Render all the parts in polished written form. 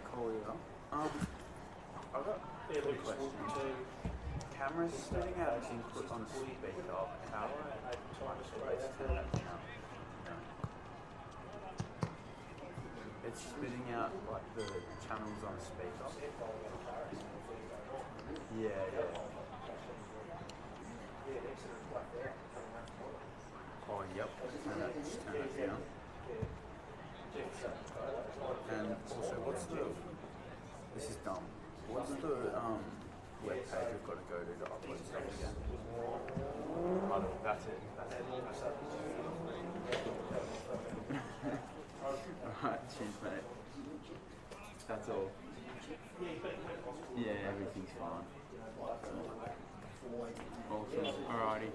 call you up. I've got two questions. Cameras spitting out its input on a speaker. How much space can that count? It's spitting out like the channels on a speaker. Yeah. Oh, yep. Turn that down. And also, this is dumb. What's the web page we've got to go to upload stuff again? Oh, that's it. Alright, cheers mate. That's all. Yeah, everything's fine. Awesome. Alrighty.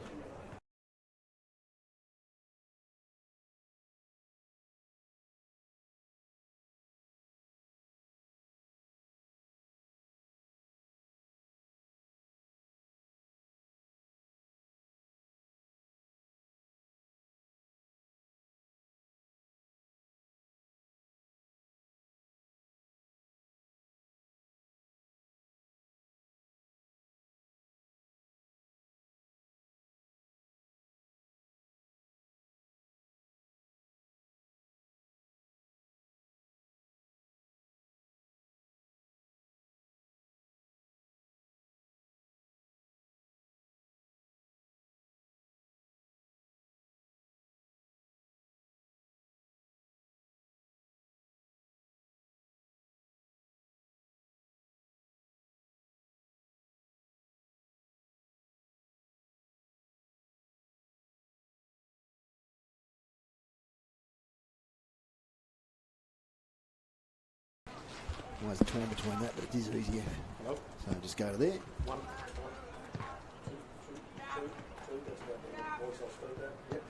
Always torn between that, but it is easier. So just go to there. One. Two. That's about the voice I'll speak at. Yep.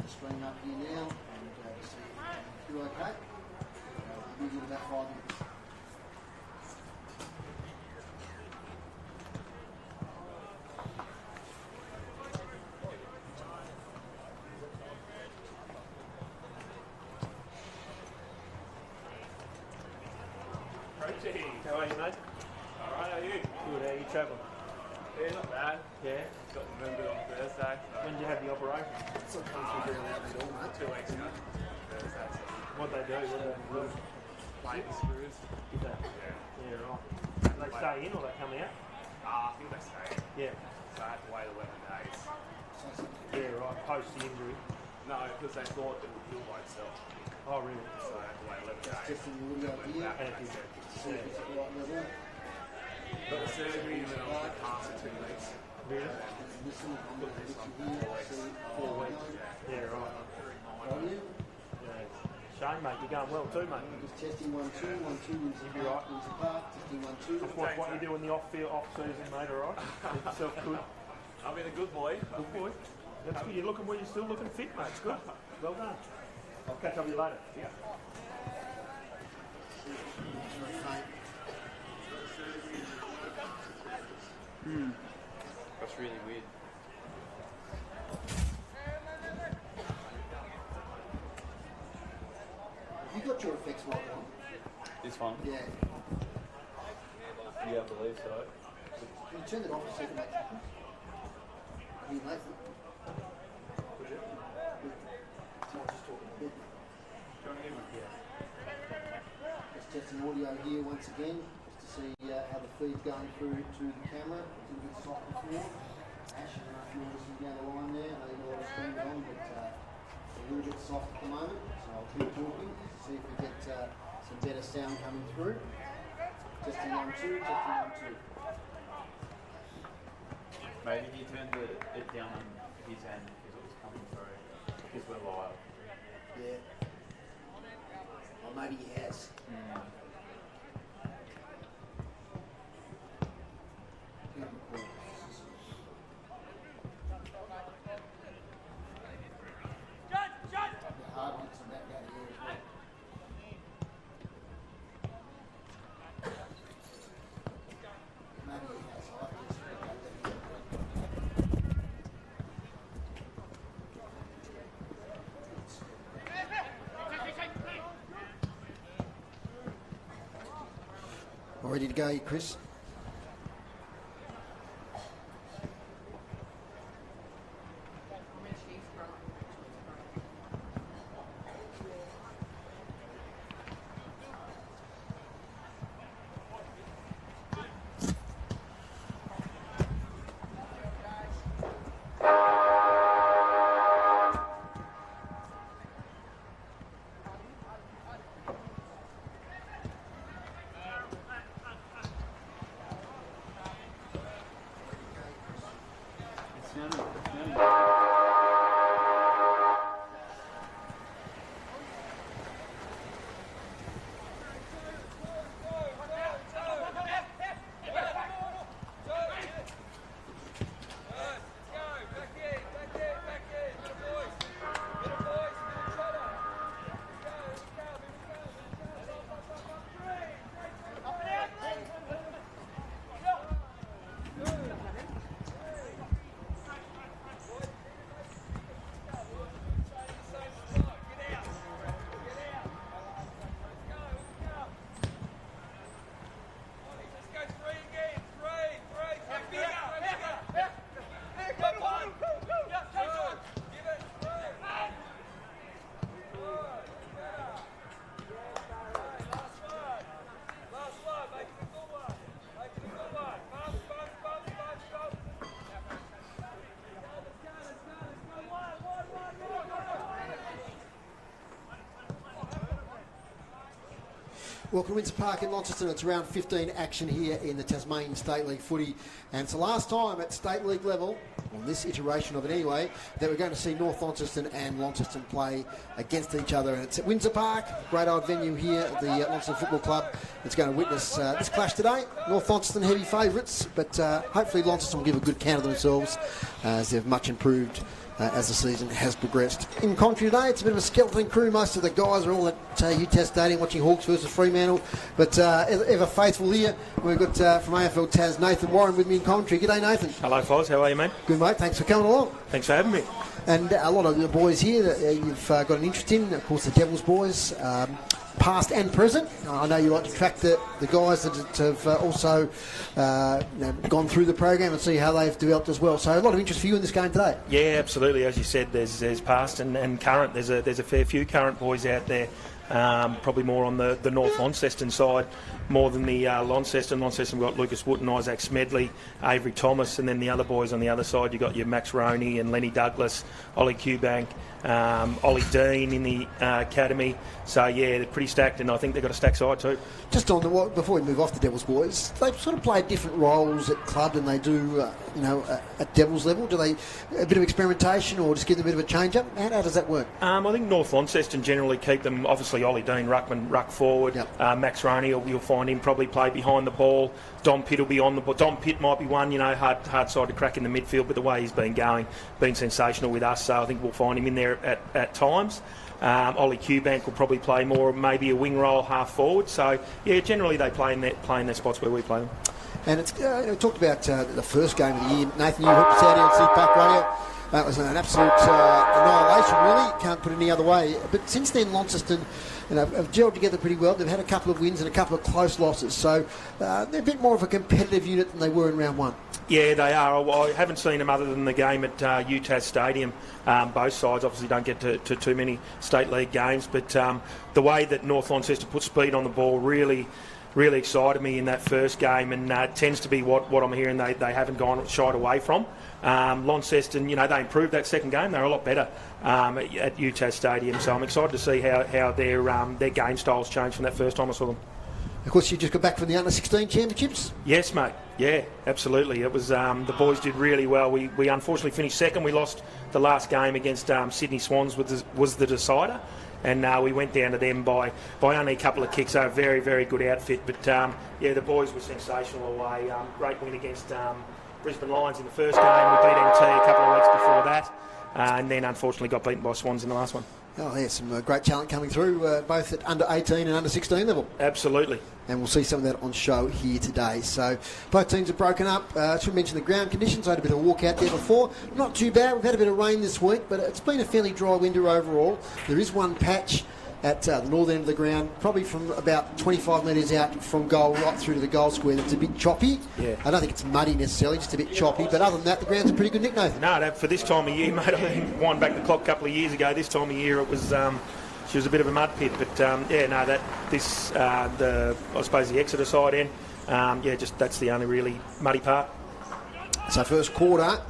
Screen up here now, and just see if you're okay. We'll give it about 5 minutes. Protein. How are you, mate? Alright, how are you? Good, how are you travelling? Yeah, not bad. Yeah? Got November on Thursday. When did you have the operation? It's not coming through down out there all, mate. 2 weeks ago. Thursday. What'd they do? What did they do? Plate the screws. Did they? Yeah, right. Did they stay in or they come out? I think they stayed. Yeah. So I had to wait 11 days. Yeah, right. Post the injury? No, because they thought it would heal by itself. Oh, really? So I had to wait 11 days. Just in the video here. And it did. See if it's at the right level. Got the surgery and then I was in the cast for 2 weeks. Really? Listen, I'm going to put you here. See 4 weeks. Yeah, right. Are you? Yeah. Shane, mate, you're going well too, mate. Just testing 1, 2, 1, 2, Windsor Park, Windsor Park, testing 1, 2. What you do in the off season, mate, alright? Keep yourself good. I've been a good boy. Good boy. That's good. You're still looking fit, mate. It's good. Well done. I'll catch up with you later. Yeah. That's really weird. Have you got your effects right on? This one? Yeah. Yeah, I believe so. Can you turn it off a second, mate? Are you Nathan? Would you? Yeah. Do you want to just talk? Yeah. Do you want to hear me? Yeah. testing audio here once again, just to see how the feed's going through to the camera. It's a little bit soft before. Ash, I don't know if you're listening down the line there. I know you've got a lot of screens on, but it's a little bit soft at the moment. So I'll keep talking to see if we get some better sound coming through. Testing 1, 2, testing 1, 2. Maybe he turned it down on his end because it was coming through. Because we're live. Yeah. Or maybe he has. Ready to go, Chris? Welcome to Windsor Park in Launceston. It's round 15 action here in the Tasmanian State League footy. And it's the last time at State League level, on this iteration of it anyway, that we're going to see North Launceston and Launceston play against each other. And it's at Windsor Park, great old venue here at the Launceston Football Club. It's going to witness this clash today. North Launceston heavy favourites, but hopefully Launceston will give a good count of themselves as they've much improved as the season has progressed. In commentary today, it's a bit of a skeleton crew. Most of the guys are all at UTAS Stadium watching Hawks versus Fremantle, but ever faithful here, we've got from AFL Tas Nathan Warren with me in commentary. G'day, Nathan. Hello, Foz. How are you, mate? Good, mate. Thanks for coming along. Thanks for having me. And a lot of the boys here that you've got an interest in, of course, the Devils boys, past and present. I know you like to track the guys that have also gone through the program and see how they've developed as well. So a lot of interest for you in this game today. Yeah, absolutely. As you said, there's past and current. There's a fair few current boys out there. Probably more on the North Launceston side, more than the Launceston. Launceston, we've got Lucas Wootton, Isaac Smedley, Avery Thomas, and then the other boys on the other side, you've got your Max Roney and Lenny Douglas, Ollie Cubank, Ollie Dean in the academy. So, yeah, they're pretty stacked, and I think they've got a stacked side too. Just on before we move off the Devils boys, they sort of play different roles at club than they do, at Devils level. Do they a bit of experimentation or just give them a bit of a change-up? How does that work? I think North Launceston generally keep them, obviously Ollie Dean, ruck forward. Yep. Max Roney, you'll find him probably play behind the ball. Dom Pitt will be on the ball. Dom Pitt might be one, hard side to crack in the midfield, but the way he's been going, been sensational with us, so I think we'll find him in there at times. Ollie Cubank will probably play more, maybe a wing role, half forward. So, yeah, generally they play in their spots where we play them. And it's we talked about the first game of the year. Nathan, you helped us out here on CPAC Radio. That was an absolute annihilation, really. Can't put it any other way. But since then, Launceston have gelled together pretty well. They've had a couple of wins and a couple of close losses. So they're a bit more of a competitive unit than they were in round one. Yeah, they are. I haven't seen them other than the game at UTAS Stadium. Both sides obviously don't get to too many State League games, but the way that North Launceston put speed on the ball really excited me in that first game, and tends to be what I'm hearing they haven't shied away from. Launceston, they improved that second game. They were a lot better at UTAS Stadium, so I'm excited to see how their game styles changed from that first time I saw them. Of course, you just got back from the Under-16 Championships. Yes, mate. Yeah, absolutely. It was the boys did really well. We unfortunately finished second. We lost the last game against Sydney Swans, was the decider, and we went down to them by only a couple of kicks. So a very, very good outfit. But the boys were sensational away. Great win against Brisbane Lions in the first game. We beat NT a couple of weeks before that, and then unfortunately got beaten by Swans in the last one. Oh, yeah, some great talent coming through, both at under 18 and under 16 level. Absolutely. And we'll see some of that on show here today. So both teams are broken up. I should mention the ground conditions. I had a bit of a walk out there before. Not too bad. We've had a bit of rain this week, but it's been a fairly dry winter overall. There is one patch at the northern end of the ground, probably from about 25 metres out from goal right through to the goal square. It's a bit choppy. Yeah. I don't think it's muddy necessarily, just a bit choppy. But other than that, the ground's a pretty good nick, Nathan. No, for this time of year, mate, I think wind back the clock a couple of years ago, this time of year it was she was a bit of a mud pit. But I suppose the Exeter side end, that's the only really muddy part. So first quarter,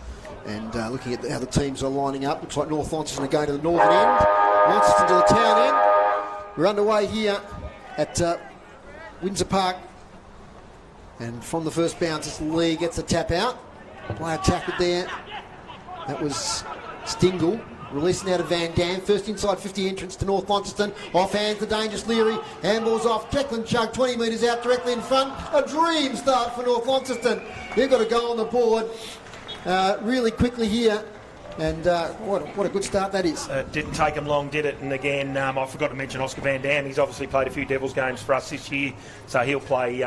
and looking at how the teams are lining up, looks like North Launceston are going to the northern end, Launceston to the town end. We're underway here at Windsor Park, and from the first bounce, it's Lee gets the tap out. Player tackled there. That was Stingle releasing out of Van Dam. First inside 50 entrance to North Launceston. Off hands the dangerous Leary. Handball's off. Declan Chug 20 metres out directly in front. A dream start for North Launceston. They've got a goal on the board really quickly here. And what a good start that is. Didn't take him long, did it? And again, I forgot to mention Oscar Van Dam. He's obviously played a few Devils games for us this year, so he'll play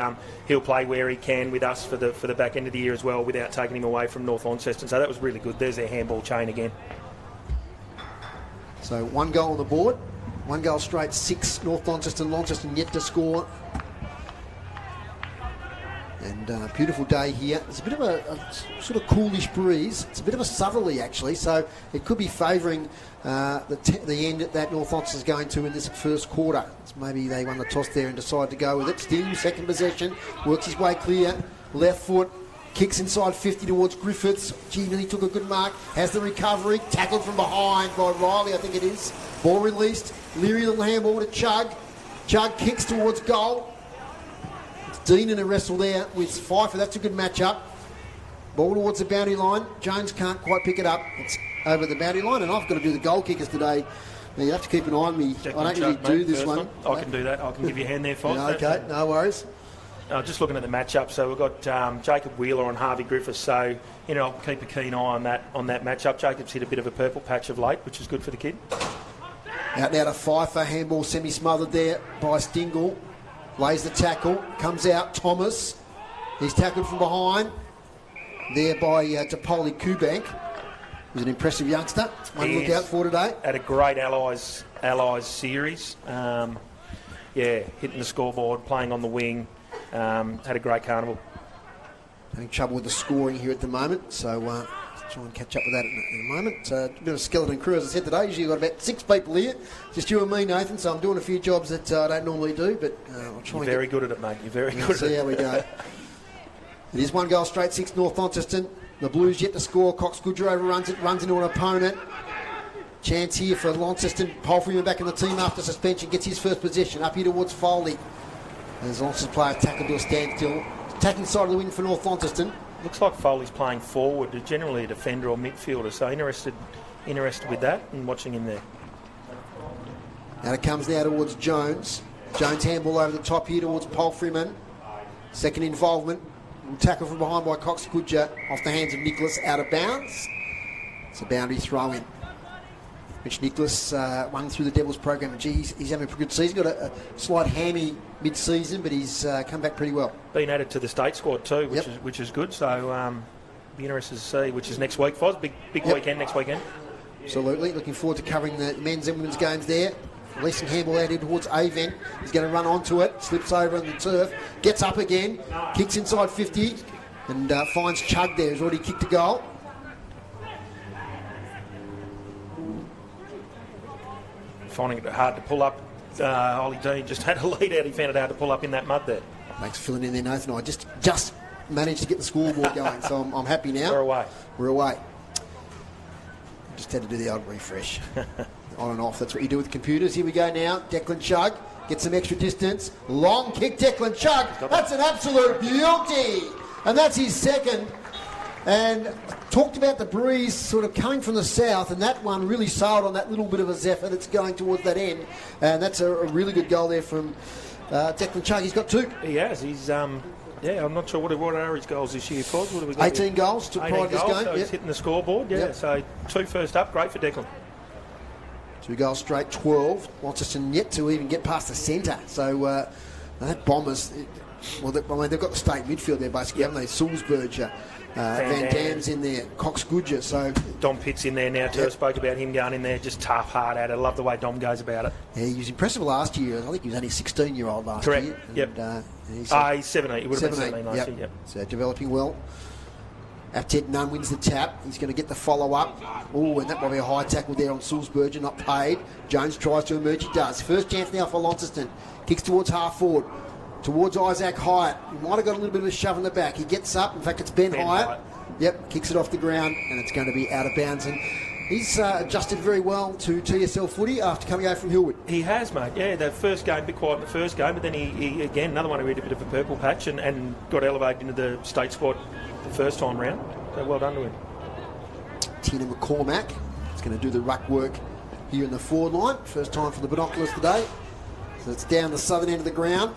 where he can with us for the back end of the year as well, without taking him away from North Launceston. So that was really good. There's their handball chain again. So one goal on the board, one goal straight, 6 North Launceston. Launceston yet to score. And beautiful day here. There's a bit of a sort of coolish breeze. It's a bit of a southerly actually, so it could be favouring the end that North Launceston is going to in this first quarter. It's maybe they won the toss there and decided to go with it. Sting, second possession, works his way clear, left foot, kicks inside 50 towards Griffiths. Gee, nearly took a good mark. Has the recovery, tackled from behind by Riley, I think it is. Ball released. Leary, little handball to Chug. Chug kicks towards goal. Dean in a wrestle there with Pfeiffer. That's a good matchup. Ball towards the boundary line. Jones can't quite pick it up. It's over the boundary line, and I've got to do the goal kickers today. Now, you have to keep an eye on me. I don't usually do this one. I can do that. I can give you a hand there, Foz. Yeah, okay, no worries. Just looking at the matchup, so we've got Jacob Wheeler and Harvey Griffiths. So I'll keep a keen eye on that matchup. Jacob's hit a bit of a purple patch of late, which is good for the kid. Out now to Pfeiffer. Handball semi-smothered there by Stingle. Lays the tackle, comes out, Thomas. He's tackled from behind. There by Topoli Kubank, who's an impressive youngster. One to look out for today. Had a great Allies series. Hitting the scoreboard, playing on the wing. Had a great carnival. Having trouble with the scoring here at the moment, so let's try and catch up with that in a moment. A bit of a skeleton crew, as I said today. Usually you've got about 6 people here. Just you and me, Nathan, so I'm doing a few jobs that I don't normally do, but I'll try You're very good at it, mate. You're very good at it. See how we go. It is one goal straight, 6 North Launceston. The Blues yet to score. Cox Goodger overruns it, runs into an opponent. Chance here for Launceston. Polfreyman back in the team after suspension, gets his first possession. Up here towards Foley. As Launceston player tackled to a standstill. Attacking side of the wing for North Launceston. Looks like Foley's playing forward, generally a defender or midfielder, so interested with that and watching him there. Now it comes now towards Jones. Jones handball over the top here towards Polfreyman. Second involvement. Tackle from behind by Cox Goodger off the hands of Nicholas, out of bounds. It's a boundary throw in. Mitch Nicholas won through the Devils program. Geez, he's having a pretty good season. Got a slight hammy mid-season, but he's come back pretty well. Been added to the state squad too, Yep. which is good. So Be interested to see, which is next week, Foz. Big weekend next weekend. Absolutely. Looking forward to covering the men's and women's games there. Releasing handball out in towards Avent. He's going to run onto it, slips over on the turf, gets up again, kicks inside 50, and finds Chug there, who's already kicked a goal. Finding it hard to pull up. Ollie Dean just had a lead out. He found it hard to pull up in that mud there. Thanks for filling in there, Nathan. I just managed to get the scoreboard going, so I'm happy now. We're away. Just had to do the old refresh. On and off, that's what you do with computers. Here we go now. Declan Chug gets some extra distance. Long kick, Declan Chug. That's an absolute beauty. And that's his second. And talked about the breeze sort of coming from the south, and that one really sailed on that little bit of a zephyr that's going towards that end. And that's a really good goal there from Declan Chug. He's got 2. He has. He's I'm not sure what are his goals this year, Foz. What have we got 18 goals to pride this game. So he's hitting the scoreboard. Yeah. So 2 first up. Great for Declan. 2 goals straight, 12. Launceston yet to even get past the centre. So that Bombers, they've got the state midfield there basically, haven't they? Salisbury, Van Dam's in there, Cox Goodger. So Dom Pitt's in there now too. I spoke about him going in there, just tough, hard at it. I love the way Dom goes about it. Yeah, he was impressive last year. I think he was only 16-year-old last year. Correct. Yep. He's 17. He would have been 17 last year. Yep. So developing well. Aptet Nunn wins the tap. He's going to get the follow-up. Oh, and that might be a high tackle there on Salisbury, not paid. Jones tries to emerge. He does. First chance now for Launceston. Kicks towards half forward. Towards Isaac Hyatt. He might have got a little bit of a shove in the back. He gets up. In fact, it's Ben Hyatt. Yep, kicks it off the ground, and it's going to be out of bounds. And he's adjusted very well to TSL footy after coming over from Hillwood. He has, mate. Yeah, the first game, a bit quiet in the first game, but then he again, another one who had a bit of a purple patch and got elevated into the state squad the first time round. So well done to him. Tina McCormack is going to do the ruck work here in the forward line. First time for the binoculars today. So it's down the southern end of the ground.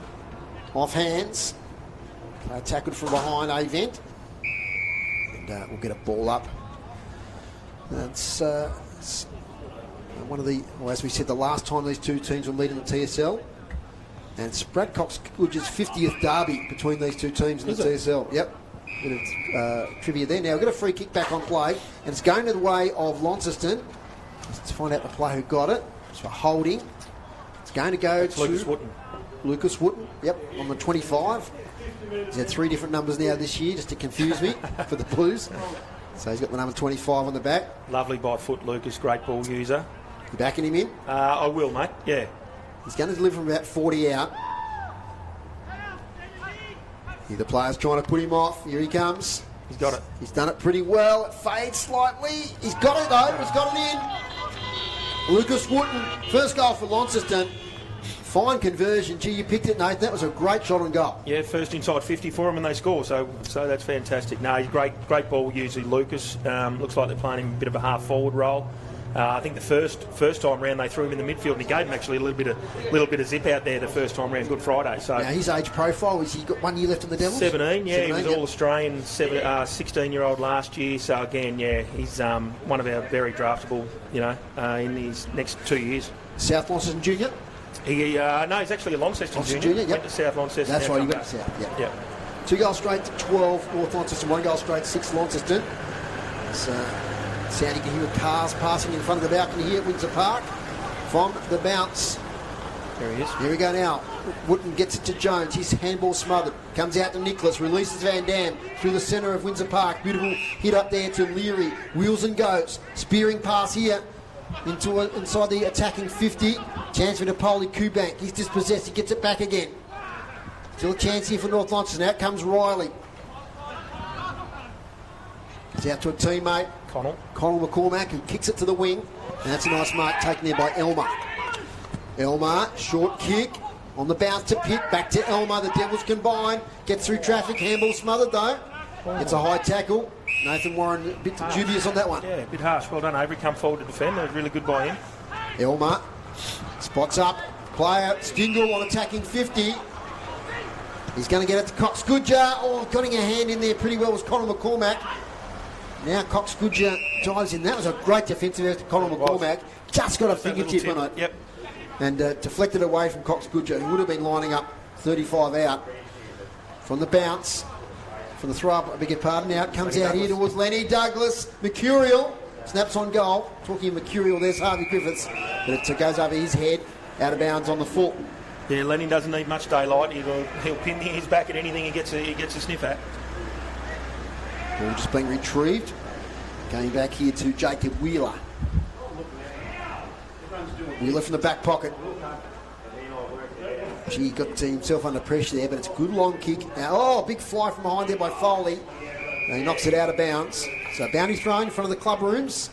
Off hands. Tackled from behind Avent. And we'll get a ball up. That's one of the, well, as we said, the last time these two teams were meeting the TSL. And it's Brad Cox Goodger's 50th derby between these two teams in the TSL. Yep. Bit of trivia there. Now we've got a free kick back on play, and it's going to the way of Launceston. Let's find out the player who got it. It's for holding. It's going to go to Lucas Wooten. Yep, on the 25. He's had 3 different numbers now this year just to confuse me for the Blues. So he's got the number 25 on the back. Lovely by foot, Lucas. Great ball user. You backing him in? I will, mate. Yeah. He's going to deliver from about 40 out. Here the player's trying to put him off. Here he comes. He's got it. He's done it pretty well. It fades slightly. He's got it though. He's got it in. Lucas Wooten, first goal for Launceston. Fine conversion. Gee, you picked it, Nathan. That was a great shot on goal. Yeah, first inside 50 for him and they score. So that's fantastic. No, he's great ball user, Lucas. Looks like they're playing him a bit of a half forward role. I think the first time round they threw him in the midfield and he gave him actually a little bit of zip out there the first time round. Good Friday. So now his age profile, has he got 1 year left in the Devils? 17. Yeah, 17, he was all Australian. 16-year-old last year. So again, yeah, he's one of our very draftable. In his next 2 years. South Launceston Junior. No, he's actually a Launceston Junior. Yep. Went to South Launceston. That's right, he went to South. Yep. Yep. 2 goals straight to 12 North Launceston, 1 goal straight 6 Launceston. It's sound you can hear cars passing in front of the balcony here at Windsor Park from the bounce. There he is. Here we go now. Wooten gets it to Jones. His handball smothered. Comes out to Nicholas. Releases Van Dam through the centre of Windsor Park. Beautiful hit up there to Leary. Wheels and goes. Spearing pass here inside the attacking 50. Chance for Napoli Kubank. He's dispossessed. He gets it back again. Still a chance here for North Launceston. Out comes Riley. It's out to a teammate. Connell McCormack, who kicks it to the wing. And that's a nice mark taken there by Elmer. Elmer, short kick. On the bounce to Pitt. Back to Elmer. The Devils combine. Gets through traffic. Handball smothered though. It's a high tackle. Nathan Warren a bit dubious on that one. Yeah, a bit harsh. Well done, Avery. Come forward to defend. That was really good by him. Elmer spots up. Player Stingle on attacking 50. He's going to get it to Cox Goodger. Oh, getting a hand in there pretty well was Conor McCormack. Now Cox Goodger dives in. That was a great defensive effort to Conor McCormack. Just got a fingertip on it. Yep. And deflected away from Cox Goodger, who would have been lining up 35 out. From the bounce, from the throw up, I beg your pardon. Now it comes out here towards Lenny Douglas. Mercurial snaps on goal. Talking of Mercurial, there's Harvey Griffiths. But it goes over his head, out of bounds on the foot. Yeah, Lenny doesn't need much daylight. He'll pin his back at anything he gets a sniff at. Ball just being retrieved. Going back here to Jacob Wheeler. Wheeler from the back pocket. He got himself under pressure there, but it's a good long kick. Now, big fly from behind there by Foley. And he knocks it out of bounds. So bounty thrown in front of the club rooms.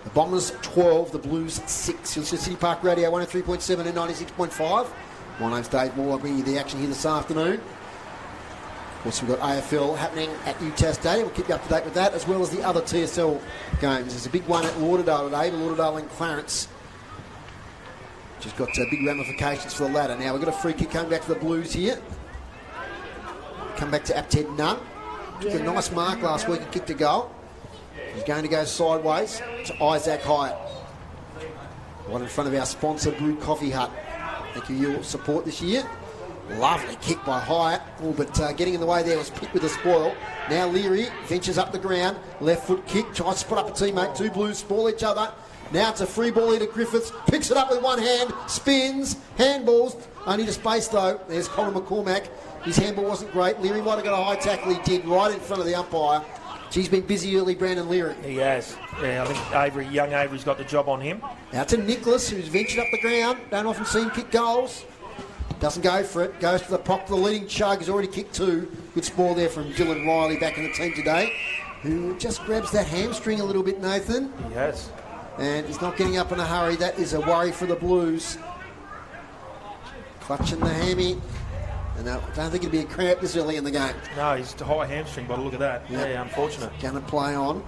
The Bombers 12, the Blues 6. You'll see City Park Radio 103.7 and 96.5. My name's Dave Moore. I'll bring you the action here this afternoon. Of course, we've got AFL happening at UTAS Stadium. We'll keep you up to date with that, as well as the other TSL games. There's a big one at Lauderdale today, the Lauderdale and Clarence. Just got big ramifications for the latter. Now we've got a free kick coming back to the Blues here. Come back to Apted Nunn. Took a nice mark last week and kicked a goal. He's going to go sideways to Isaac Hyatt. Right in front of our sponsor, Brew Coffee Hut. Thank you for your support this year. Lovely kick by Hyatt. Oh, but getting in the way there was Pitt with a spoil. Now Leary ventures up the ground. Left foot kick. Tries to spot up a teammate. Two Blues spoil each other. Now it's a free ball here to Griffiths. Picks it up with one hand. Spins. Handballs. Only to space though. There's Colin McCormack. His handball wasn't great. Leary might have got a high tackle. He did right in front of the umpire. He's been busy early, Brandon Leary. He has. Yeah, I think young Avery's got the job on him. Out to Nicholas, who's ventured up the ground. Don't often see him kick goals. Doesn't go for it. Goes to the prop. The leading chug has already kicked two. Good spoil there from Dylan Riley back in the team today, who just grabs that hamstring a little bit, Nathan. He has. And he's not getting up in a hurry. That is a worry for the Blues. Clutching the hammy. And I don't think it'd be a cramp this early in the game. No, he's a high hamstring, but look at that. Yep. Yeah, unfortunate. Going to play on.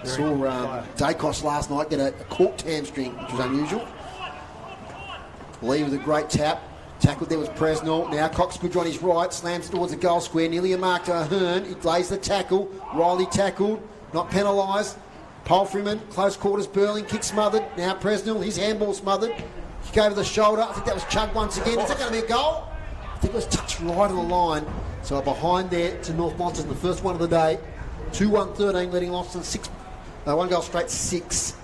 Saw Dacos last night get a corked hamstring, which was unusual. Lee with a great tap. Tackled there was Presnell. Now Coxbridge on his right. Slams towards the goal square. Nearly a mark to Ahern. He lays the tackle. Riley tackled. Not penalised. Palfreyman. Close quarters. Burling. Kick smothered. Now Presnell. His handball smothered. Kick over the shoulder. I think that was Chug once again. Is that going to be a goal? I think it was touched right on the line. So behind there to North Launceston, the first one of the day. 2-1-13, letting Launceston one goal straight 6.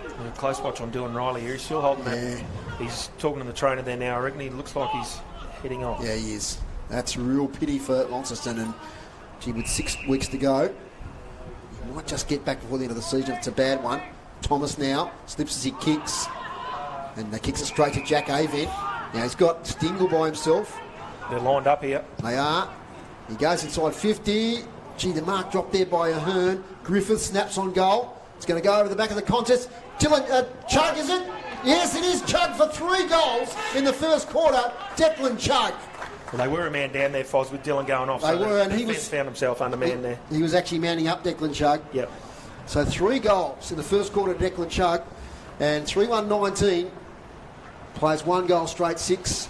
Yeah, close watch on Dylan Riley here. He's still holding that. He's talking to the trainer there now. I reckon he looks like he's heading off. Yeah, he is. That's a real pity for Launceston. And gee, with 6 weeks to go, he might just get back before the end of the season if it's a bad one. Thomas now slips as he kicks. And they kicks it straight to Jack Avent. Now he's got Stingle by himself. They're lined up here. They are. He goes inside 50. Gee, the mark dropped there by Ahern. Griffith snaps on goal. It's going to go over the back of the contest. Dylan, Chug, is it? Yes, it is Chug for 3 goals in the first quarter. Declan Chug. Well, they were a man down there, Foz, with Dylan going off. They were, and he found himself undermanned there. He was actually manning up Declan Chug. Yep. So 3 goals in the first quarter to Declan Chug. And 3-1-19. Plays 1 goal straight 6.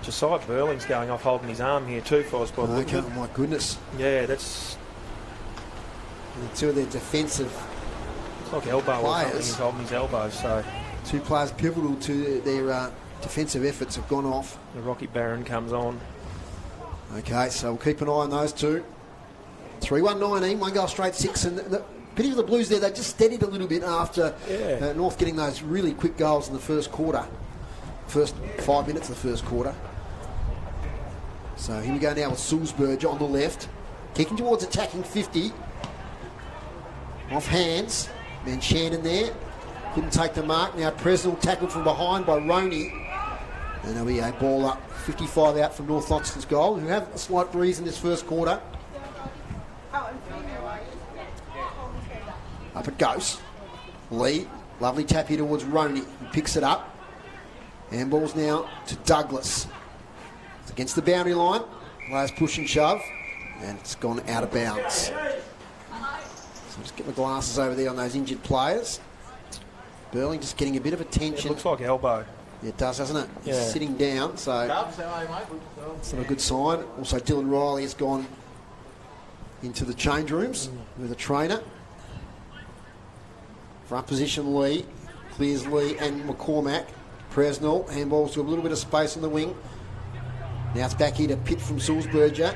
Josiah Burling's going off holding his arm here too, Foz. Okay, oh my goodness. Yeah, that's... And 2 of their defensive It's like elbow players. Or something. He's holding his elbow, so... 2 players pivotal to their defensive efforts have gone off. The Rocky Baron comes on. Okay, so we'll keep an eye on those 2. 3-1-19, 1 goal straight 6. And the pity for the Blues there, they just steadied a little bit after North getting those really quick goals in the first quarter. First 5 minutes of the first quarter. So here we go now with Sulzberg on the left. Kicking towards attacking 50. Off hands. Then Shannon there. Couldn't take the mark. Now Presnell tackled from behind by Roney. And there'll be a ball up. 55 out from North Launceston's goal, who have a slight breeze in this first quarter. Up it goes. Lee. Lovely tap here towards Roney. He picks it up. Handballs now to Douglas. It's against the boundary line. Players push and shove. And it's gone out of bounds. So just get my glasses over there on those injured players. Burling just getting a bit of attention. It looks like elbow. Yeah, it does, doesn't it? Yeah. He's sitting down, so it's not a good sign. Also, Dylan Riley has gone into the change rooms with a trainer. Front position Lee. Clears Lee and McCormack. Presnell, handballs to a little bit of space on the wing. Now it's back here to Pitt from Sulzberger.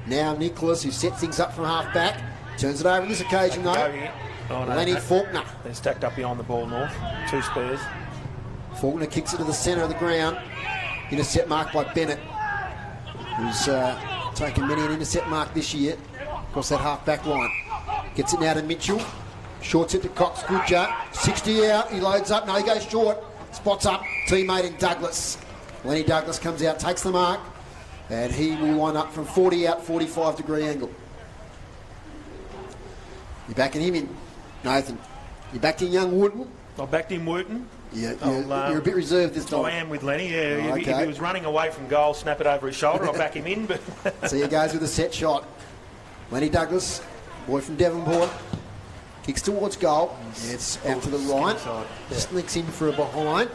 Now Nicholas, who sets things up from half back. Turns it over on this occasion, though. Oh, no, Lenny Faulkner. They're stacked up behind the ball, North. 2 spares. Faulkner kicks it to the centre of the ground. Intercept mark by Bennett, who's taken many an intercept mark this year across that half-back line. Gets it now to Mitchell. Shorts it to Cox. Good job. 60 out. He loads up. No, he goes short. Spots up. Teammate in Douglas. Lenny Douglas comes out, takes the mark, and he will line up from 40 out, 45-degree angle. You're backing him in, Nathan. You backed in young Wooten. I backed in Wooten. Yeah, you're a bit reserved this time. I am with Lenny, yeah. Oh, If he was running away from goal, snap it over his shoulder, I'll back him in. But so he goes with a set shot. Lenny Douglas, boy from Devonport, kicks towards goal. It's out to the right. Sneaks in for a behind.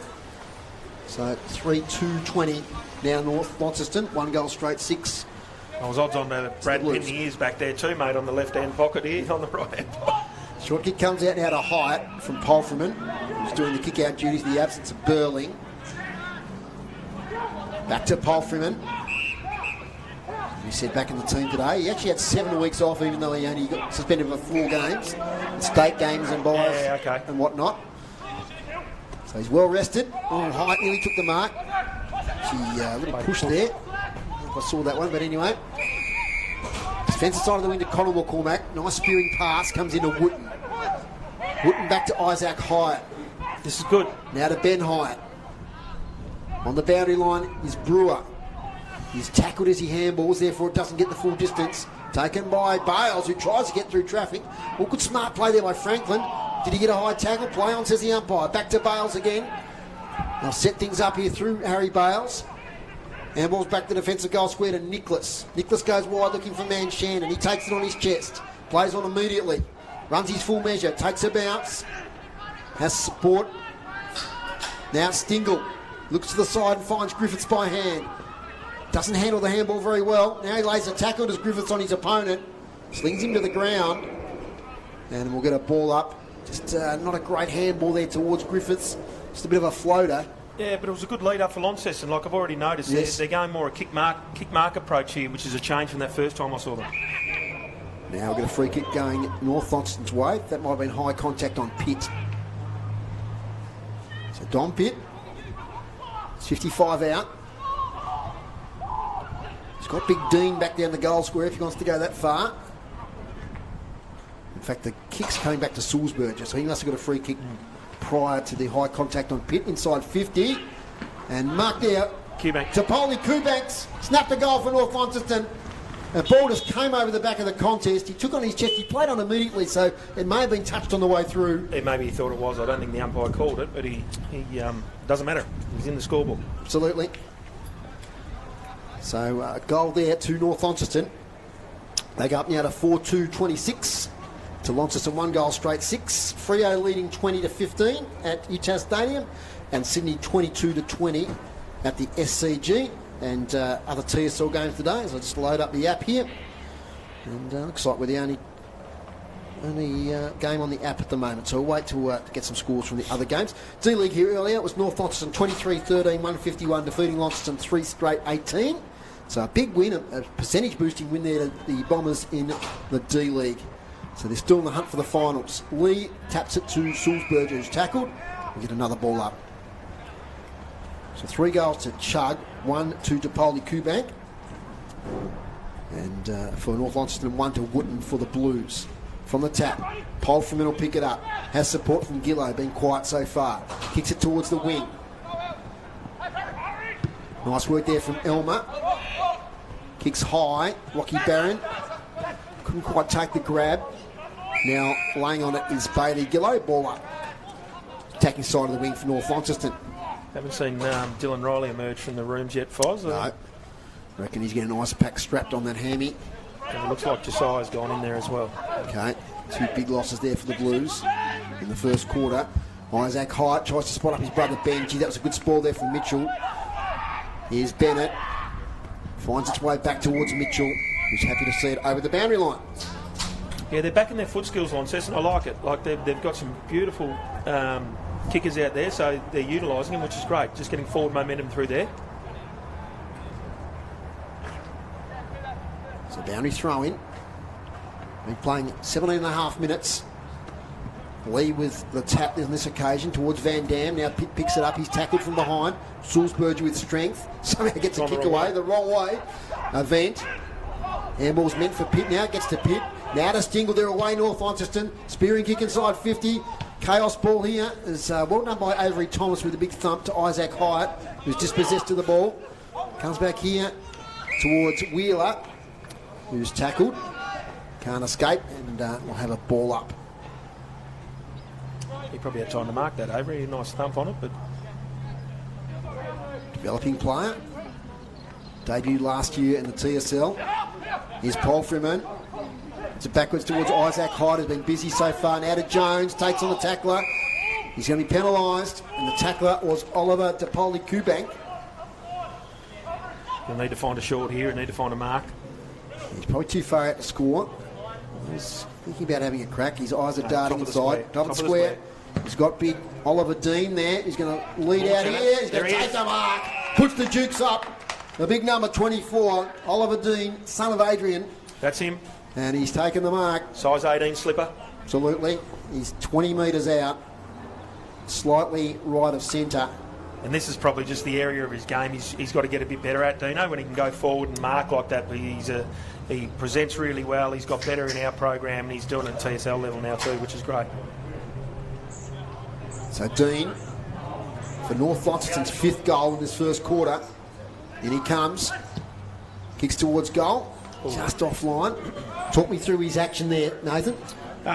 So 3-2-20 now North Launceston. 1 goal straight, 6. I was odds on Brad Pitney is back there too, mate, on the left-hand pocket here, on the right-hand pocket. Short kick comes out now to Hyatt from Polfreman, who's doing the kick-out duties in the absence of Burling. Back to Polfreman. He said back in the team today. He actually had 7 weeks off, even though he only got suspended for 4 games. State games and buys and whatnot. So he's well rested. Oh, Hyatt nearly took the mark. A little push there. I don't know if I saw that one, but anyway. Defensive side of the wing to Conor McCormack. Nice spearing pass comes into Wooten. Wooten back to Isaac Hyatt. This is good. Now to Ben Hyatt. On the boundary line is Brewer. He's tackled as he handballs, therefore it doesn't get the full distance. Taken by Bales, who tries to get through traffic. Well, good smart play there by Franklin. Did he get a high tackle? Play on, says the umpire. Back to Bales again. They'll set things up here through Harry Bales. Handball's back to defensive goal square to Nicholas. Nicholas goes wide looking for Man Shannon. He takes it on his chest. Plays on immediately. Runs his full measure. Takes a bounce. Has support. Now Stingle. Looks to the side and finds Griffiths by hand. Doesn't handle the handball very well. Now he lays a tackle as Griffiths on his opponent. Slings him to the ground. And we'll get a ball up. Just not a great handball there towards Griffiths. Just a bit of a floater. Yeah, but it was a good lead up for Launceston. Like I've already noticed, they're going more a kick mark approach here, which is a change from that first time I saw them. Now we've got a free kick going North Launceston's way. That might have been high contact on Pitt. So Dom Pitt. It's 55 out. He's got Big Dean back down the goal square if he wants to go that far. In fact, the kick's coming back to Sulzberger, so he must have got a free kick prior to the high contact on Pitt, inside 50. And marked out to Polly Kubanks. Snapped a goal for North Launceston. And ball just came over the back of the contest. He took on his chest. He played on immediately, so it may have been touched on the way through. Maybe he thought it was. I don't think the umpire called it, but he doesn't matter. He's in the scorebook. Absolutely. So a goal there to North Launceston. They go up now to 4-2-26 to Launceston. 1 goal straight, 6. Freo leading 20-15 at UTAS Stadium, and Sydney 22-20 at the SCG. And other TSL games today, as I just load up the app here. And looks like we're the only game on the app at the moment. So we'll wait to get some scores from the other games. D-League here earlier, it was North Launceston 23-13, 151, defeating Launceston 3 straight 18. So a big win, a percentage boosting win there to the Bombers in the D-League. So they're still in the hunt for the finals. Lee taps it to Sulzberger, who's tackled. We get another ball up. So 3 goals to Chug, 1 to Polly Kubank. And for North Launceston, 1 to Wooten for the Blues. From the tap, Polfreman will pick it up. Has support from Gillow, been quiet so far. Kicks it towards the wing. Nice work there from Elmer. Kicks high, Rocky Barron. Couldn't quite take the grab. Now laying on it is Bailey Gillow. Ball up. Attacking side of the wing for North Launceston. Haven't seen Dylan Riley emerge from the rooms yet, Foz. No. Reckon he's getting an ice pack strapped on that hammy. And it looks like Josiah's gone in there as well. Okay, 2 big losses there for the Blues in the first quarter. Isaac Hyatt tries to spot up his brother Benji. That was a good spoil there from Mitchell. Here's Bennett. Finds its way back towards Mitchell, who's happy to see it over the boundary line. Yeah, they're back in their foot skills, Launceston. I like it. Like they've got some beautiful kickers out there, so they're utilising them, which is great. Just getting forward momentum through there. So boundary throw in. Been playing 17.5 minutes. Lee with the tap on this occasion towards Van Dam. Now Pitt picks it up. He's tackled from behind. Sulzberger with strength. Somehow gets a kick away the wrong way. Event. Handball's meant for Pitt now. Gets to Pitt. Now to Stingle. They're away North Launceston. Spearing kick inside 50. Chaos ball here is well done by Avery Thomas with a big thump to Isaac Hyatt, who's dispossessed of the ball. Comes back here towards Wheeler, who's tackled. Can't escape, and we'll have a ball up. He probably had time to mark that, Avery. A nice thump on it, but... Developing player. Debuted last year in the TSL. Here's Paul Freeman. It's backwards towards Isaac Hyde, who's been busy so far. Now to Jones, takes on the tackler. He's going to be penalised, and the tackler was Oliver DePoli Kubank. You'll need to find a short here, and need to find a mark. He's probably too far out to score. He's thinking about having a crack. His eyes are darting inside. Top of the square. He's got big Oliver Dean there. He's going to lead out here. He's going to take the mark. Puts the Dukes up. The big number 24, Oliver Dean, son of Adrian. That's him. And he's taken the mark. Size 18 slipper. Absolutely. He's 20 metres out. Slightly right of centre. And this is probably just the area of his game he's got to get a bit better at, Dino, when he can go forward and mark like that. But he presents really well. He's got better in our program, and he's doing it at TSL level now too, which is great. So Dean, for North Launceston's 5th goal in this first quarter. In he comes. Kicks towards goal. Just offline. Talk me through his action there, Nathan.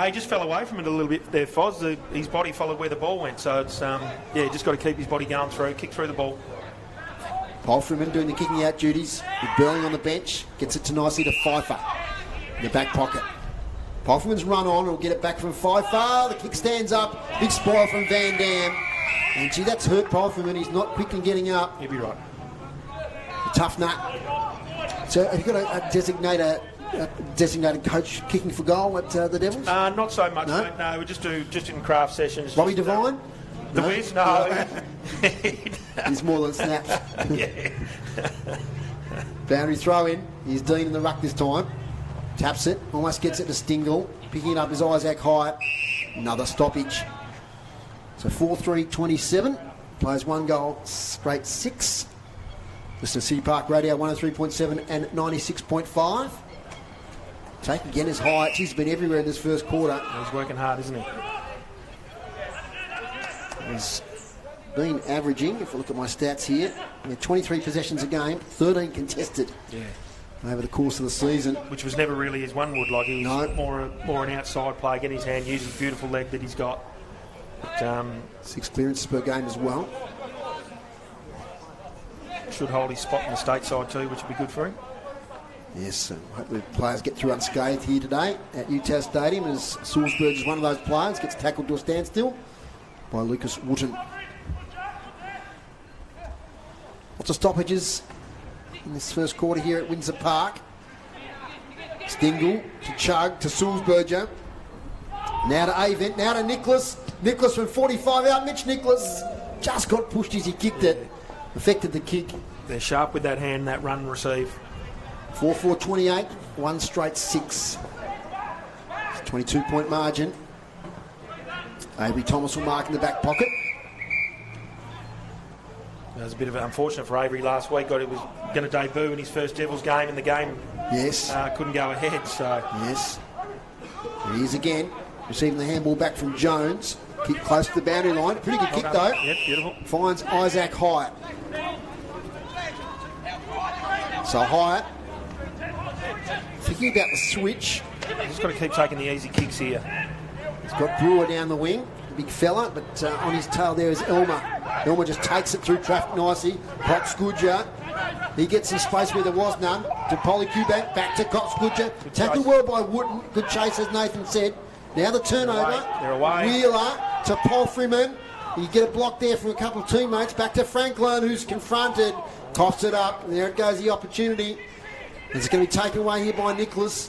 He just fell away from it a little bit there, Foz. His body followed where the ball went, so it's just got to keep his body going through, kick through the ball. Paul Freeman doing the kicking out duties with Burling on the bench. Gets it to nicely to Pfeiffer in the back pocket. Paul Freeman's run on, will get it back from Pfeiffer. The kick stands up. Big spoil from Van Dam. And gee, that's hurt Paul Freeman. He's not quick in getting up. He'll be right. A tough nut. So have you got a designated coach kicking for goal at the Devils? Not so much, No? mate. No, we just do in craft sessions. Robbie Devine? The Wiz? No. He's more than snaps. Yeah. Boundary throw in. Here's Dean in the ruck this time. Taps it. Almost gets it to Stingle. Picking it up is Isaac Hyatt. Another stoppage. So 4-3-27. Plays 1 goal, straight 6. Listen to City Park Radio 103.7 and 96.5. Take again is Hyatt. He's been everywhere in this first quarter. He's working hard, isn't he? He's been averaging, if I look at my stats here, 23 possessions a game, 13 contested over the course of the season. Which was never really his one wood. Like he was more an outside play, get his hand, use his beautiful leg that he's got. But, 6 clearances per game as well. Should hold his spot in the stateside too, which would be good for him. Yes, hopefully the players get through unscathed here today at UTAS Stadium, as Sulzberger is one of those players, gets tackled to a standstill by Lucas Wooten. Lots of stoppages in this first quarter here at Windsor Park. Stingle to Chug to Sulzberger. Now to Avent, now to Nicholas. Nicholas from 45 out. Mitch Nicholas just got pushed as he kicked it. Affected the kick. They're sharp with that hand, that run and receive. 4-4-28, 1 straight 6. It's a 22-point margin. Avery Thomas will mark in the back pocket. It was a bit of unfortunate for Avery last week. He was going to debut in his first Devils game, and the game couldn't go ahead. So Yes. Here he is again, receiving the handball back from Jones. Kick close to the boundary line. Pretty good kick though. Yep, beautiful. Finds Isaac Hyatt. So Hyatt, thinking about the switch. Just got to keep taking the easy kicks here. He's got Brewer down the wing, big fella, but on his tail there is Elmer. Elmer just takes it through traffic nicely. Cox-Goodger, he gets some space where there was none. To Polycubank, back to Cox-Goodger. Tackled well by Wooten. Good chase, as Nathan said. Now the turnover. They're away. Wheeler to Paul Freeman. You get a block there from a couple of teammates. Back to Franklin, who's confronted. Coughs it up. And there it goes, the opportunity. It's going to be taken away here by Nicholas.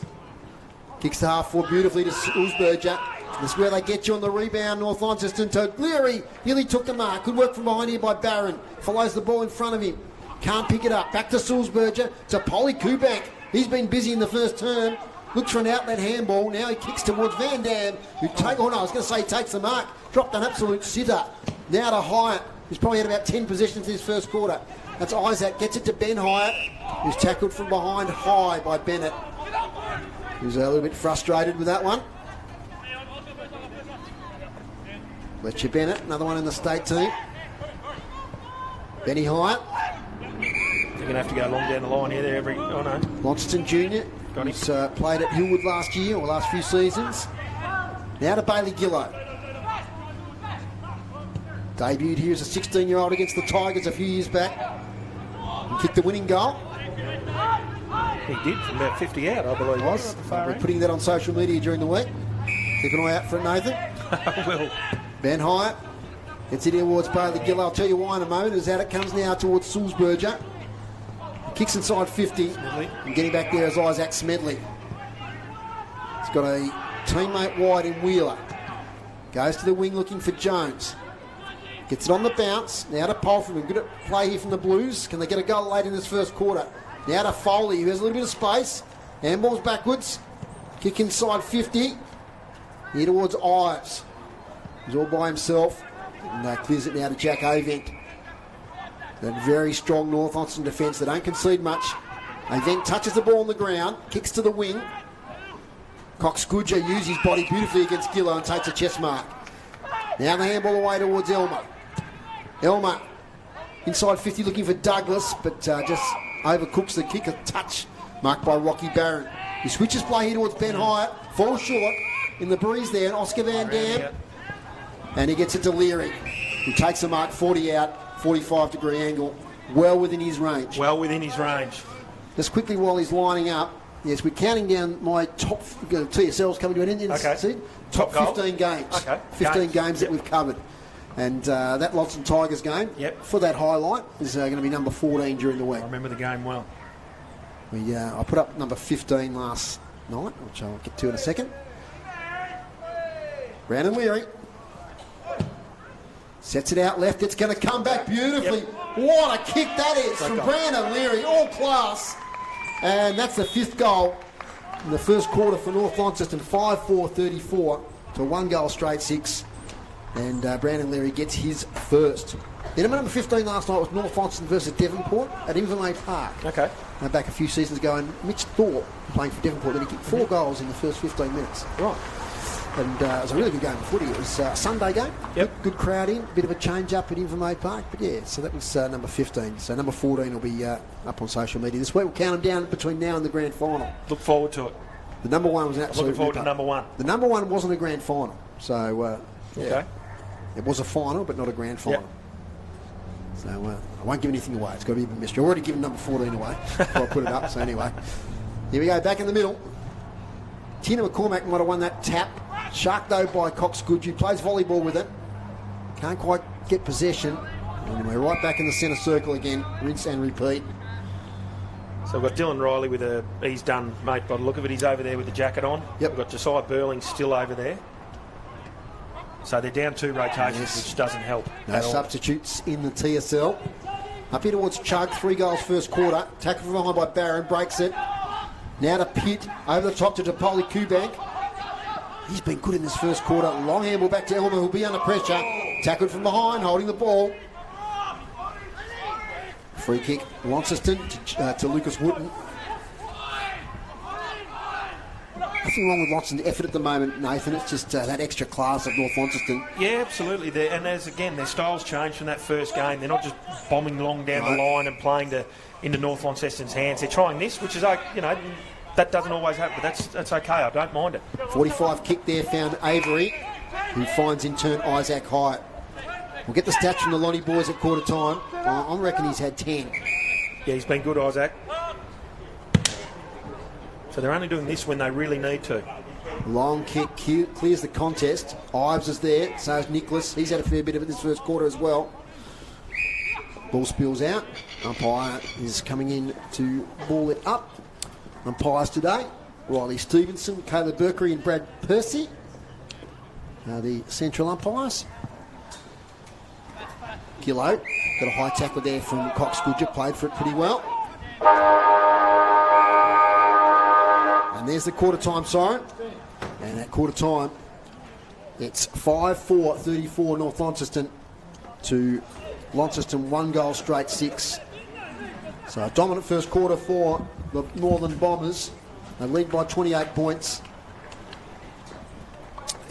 Kicks the half forward beautifully to Sulzberger. That's where they get you on the rebound. North Launceston to Leary. Nearly took the mark. Good work from behind here by Barron. Follows the ball in front of him. Can't pick it up. Back to Sulzberger to Polycubank. He's been busy in the first term. Looks for an outlet handball. Now he kicks towards Van Dam, who I was going to say takes the mark. Dropped an absolute sitter. Now to Hyatt, who's probably had about 10 possessions in his first quarter. That's Isaac. Gets it to Ben Hyatt, who's tackled from behind high by Bennett, who's a little bit frustrated with that one. Fletcher Bennett, another one in the state team. Benny Hyatt. They're going to have to go long down the line here. They're every... Oh, no. Launceston Junior. He's played at Hillwood last year, or last few seasons. Now to Bailey Gillow. Debuted here as a 16-year-old against the Tigers a few years back. And kicked the winning goal. He did from about 50 out, I believe. Was. We're putting that on social media during the week. Keep an eye out for it, Nathan. I will. Ben Hyatt gets it towards Bailey Gillow. I'll tell you why in a moment. As out it comes now towards Sulzberger. Kicks inside 50. Smedley. And getting back there is Isaac Smedley. He's got a teammate wide in Wheeler. Goes to the wing looking for Jones. Gets it on the bounce. Now to Polfram. Good at play here from the Blues. Can they get a goal late in this first quarter? Now to Foley, who has a little bit of space. Handballs backwards. Kick inside 50. Here towards Ives. He's all by himself. And clears it now to Jack Avent. That very strong North Launceston defence. They don't concede much. Avent touches the ball on the ground. Kicks to the wing. Cox Goodger uses his body beautifully against Gillow and takes a chest mark. Now the handball away towards Elmer. Elmer inside 50 looking for Douglas, but just overcooks the kick. A touch marked by Rocky Barron. He switches play here towards Ben Hyatt. Falls short in the breeze there. And Oscar Van Dam. And he gets it to Leary, who takes the mark 40 out, 45-degree angle. Well within his range. Well within his range. Just quickly while he's lining up. Yes, we're counting down my top TSL's coming to an end. Okay. See? Top 15 games. Okay. 15 games that we've covered. And that Launceston Tigers game, for that highlight, is going to be number 14 during the week. I remember the game well. I put up number 15 last night, which I'll get to in a second. Brandon Leary. Sets it out left. It's going to come back beautifully. What a kick that is from Brandon Leary. All class. And that's the 5th goal in the first quarter for North Launceston. 5-4-34 to 1 goal straight 6. And Brandon Leary gets his first. Then number 15 last night was North Launceston versus Devonport at Inverleigh Park. Okay. Back a few seasons ago, and Mitch Thorpe playing for Devonport. Then he kicked 4 goals in the first 15 minutes. Right. And it was a really good game of footy. It was a Sunday game. Good crowd in. Bit of a change up at Inverleigh Park. But yeah, so that was number 15. So number 14 will be up on social media this week. We'll count them down between now and the grand final. Look forward to it. The number 1 was an absolute Looking forward ripper. to number 1. The number 1 wasn't a grand final. So, Okay. It was a final, but not a grand final. So I won't give anything away. It's got to be a mystery. I've already given number 14 away before I put it up. So anyway, here we go. Back in the middle. Tina McCormack might have won that tap. Shark though by Cox Goodger. Plays volleyball with it. Can't quite get possession. And we're right back in the centre circle again. Rinse and repeat. So we've got Dylan Riley with he's done, mate, by the look of it. He's over there with the jacket on. We've got Josiah Burling still over there. So they're down 2 rotations, which doesn't help. No substitutes in the TSL. Up here towards Chug, 3 goals first quarter. Tackled from behind by Barron, breaks it. Now to Pitt, over the top to Depoli Kubank. He's been good in this first quarter. Long handball back to Elmer, who'll be under pressure. Tackled from behind, holding the ball. Free kick, Launceston to Lucas Wooten. Nothing wrong with Launceston's effort at the moment, Nathan. It's just that extra class of North Launceston. Yeah, absolutely. And again, their styles changed from that first game. They're not just bombing long down the line and playing into North Launceston's hands. They're trying this, which is, that doesn't always happen, but that's okay. I don't mind it. 45 kick there, found Avery, who finds in turn Isaac Hyatt. We'll get the stats from the Lonnie boys at quarter time. I reckon he's had 10. Yeah, he's been good, Isaac. So they're only doing this when they really need to. Long kick clears the contest. Ives is there, so is Nicholas. He's had a fair bit of it this first quarter as well. Ball spills out. Umpire is coming in to ball it up. Umpires today, Riley Stevenson, Caleb Berkery and Brad Percy are the central umpires. Gillow got a high tackle there from Cox Goodger, played for it pretty well. there's the quarter time siren. And at quarter time, it's 5-4, 34 North Launceston to Launceston 1 goal straight 6. So a dominant first quarter for the Northern Bombers. They lead by 28 points.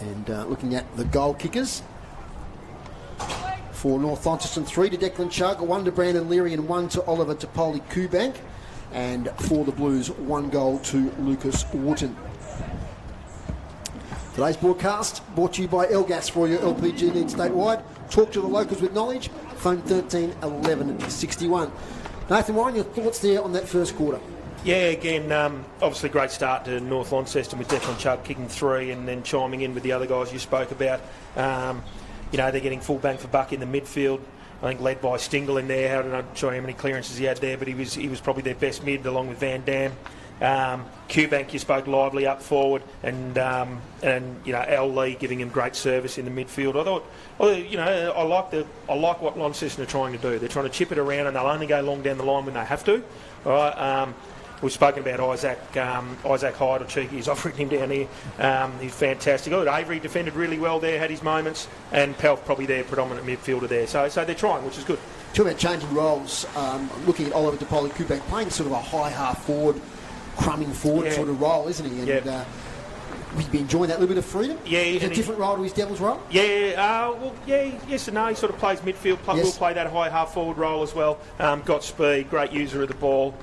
And looking at the goal kickers. For North Launceston, 3 to Declan Chugg, 1 to Brandon Leary and 1 to Oliver Topoli Kubank. And for the Blues, 1 goal to Lucas Wharton. Today's broadcast brought to you by Elgas for your LPG needs statewide. Talk to the locals with knowledge. Phone 13 11 61. Nathan Ryan, your thoughts there on that first quarter? Yeah, again, obviously great start to North Launceston with Declan Chugg kicking 3 and then chiming in with the other guys you spoke about. You know, they're getting full bang for buck in the midfield. I think led by Stingle in there. I'm not sure how many clearances he had there, but he was probably their best mid along with Van Dam. Kubank, you spoke lively up forward, and you know, Al Lee giving him great service in the midfield. I thought, you know, I like what Launceston are trying to do. They're trying to chip it around, and they'll only go long down the line when they have to. All right. We've spoken about Isaac Hyde, or Cheeky, as I've written him down here. He's fantastic. Avery defended really well there, had his moments, and Pelf probably their predominant midfielder there. So they're trying, which is good. Talking about changing roles, looking at Oliver Topoli Kubank playing sort of a high half forward, crumbing forward sort of role, isn't he? And we've been enjoying that little bit of freedom. Yeah, is it a different role to his Devils role? Yeah, yes and no. He sort of plays midfield. Will play that high half forward role as well. Got speed, great user of the ball.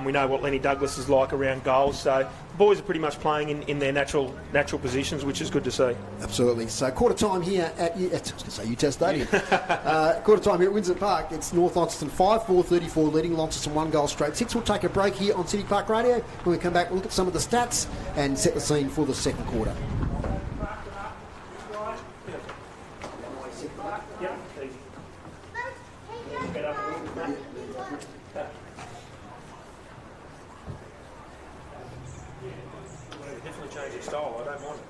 We know what Lenny Douglas is like around goals, so the boys are pretty much playing in their natural positions, which is good to see. Absolutely. So quarter time here at UTES Stadium. Quarter time here at Windsor Park. It's North Launceston 5-4, 34, leading Launceston 1 goal straight 6. We'll take a break here on City Park Radio. When we come back, we'll look at some of the stats and set the scene for the second quarter. Change your style, I don't mind it.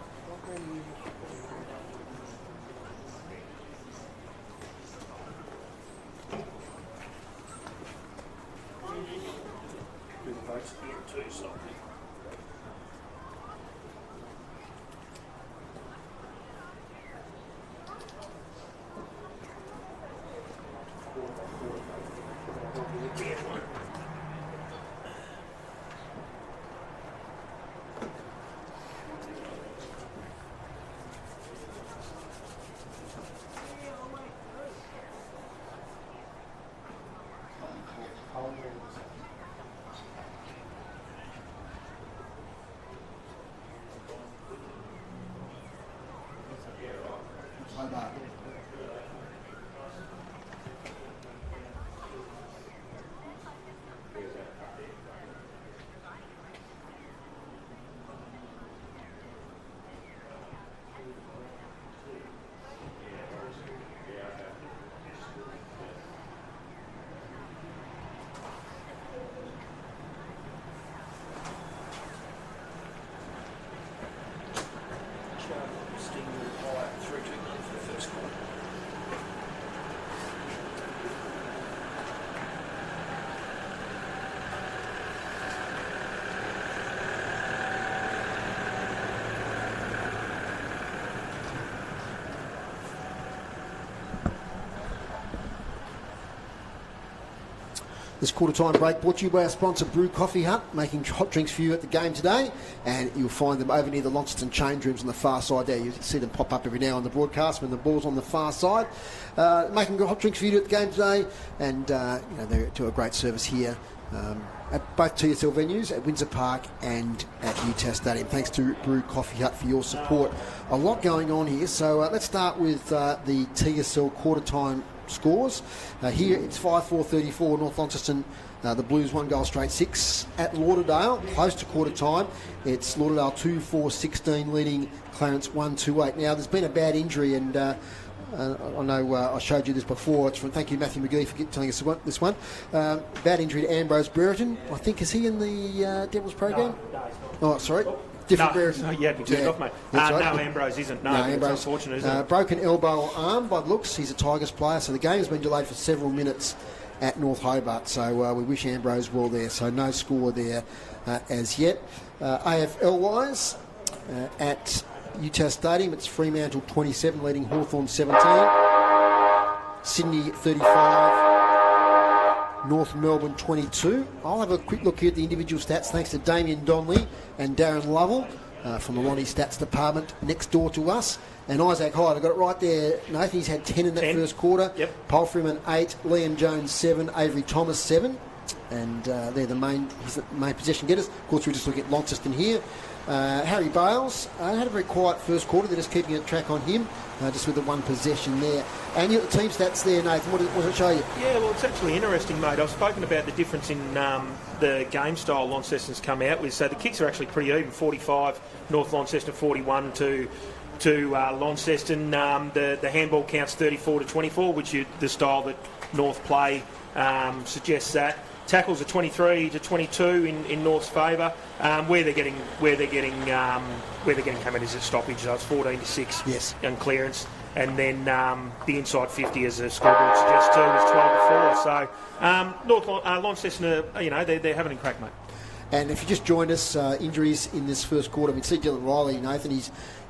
This quarter-time break brought to you by our sponsor Brew Coffee Hut, making hot drinks for you at the game today, and you'll find them over near the Launceston change rooms on the far side there. You can see them pop up every now on the broadcast when the ball's on the far side. Making hot drinks for you at the game today, and you know, they do a great service here at both TSL venues, at Windsor Park and at UTES Stadium. Thanks to Brew Coffee Hut for your support. A lot going on here, so let's start with the TSL quarter-time scores. Here it's 5-4-34 North Launceston, the Blues 1 goal straight 6. At Lauderdale, close to quarter time, it's Lauderdale 2-4-16 leading Clarence 1-2-8. Now there's been a bad injury, and I know I showed you this before. It's from, thank you Matthew McGee for telling us this one. Bad injury to Ambrose Brereton. I think, is he in the Devils program? No, oh, sorry. Different Brereton. No, you had me turned off, mate. Right. No, Ambrose isn't. No, Ambrose, it's unfortunate, isn't it? Broken elbow or arm by the looks. He's a Tigers player, so the game has been delayed for several minutes. at North Hobart. So we wish Ambrose well there. So no score there as yet. AFL-wise, at Utah Stadium, it's Fremantle 27 leading Hawthorn 17. Sydney 35. North Melbourne 22. I'll have a quick look here at the individual stats thanks to Damien Donnelly and Darren Lovell from the Lonnie Stats Department next door to us. And Isaac Hyde, I got it right there. Nathan, he's had 10 in that first quarter. Yep. Palfreyman 8, Liam Jones 7, Avery Thomas 7. And they're the main possession getters. Of course, we just look at Launceston here. Harry Bales had a very quiet first quarter. They're just keeping a track on him, just with the one possession there. And you got the team stats there, Nathan. What does it show you? Yeah, well, it's actually interesting, mate. I've spoken about the difference in the game style Launceston's come out with. So the kicks are actually pretty even. 45 North Launceston, 41 to Launceston. The handball counts 34 to 24, which the style that North play suggests that. Tackles are 23 to 22 in North's favour. Where they're getting came out is at stoppage. So it's 14 to 6 yes. on clearance, and then the inside 50, as the scoreboard suggests too, is 12 to 4. So North Launceston, they're having a crack, mate. And if you just joined us, injuries in this first quarter. We see Dylan Riley, Nathan.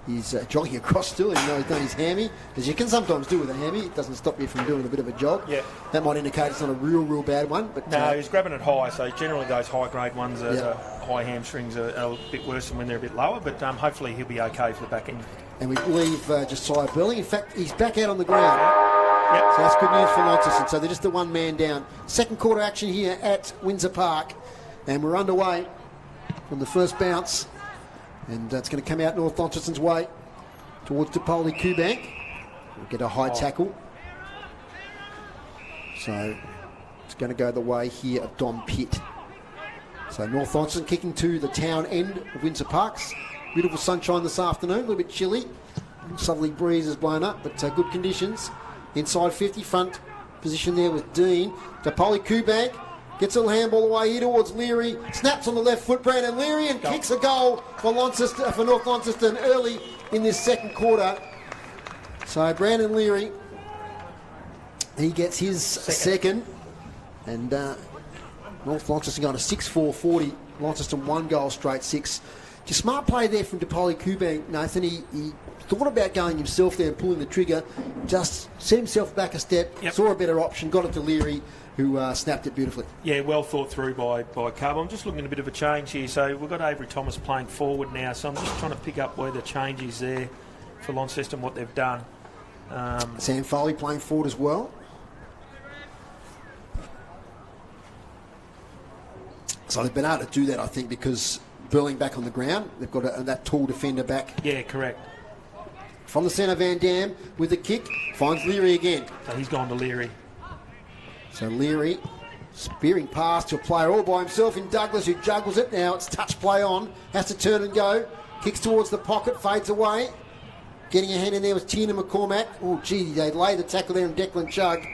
He's jogging across still, even though he's done his hammy, as you can sometimes do with a hammy. It doesn't stop you from doing a bit of a jog. Yeah. That might indicate it's not a real bad one. But no, he's grabbing it high, so generally those high-grade ones, high hamstrings are a bit worse than when they're a bit lower, but hopefully he'll be okay for the back end. And we believe Josiah Burling, in fact, he's back out on the ground. Yep. So that's good news for Launceston. So they're just the one man down. Second quarter action here at Windsor Park, and we're underway from the first bounce, and it's going to come out North Launceston's way towards Tapoli Kubank. We'll get a high tackle. So it's going to go the way here of Dom Pitt. So North Launceston kicking to the town end of Windsor Parks. Beautiful sunshine this afternoon, a little bit chilly. Southerly breeze has blown up, but good conditions. Inside 50, front position there with Dean. Tapoli Kubank gets a little handball away here towards Leary. Snaps on the left foot, Brandon Leary, and kicks a goal for North Launceston early in this second quarter. So Brandon Leary, he gets his second. And North Launceston going to 6-4-40. Launceston 1 goal straight 6. Just smart play there from Tapoli Kubank, Nathan. He thought about going himself there and pulling the trigger. Just set himself back a step, saw a better option, got it to Leary, who snapped it beautifully. Yeah, well thought through by Carb. I'm just looking at a bit of a change here. So we've got Avery Thomas playing forward now, so I'm just trying to pick up where the change is there for Launceston, what they've done. Sam Foley playing forward as well. So they've been able to do that, I think, because Burling back on the ground. They've got that tall defender back. Yeah, correct. From the centre, Van Dam with the kick. Finds Leary again. So he's gone to Leary. So Leary, spearing pass to a player all by himself in Douglas, who juggles it. Now it's touch play on. Has to turn and go. Kicks towards the pocket, fades away. Getting a hand in there was Tina McCormack. Oh, gee, they laid the tackle there in Declan Chugg.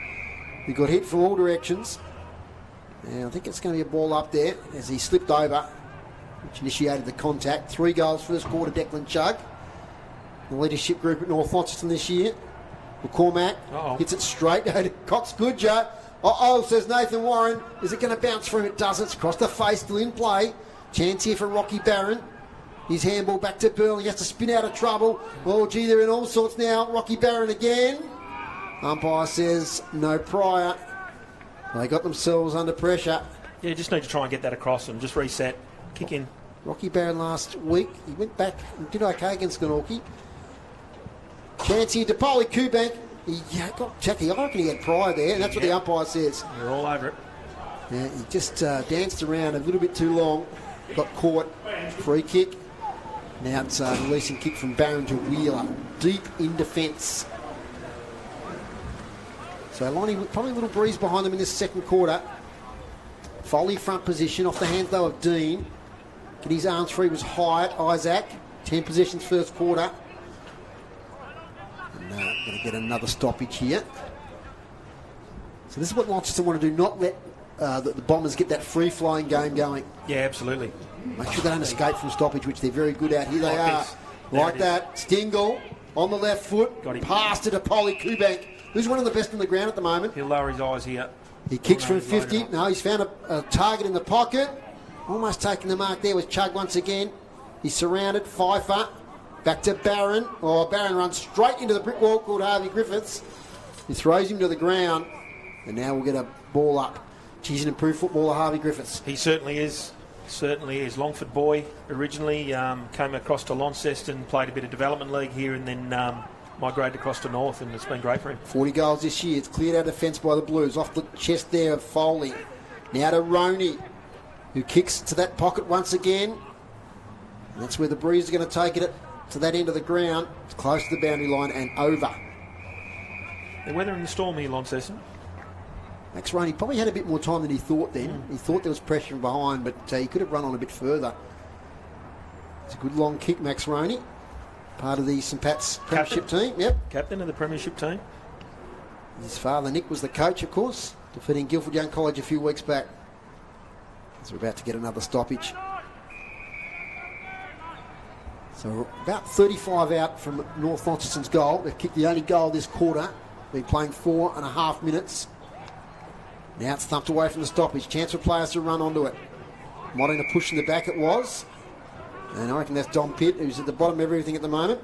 He got hit from all directions. Now I think it's going to be a ball up there as he slipped over, which initiated the contact. 3 goals first quarter, Declan Chugg. The leadership group at North Launceston this year. McCormack hits it straight. Cox good, Joe. Says Nathan Warren. Is it going to bounce through? It doesn't. It's across the face, still in play. Chance here for Rocky Barron. His handball back to Burling. He has to spin out of trouble. Oh, gee, they're in all sorts now. Rocky Barron again. Umpire says no prior. They got themselves under pressure. Yeah, just need to try and get that across them. Just reset. Kick in. Rocky Barron last week, he went back and did okay against Glenorchy. Chance here to Tapoli Kubank. He got Jackie. I reckon he had prior there, and that's what the umpire says. You're all over it. Yeah, he just danced around a little bit too long. Got caught. Free kick. Now it's a releasing kick from Barron to Wheeler. Deep in defence. So Lonnie, probably a little breeze behind them in this second quarter. Foley front position, off the hands though of Dean. Get his arms free was Hyatt, Isaac. 10 possessions first quarter. And going to get another stoppage here. So this is what Launceston want to do, not let the Bombers get that free-flowing game going. Yeah, absolutely. Make sure they don't escape from stoppage, which they're very good at. Here they are. Like that. Stingle on the left foot. Got him. Pass to Tapoli Kubank, who's one of the best on the ground at the moment. He'll lower his eyes here. He kicks from 50. No, he's found a target in the pocket. Almost taking the mark there was Chug once again. He's surrounded. Pfeiffer. Back to Barron. Oh, Barron runs straight into the brick wall called Harvey Griffiths. He throws him to the ground. And now we'll get a ball up. He's an improved footballer, Harvey Griffiths. He certainly is. Certainly is. Longford boy originally, came across to Launceston, played a bit of development league here, and then migrated across to North, and it's been great for him. 40 goals this year. It's cleared out of defence by the Blues. Off the chest there of Foley. Now to Roney, who kicks to that pocket once again. And that's where the Breeze are going to take it to that end of the ground. It's close to the boundary line and over. The weather in the storm here, Launceston. Max Roney probably had a bit more time than he thought then. He thought there was pressure from behind, but he could have run on a bit further. It's a good long kick, Max Roney. Part of the St Pat's Premiership team. Yep. Captain of the Premiership team. His father, Nick, was the coach, of course, defeating Guildford Young College a few weeks back. So we're about to get another stoppage. So we're about 35 out from North Launceston's goal. They've kicked the only goal this quarter. Been playing 4.5 minutes. Now it's thumped away from the stoppage. Chance for players to run onto it. Modding a push in the back it was. And I reckon that's Dom Pitt, who's at the bottom of everything at the moment.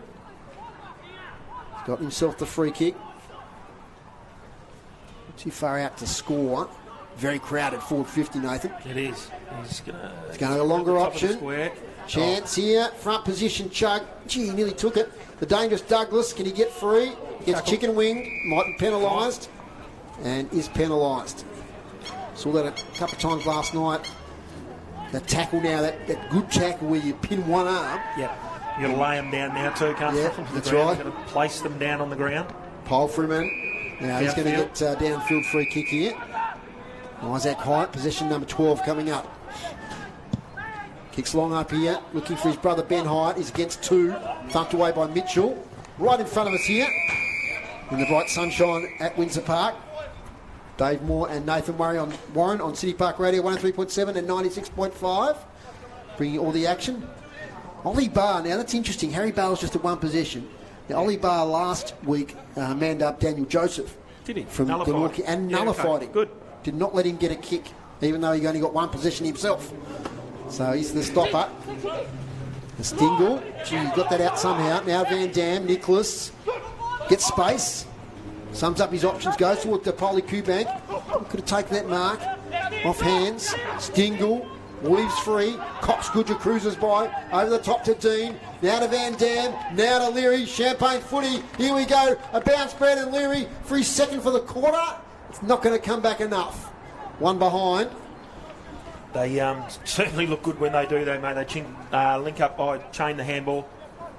He's got himself the free kick. Not too far out to score. Very crowded, forward 50, Nathan. It is. He's going to a longer option. Chance here, front position, Chug. Gee, he nearly took it. The dangerous Douglas, can he get free? Gets chicken winged, might be penalised. And is penalised. Saw that a couple of times last night. That tackle now, that good tackle where you pin one arm. Yep. You've got to lay them down now too, can't you? Yeah, that's right. You've got to place them down on the ground. Palfreyman. Now he's going to get downfield free kick here. Isaac Hyatt, possession number 12 coming up. Kicks long up here, looking for his brother Ben Hyatt. He's against two, thumped away by Mitchell. Right in front of us here, in the bright sunshine at Windsor Park. Dave Moore and Nathan Warren on City Park Radio 103.7 and 96.5, bringing all the action. Ollie Barr, now that's interesting. Harry Barr was just at one possession. Now, Ollie Barr last week manned up Daniel Joseph. Did he? From nullified. And nullified him. Good. Did not let him get a kick, even though he only got one possession himself. So he's the stopper. The Stingle. Gee, he got that out somehow. Now Van Dam, Nicholas gets space. Sums up his options, goes towards the Polly Kubank. Could have taken that mark. Off hands. Stingle weaves free. Cox Goodger cruises by. Over the top to Dean. Now to Van Dam. Now to Leary. Champagne footy. Here we go. A bounce Brandon Leary for his second for the quarter. It's not going to come back enough. One behind. They certainly look good when they do, though, mate. They link up, chain the handball.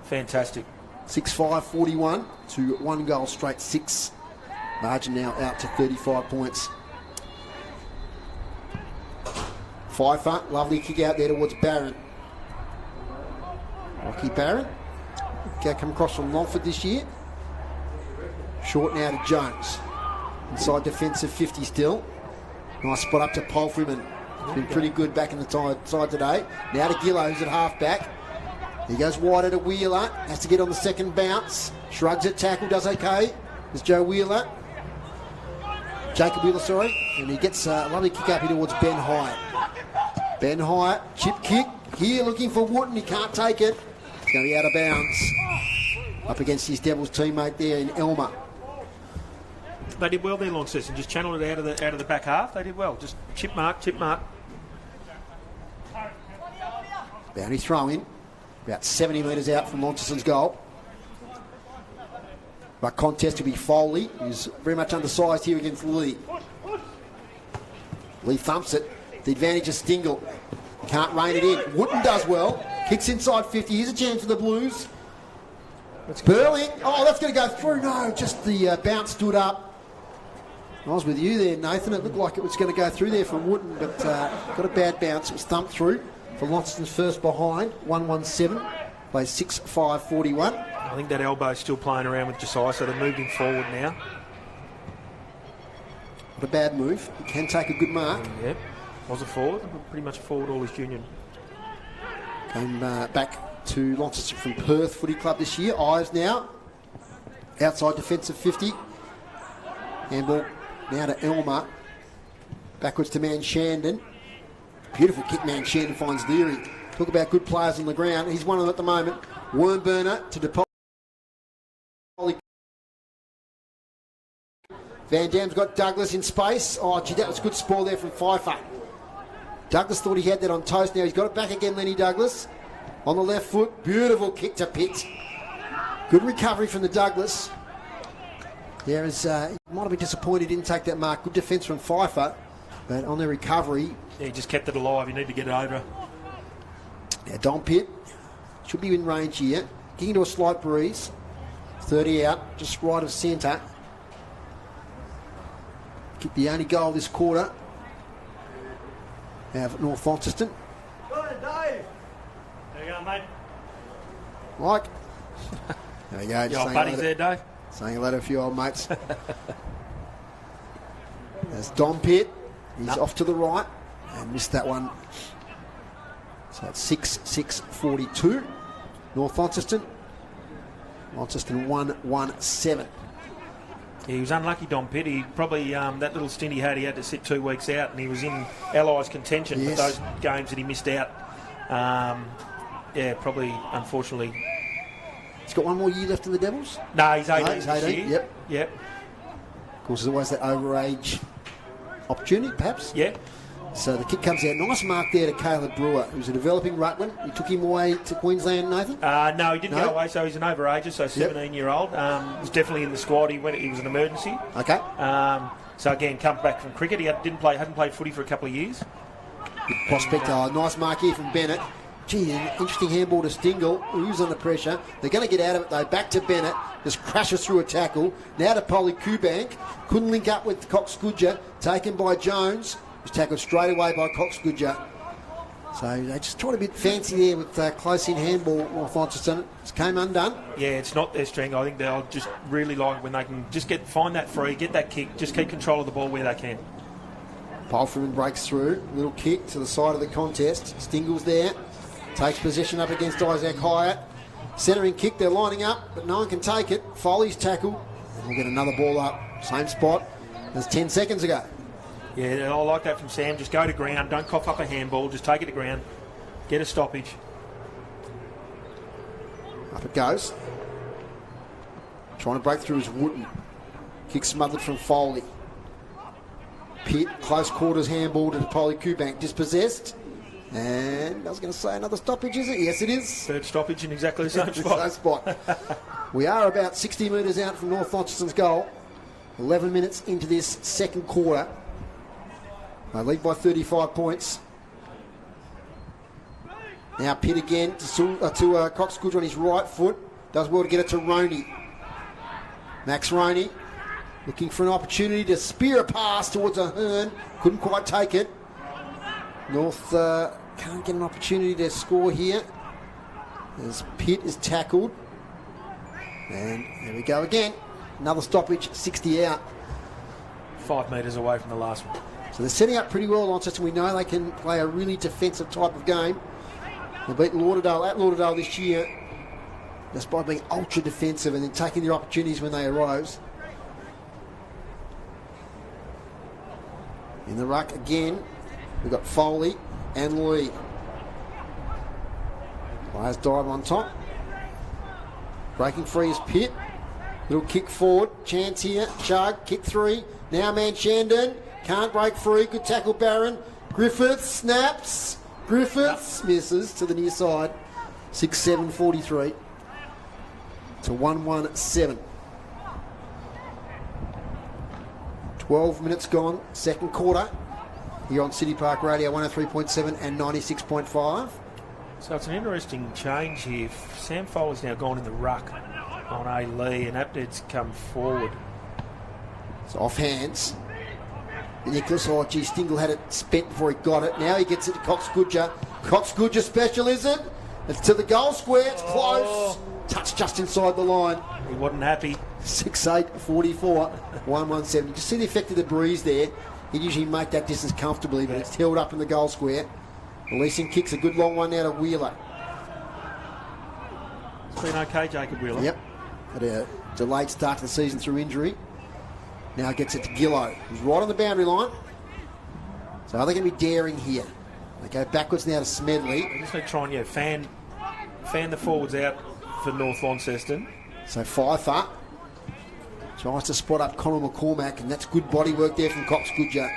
Fantastic. 6-5-41 to 1 goal straight 6. Margin now out to 35 points. Pfeiffer, lovely kick out there towards Barron. Rocky Barron. Come across from Longford this year. Short now to Jones. Inside defensive 50 still. Nice spot up to Palfreyman. He's been pretty good back in the side today. Now to Gillow, who's at half-back. He goes wider to Wheeler. Has to get on the second bounce. Shrugs at tackle, does okay. There's Jacob Wheeler, sorry. And he gets a lovely kick up here towards Ben Hyatt. Ben Hyatt, chip kick. Here looking for Wooten. He can't take it. It's going to be out of bounds. Up against his Devils teammate there in Elmer. They did well there, Launceston. Just channelled it out of the back half. They did well. Just chip mark. Boundary throw in. About 70 metres out from Launceston's goal. But contest to be Foley, who's very much undersized here against Lee. Lee thumps it. The advantage of Stingle. Can't rein it in. Wooten does well. Kicks inside 50. Here's a chance for the Blues. Burling. Oh, that's going to go through. No, just the bounce stood up. I was with you there, Nathan. It looked like it was going to go through there from Wooten, but got a bad bounce. It was thumped through for Launceston's first behind. 1-1-7. Plays 6-5-41. I think that elbow's still playing around with Josiah, so they're moving forward now. Not a bad move. He can take a good mark. Yep. Was a forward. Pretty much a forward all his junior. Came back to Launceston from Perth Footy Club this year. Eyes now. Outside defensive 50. Handball now to Elmer. Backwards to Manchandon. Beautiful kick, Manchandon finds Leary. Talk about good players on the ground. He's one of them at the moment. Wormburner to DePaul. Van Dam's got Douglas in space. Oh, gee, that was good spoil there from Pfeiffer. Douglas thought he had that on toast. Now he's got it back again, Lenny Douglas. On the left foot. Beautiful kick to Pitt. Good recovery from the Douglas. There is, might have been disappointed he didn't take that mark. Good defence from Pfeiffer. But on the recovery... Yeah, he just kept it alive. You need to get it over. Now Dom Pitt should be in range here. Getting into a slight breeze. 30 out, just right of centre. Kick the only goal this quarter. Now at North Launceston. Go on, Dave. There you go, mate. Mike. There you go. Your old buddies there, Dave. Saying hello to a few old mates. There's Dom Pitt. He's off to the right and missed that one. So it's 6-6-42. North Launceston. Launceston 1-1-7. Yeah, he was unlucky, Dom Pitt. He probably, that little stint he had to sit 2 weeks out, and he was in Allies contention for those games that he missed out. Yeah, probably, unfortunately. He's got one more year left in the Devils? No, he's 18 he's this 18. year. Yep. Of course, there's always that overage opportunity, perhaps. Yeah. So the kick comes out. Nice mark there to Caleb Brewer, who's a developing ruckman. You took him away to Queensland, Nathan? No, he didn't go away, so he's an overager, so 17-year-old. He's definitely in the squad. He was an emergency. Okay. So again, comes back from cricket. He hadn't played footy for a couple of years. Good prospect. Nice mark here from Bennett. Gee, an interesting handball to Stingle, who's under pressure. They're going to get out of it, though. Back to Bennett. Just crashes through a tackle. Now to Polly Kubank. Couldn't link up with Cox Goodger. Taken by Jones. Was tackled straight away by Cox Goodger. So they just tried a bit fancy there with close-in handball. North Launceston. It came undone. Yeah, it's not their strength. I think they'll just really like when they can just find that free, get that kick, just keep control of the ball where they can. Polfreman breaks through. Little kick to the side of the contest. Stingle's there. Takes possession up against Isaac Hyatt. Centering kick, they're lining up, but no one can take it. Foley's tackled, and we'll get another ball up. Same spot as 10 seconds ago. Yeah, I like that from Sam. Just go to ground. Don't cough up a handball. Just take it to ground. Get a stoppage. Up it goes. Trying to break through is Wooten. Kick smothered from Foley. Pitt, close quarters handball to Polly Kubank. Dispossessed. And I was going to say another stoppage, is it? Yes, it is. Third stoppage in exactly the same spot. We are about 60 metres out from North Launceston's goal. 11 minutes into this second quarter. They lead by 35 points. Now Pitt again to Cox Goodger on his right foot. Does well to get it to Roney. Max Roney looking for an opportunity to spear a pass towards Ahern. Couldn't quite take it. North can't get an opportunity to score here as Pitt is tackled. And there we go again. Another stoppage, 60 out. 5 metres away from the last one. So they're setting up pretty well, Launceston. We know they can play a really defensive type of game. They beat Lauderdale at Lauderdale this year just by being ultra defensive and then taking their opportunities when they arose. In the ruck again, we've got Foley and Lee. Players dive on top. Breaking free is Pitt. Little kick forward. Chance here. Chug. Kick three. Now Manchandon. Can't break free. Good tackle, Barron. Griffiths snaps. Griffiths misses to the near side. 6-7-43 to 1-1-7. 12 minutes gone. Second quarter. Here on City Park Radio 103.7 and 96.5. So it's an interesting change here. Sam Foley's now gone in the ruck on A. Lee, and Apted's come forward. It's off hands. Nicholas, Stingle had it spent before he got it. Now he gets it to Cox Goodger. Cox Goodger special, is it? It's to the goal square. It's close. Touch just inside the line. He wasn't happy. 6-8-44. 1-1-7. You can see the effect of the breeze there. He'd usually make that distance comfortably, but it's held up in the goal square. Releasing kicks, a good long one out of Wheeler. It's been okay, Jacob Wheeler. Yep. Had a delayed start to the season through injury. Now gets it to Gillow, who's right on the boundary line. So are they going to be daring here? They go backwards now to Smedley. They just need to try and fan the forwards out for North Launceston. So Pfeiffer tries to spot up Conor McCormack, and that's good body work there from Cox Goodger.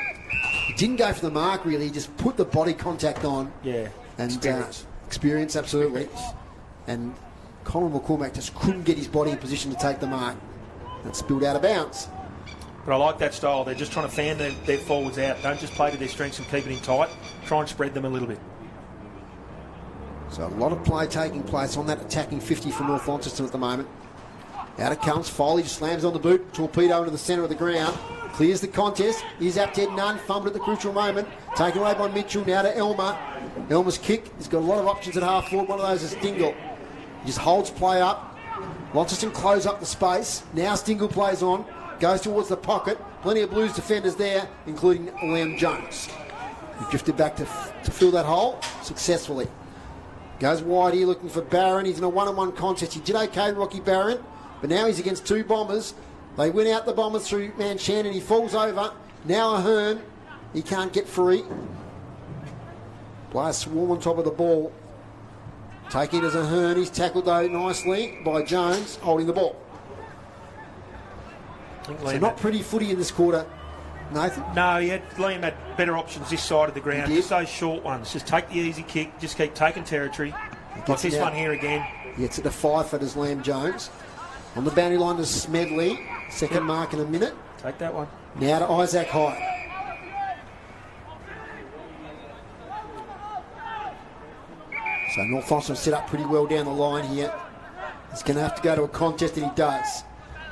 He didn't go for the mark really, he just put the body contact on. Yeah, and experience, absolutely. And Conor McCormack just couldn't get his body in position to take the mark. That spilled out of bounds. But I like that style. They're just trying to fan their forwards out. Don't just play to their strengths and keep it in tight. Try and spread them a little bit. So a lot of play taking place on that attacking 50 for North Launceston at the moment. Out it comes. Foley just slams on the boot. Torpedo into the centre of the ground. Clears the contest. Here's Apted Nunn. Fumbled at the crucial moment. Taken away by Mitchell. Now to Elmer. Elmer's kick. He's got a lot of options at half forward. One of those is Stingle. He just holds play up. Launceston close up the space. Now Stingle plays on. Goes towards the pocket. Plenty of Blues defenders there, including Liam Jones. He drifted back to fill that hole successfully. Goes wide here looking for Barron. He's in a one-on-one contest. He did okay, Rocky Barron, but now he's against two Bombers. They win out the Bombers through Manchan, and he falls over. Now Ahern. He can't get free. Blair Swarm on top of the ball. Taking it as Ahern. He's tackled though nicely by Jones, holding the ball. So not pretty footy in this quarter, Nathan. No, Liam had better options this side of the ground. Just those short ones. Just take the easy kick. Just keep taking territory. Like this one here again. Gets it to Pfeiffer as Liam Jones. On the boundary line to Smedley. Second mark in a minute. Take that one. Now to Isaac Hyde. So North Launceston set up pretty well down the line here. He's going to have to go to a contest, and he does.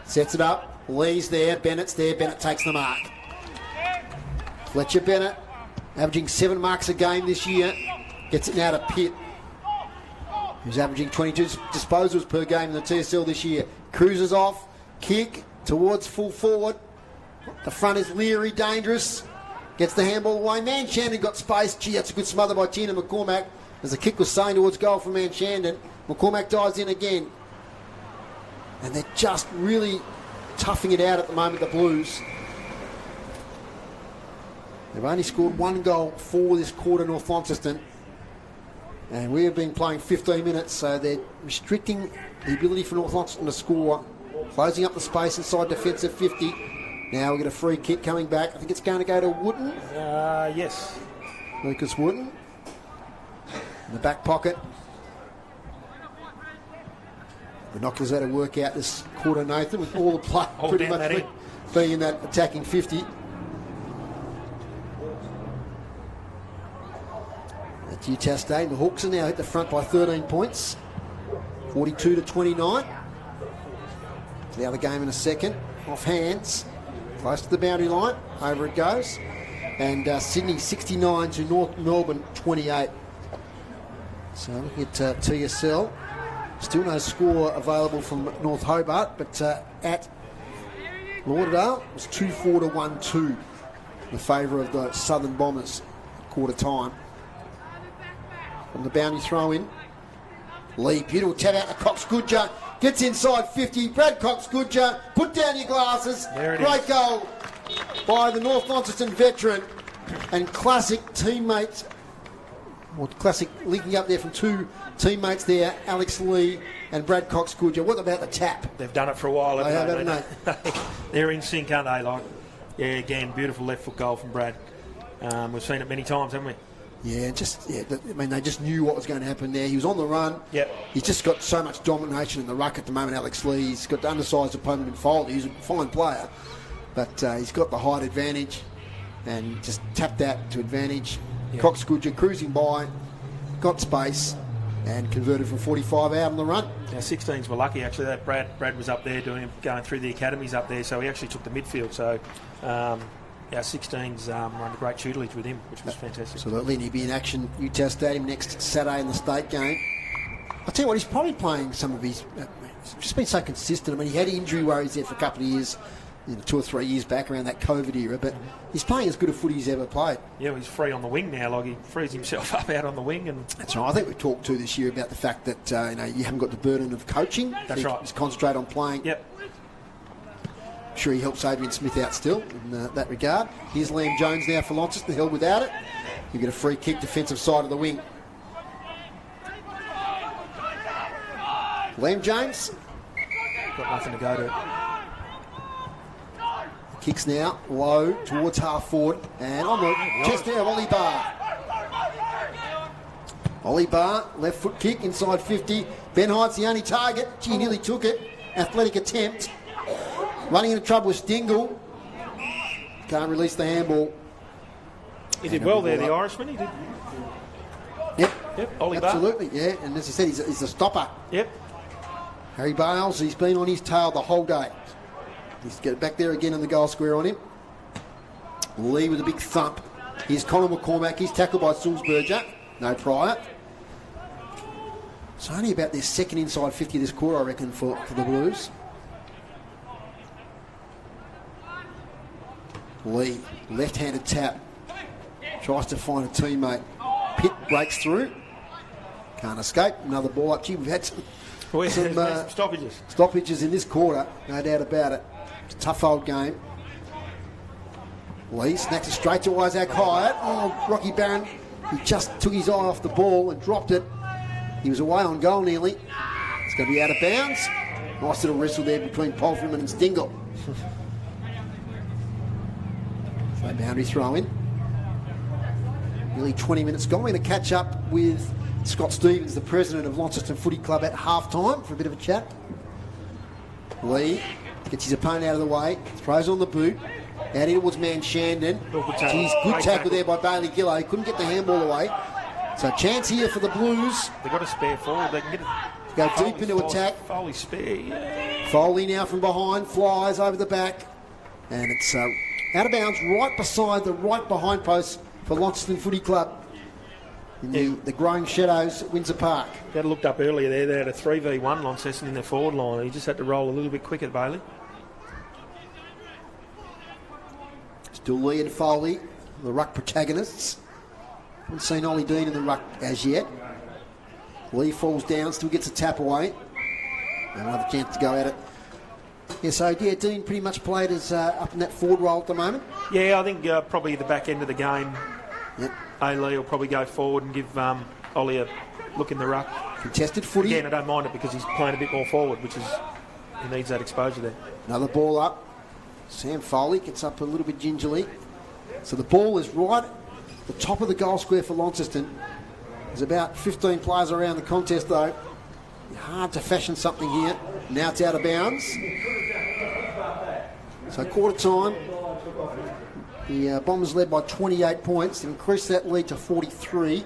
Sets it up. Lee's there, Bennett's there, Bennett takes the mark. Fletcher Bennett, averaging 7 marks a game this year, gets it now to Pitt, who's averaging 22 disposals per game in the TSL this year. Cruises off, kick towards full forward. The front is Leary, dangerous. Gets the handball away. Manchandon got space. Gee, that's a good smother by Tina McCormack. As the kick was saying towards goal from Manchandon. McCormack dives in again. And they're just really toughing it out at the moment, the Blues. They've only scored 1 goal for this quarter, North Launceston. And we have been playing 15 minutes, so they're restricting the ability for North Launceston to score. Closing up the space inside defensive 50. Now we get a free kick coming back. I think it's going to go to Wooden. Yes. Lucas Wooden. In the back pocket. Binoculars had to work out this quarter, Nathan, with all the play pretty much being in that attacking 50. That's Utah State. The Hawks are now hit the front by 13 points. 42-29. Now the game in a second. Off hands. Close to the boundary line. Over it goes. And Sydney 69 to North Melbourne 28. So looking at TSL. Still no score available from North Hobart, but at Lauderdale it was 2-4 to 1-2 in favour of the Southern Bombers quarter time. From the boundary throw in. Lee, beautiful tap out to Cox Goodger. Gets inside 50. Brad Cox Goodger. Put down your glasses. Great goal by the North Launceston veteran. And classic teammates. Well, classic linking up there from two teammates there, Alex Lee and Brad Cox Goodger. What about the tap? They've done it for a while, haven't they? They're in sync, aren't they? Like, yeah, again, beautiful left foot goal from Brad. We've seen it many times, haven't we? Yeah, they just knew what was going to happen there. He was on the run. Yep. He's just got so much domination in the ruck at the moment, Alex Lee. He's got the undersized opponent in Foley. He's a fine player, but he's got the height advantage and just tapped that to advantage. Yep. Cox Goodger cruising by, got space, and converted from 45 out on the run. Our 16s were lucky, actually. That Brad was up there going through the academies up there, so he actually took the midfield. So our 16s were under great tutelage with him, which was fantastic. Absolutely, and he'll be in action Utah Stadium next Saturday in the state game. I'll tell you what, he's probably playing some of his... he's just been so consistent. I mean, he had injury worries there for a couple of years, 2 or 3 years back around that COVID era, but he's playing as good a footy he's ever played. Yeah, he's free on the wing now. Like, he frees himself up out on the wing. And that's right. I think we talked to this year about the fact that you haven't got the burden of coaching. That's right. Just concentrate on playing. Yep. I'm sure he helps Adrian Smith out still in that regard. Here's Liam Jones now for Launceston, held without it. You get a free kick, defensive side of the wing. Liam Jones. Got nothing to go to. Kicks now, low, towards half forward. And on the chest now, Ollie Barr. Ollie Barr, left foot kick, inside 50. Ben Hight's the only target. Gee, nearly took it. Athletic attempt. Running into trouble with Stingle. Can't release the handball. He did well there, the Irishman. He did. Yep, Ollie Barr. Absolutely, yeah. And as I said, he's a stopper. Yep. Harry Bales, he's been on his tail the whole day. He's get back there again in the goal square on him. Lee with a big thump. Here's Connor McCormack. He's tackled by Sulzberger. No prior. It's only about their second inside 50 this quarter, I reckon, for the Blues. Lee, left-handed tap. Tries to find a teammate. Pitt breaks through. Can't escape. Another ball up. Gee, we've had some stoppages in this quarter, no doubt about it. It's a tough old game. Lee snacks it straight to Isaac Hyatt. Oh, Rocky Barron, he just took his eye off the ball and dropped it. He was away on goal nearly. It's going to be out of bounds. Nice little wrestle there between Polfram and Stingle. So boundary throw in. Nearly 20 minutes gone. We're going to catch up with Scott Stevens, the president of Launceston Footy Club, at half-time for a bit of a chat. Lee gets his opponent out of the way, throws on the boot, out in towards Manshandon. Good tackle there by Bailey Gillow. He couldn't get the handball away. So chance here for the Blues. They've got a spare forward. They can get it. Go deep into attack. Foley spare, yeah. Foley now from behind, flies over the back. And it's out of bounds right beside the right behind post for Launceston Footy Club. In the growing shadows at Windsor Park. That looked up earlier there. They had a 3v1 Launceston in their forward line. He just had to roll a little bit quicker, Bailey. Still Lee and Foley, the ruck protagonists. Haven't seen Ollie Dean in the ruck as yet. Lee falls down, still gets a tap away. Another chance to go at it. Yeah, so yeah, Dean pretty much played as up in that forward role at the moment. Yeah, I think probably the back end of the game. Yep. A-Lee will probably go forward and give Ollie a look in the ruck. Contested footy. Again, I don't mind it because he's playing a bit more forward, which is, he needs that exposure there. Another ball up. Sam Foley gets up a little bit gingerly. So the ball is right at the top of the goal square for Launceston. There's about 15 players around the contest though. Hard to fashion something here. Now it's out of bounds. So quarter time. The Bombers led by 28 points. Increased that lead to 43.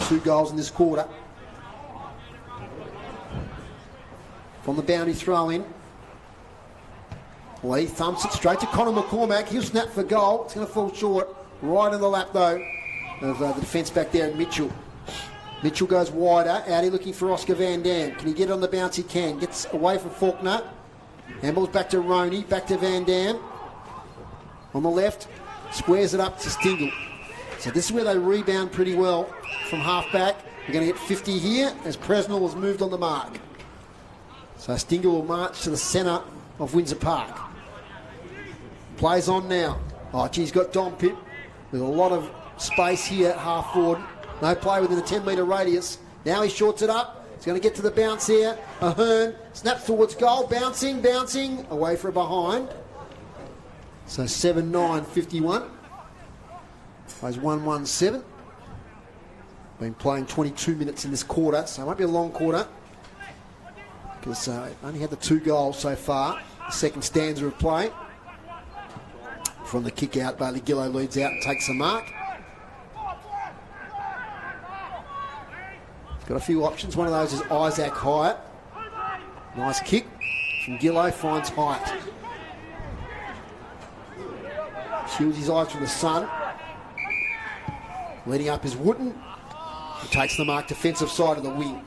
2 goals in this quarter. From the boundary throw in. Lee thumps it straight to Connor McCormack. He'll snap for goal. It's going to fall short. Right in the lap though of the defence back there at Mitchell. Mitchell goes wider. Out here looking for Oscar Van Dam. Can he get on the bounce? He can. Gets away from Faulkner. Handballs back to Roney. Back to Van Dam. On the left, squares it up to Stingle. So this is where they rebound pretty well from half-back. We're going to get 50 here as Presnell has moved on the mark. So Stingle will march to the centre of Windsor Park. Plays on now. Oh, gee, he's got Dom Pitt with a lot of space here at half-forward. No play within the 10-metre radius. Now he shorts it up. He's going to get to the bounce here. Ahern snaps towards goal. Bouncing. Away for a behind. So 7-9-51. Plays 1-1-7. Been playing 22 minutes in this quarter, so it won't be a long quarter. Because only had the 2 goals so far. The second stanza of play. From the kick out, Bailey Gillow leads out and takes the mark. He's got a few options. One of those is Isaac Hyatt. Nice kick from Gillow, finds Hyatt. Shields his eyes from the sun. Leading up is Wooten. He takes the mark, defensive side of the wing.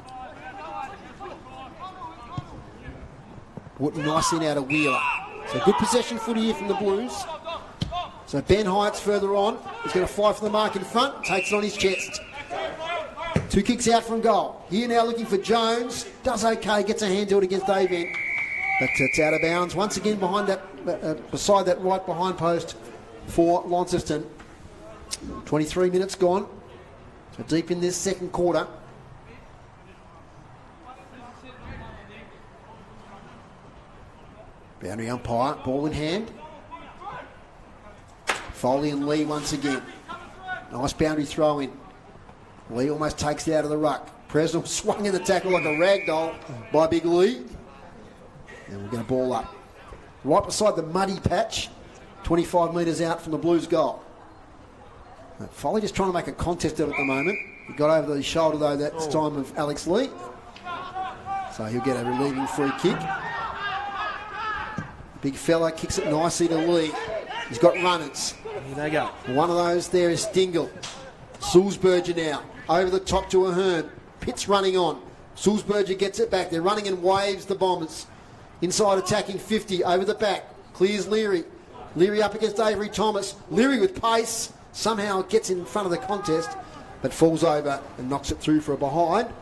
Wooten nicely out of Wheeler. So good possession footy here from the Blues. So Ben Hyatt's further on. He's going to fly for the mark in front. Takes it on his chest. 2 kicks out from goal. Here now looking for Jones. Does okay. Gets a hand to it against Avent. But it's out of bounds once again behind that, beside that right behind post for Launceston. 23 minutes gone. So deep in this second quarter. Boundary umpire, ball in hand. Foley and Lee once again. Nice boundary throw in. Lee almost takes it out of the ruck. Presnell swung in the tackle like a rag doll by Big Lee. And we're going to ball up. Right beside the muddy patch, 25 metres out from the Blues goal. Foley just trying to make a contest of it at the moment. He got over the shoulder though, that's time of Alex Lee. So he'll get a relieving free kick. Big fella kicks it nicely to Lee. He's got runners. Here they go. One of those there is Dingle. Sulzberger now. Over the top to Ahern. Pitt's running on. Sulzberger gets it back. They're running in waves, the Bombers. Inside attacking 50. Over the back. Clears Leary. Leary up against Avery Thomas. Leary with pace. Somehow gets in front of the contest, but falls over and knocks it through for a behind.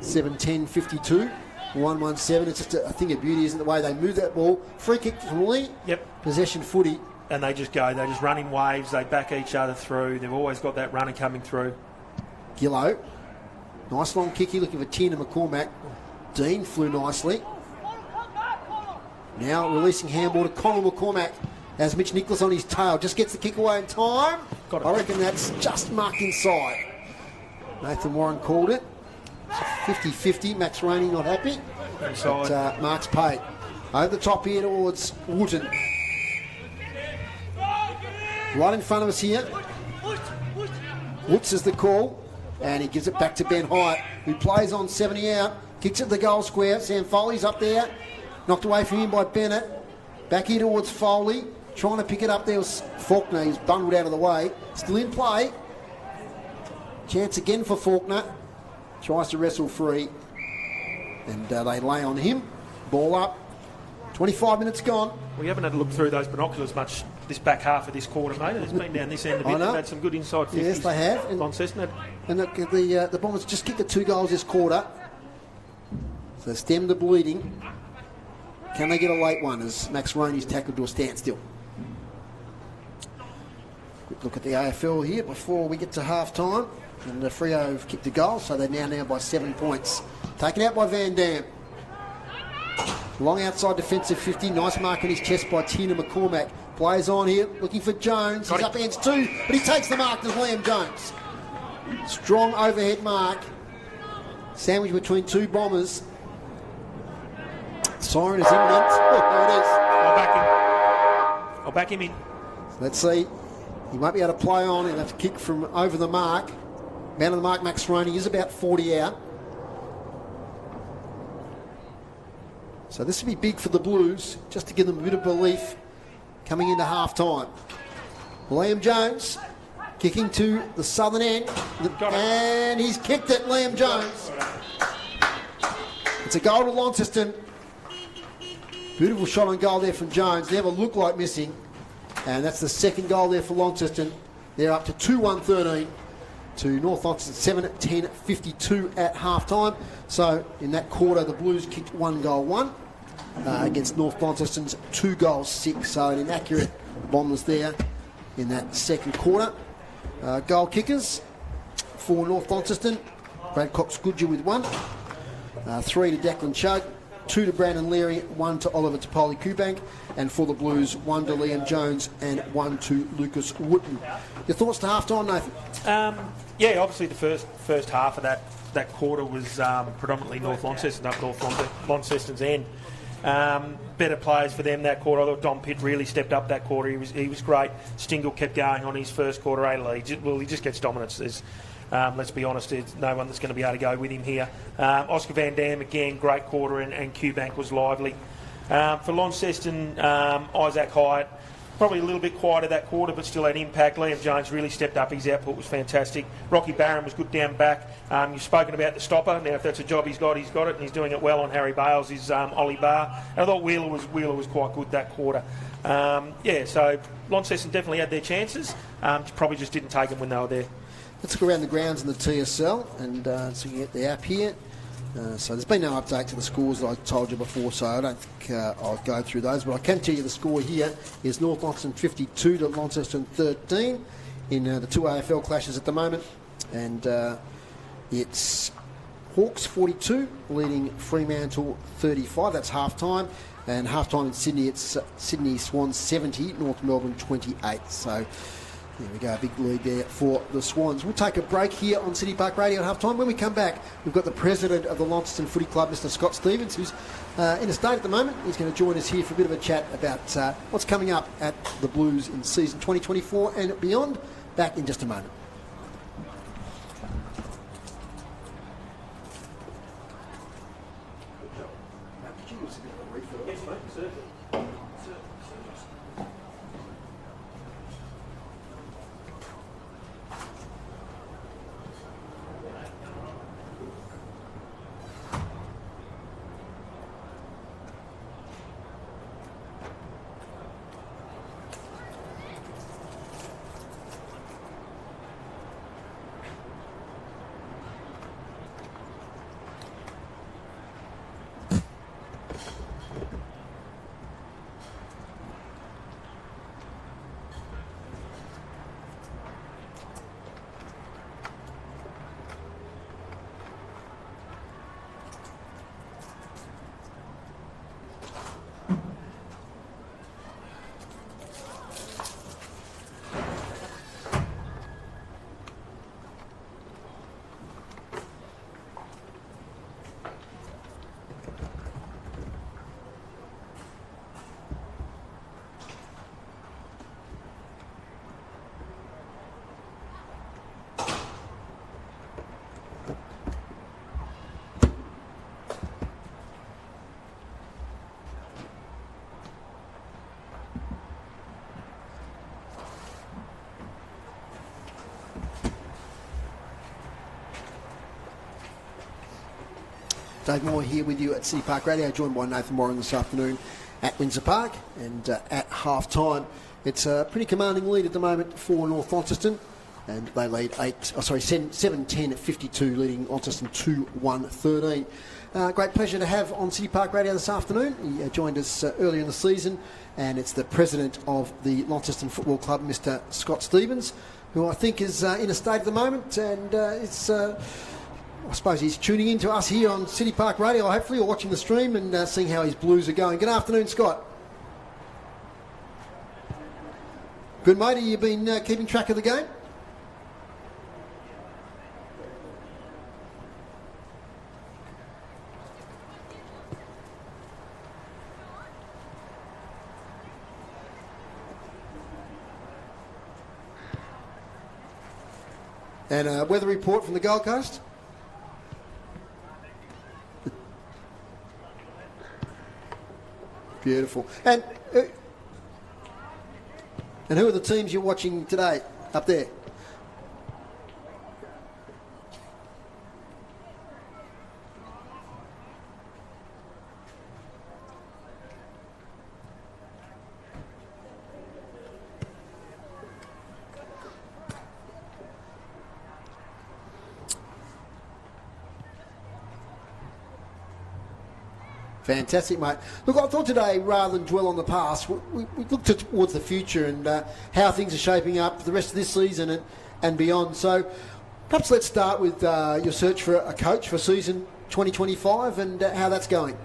7-10-52. 1-1-7. It's just a thing of beauty, isn't it, the way they move that ball. Free kick from Lee. Yep. Possession footy. And they just run in waves, they back each other through. They've always got that runner coming through. Gillow. Nice long kicky, looking for Tina McCormack. Dean flew nicely. Now releasing handball to Conor McCormack as Mitch Nicholas on his tail. Just gets the kick away in time. I reckon that's just marked inside. Nathan Warren called it. 50-50. Max Rainey not happy. Inside. But, Mark's paid. Over the top here towards Wooten. Right in front of us here. Woots is the call. And he gives it back to Ben Hyatt, who plays on 70 out. Kicks it to the goal square. Sam Foley's up there. Knocked away from him by Bennett. Back here towards Foley. Trying to pick it up there was Faulkner. He's bundled out of the way. Still in play. Chance again for Faulkner. Tries to wrestle free. And they lay on him. Ball up. 25 minutes gone. We haven't had to look through those binoculars much this back half of this quarter, mate. It's been down this end a bit. They've had some good inside 50s. Yes, they have. And Launceston. the Bombers just kicked the 2 goals this quarter. So stem the bleeding. Can they get a late one as Max Roney's tackled to a standstill? Quick look at the AFL here before we get to half time. And the Freo have kicked a goal, so they're now by 7 points. Taken out by Van Dam. Long outside defensive 50. Nice mark on his chest by Tina McCormack. Plays on here, looking for Jones. He's up ends 2, but he takes the mark to Liam Jones. Strong overhead mark. Sandwich between 2 Bombers. Siren is imminent. Oh, there it is. I'll back him in. Let's see. He might be able to play on. He'll have to kick from over the mark. Man of the mark, Max Roney, is about 40 out. So this would be big for the Blues, just to give them a bit of belief coming into half-time. Liam Jones kicking to the southern end. And he's kicked it, Liam Jones. It's a goal to Launceston. Beautiful shot on goal there from Jones. Never looked like missing. And that's the second goal there for Launceston. They're up to 2-1-13 to North Launceston 7-10-52 at half-time. So in that quarter, the Blues kicked 1-1 against North Launceston's 2-6. So an inaccurate Bombers there in that second quarter. Goal kickers for North Launceston. Brad Cox-Goodger with 1. 3 to Declan Chugg. 2 to Brandon Leary, 1 to Oliver Topoli-Kubank, and for the Blues, 1 to Liam Jones and 1 to Lucas Wooten. Your thoughts to half-time, Nathan? Yeah, obviously the first half of that quarter was predominantly North Launceston, up North Launceston's end. Better players for them that quarter. I thought Dom Pitt really stepped up that quarter. He was great. Stingle kept going on his first quarter. He just gets dominance. Let's be honest, there's no one that's going to be able to go with him here. Oscar Van Dam, again, great quarter, and Q-Bank was lively. For Launceston, Isaac Hyatt, probably a little bit quieter that quarter, but still had impact. Liam Jones really stepped up. His output was fantastic. Rocky Barron was good down back. You've spoken about the stopper. Now, if that's a job he's got it, and he's doing it well on Harry Bales, is Ollie Barr. And I thought Wheeler was quite good that quarter. So Launceston definitely had their chances. Probably just didn't take them when they were there. Let's look around the grounds in the TSL and so you get the app here. So there's been no update to the scores that I told you before, so I don't think I'll go through those. But I can tell you the score here is North Launceston 52 to Launceston 13 in the two AFL clashes at the moment. And it's Hawks 42 leading Fremantle 35. That's half-time. And half-time in Sydney, it's Sydney Swans 70, North Melbourne 28. So there we go, a big lead there for the Swans. We'll take a break here on City Park Radio at half-time. When we come back, we've got the president of the Launceston Footy Club, Mr. Scott Stevens, who's in a state at the moment. He's going to join us here for a bit of a chat about what's coming up at the Blues in season 2024 and beyond. Back in just a moment. Dave Moore here with you at City Park Radio, joined by Nathan Warren this afternoon at Windsor Park. And at half-time, it's a pretty commanding lead at the moment for North Launceston. And they lead 7-10 at 52, leading Launceston 2-1-13. Great pleasure to have on City Park Radio this afternoon. He joined us earlier in the season, and it's the president of the Launceston Football Club, Mr. Scott Stevens, who I think is in a state at the moment, and I suppose he's tuning in to us here on City Park Radio, hopefully, or watching the stream and seeing how his Blues are going. Good afternoon, Scott. Good, mate. Have you been keeping track of the game? And a weather report from the Gold Coast? Beautiful. And who are the teams you're watching today up there? Fantastic, mate. Look, I thought today, rather than dwell on the past, we looked towards the future and how things are shaping up for the rest of this season and beyond. So perhaps let's start with your search for a coach for season 2025 and how that's going.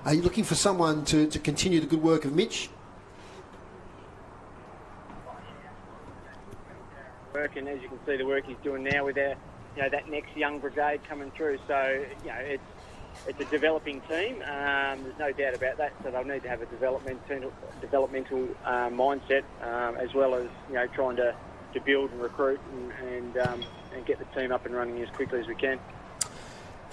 Are you looking for someone to continue the good work of Mitch? And as you can see, the work he's doing now with our, that next young brigade coming through. So, it's a developing team. There's no doubt about that. So they'll need to have a developmental mindset, as well as trying to build and recruit and get the team up and running as quickly as we can.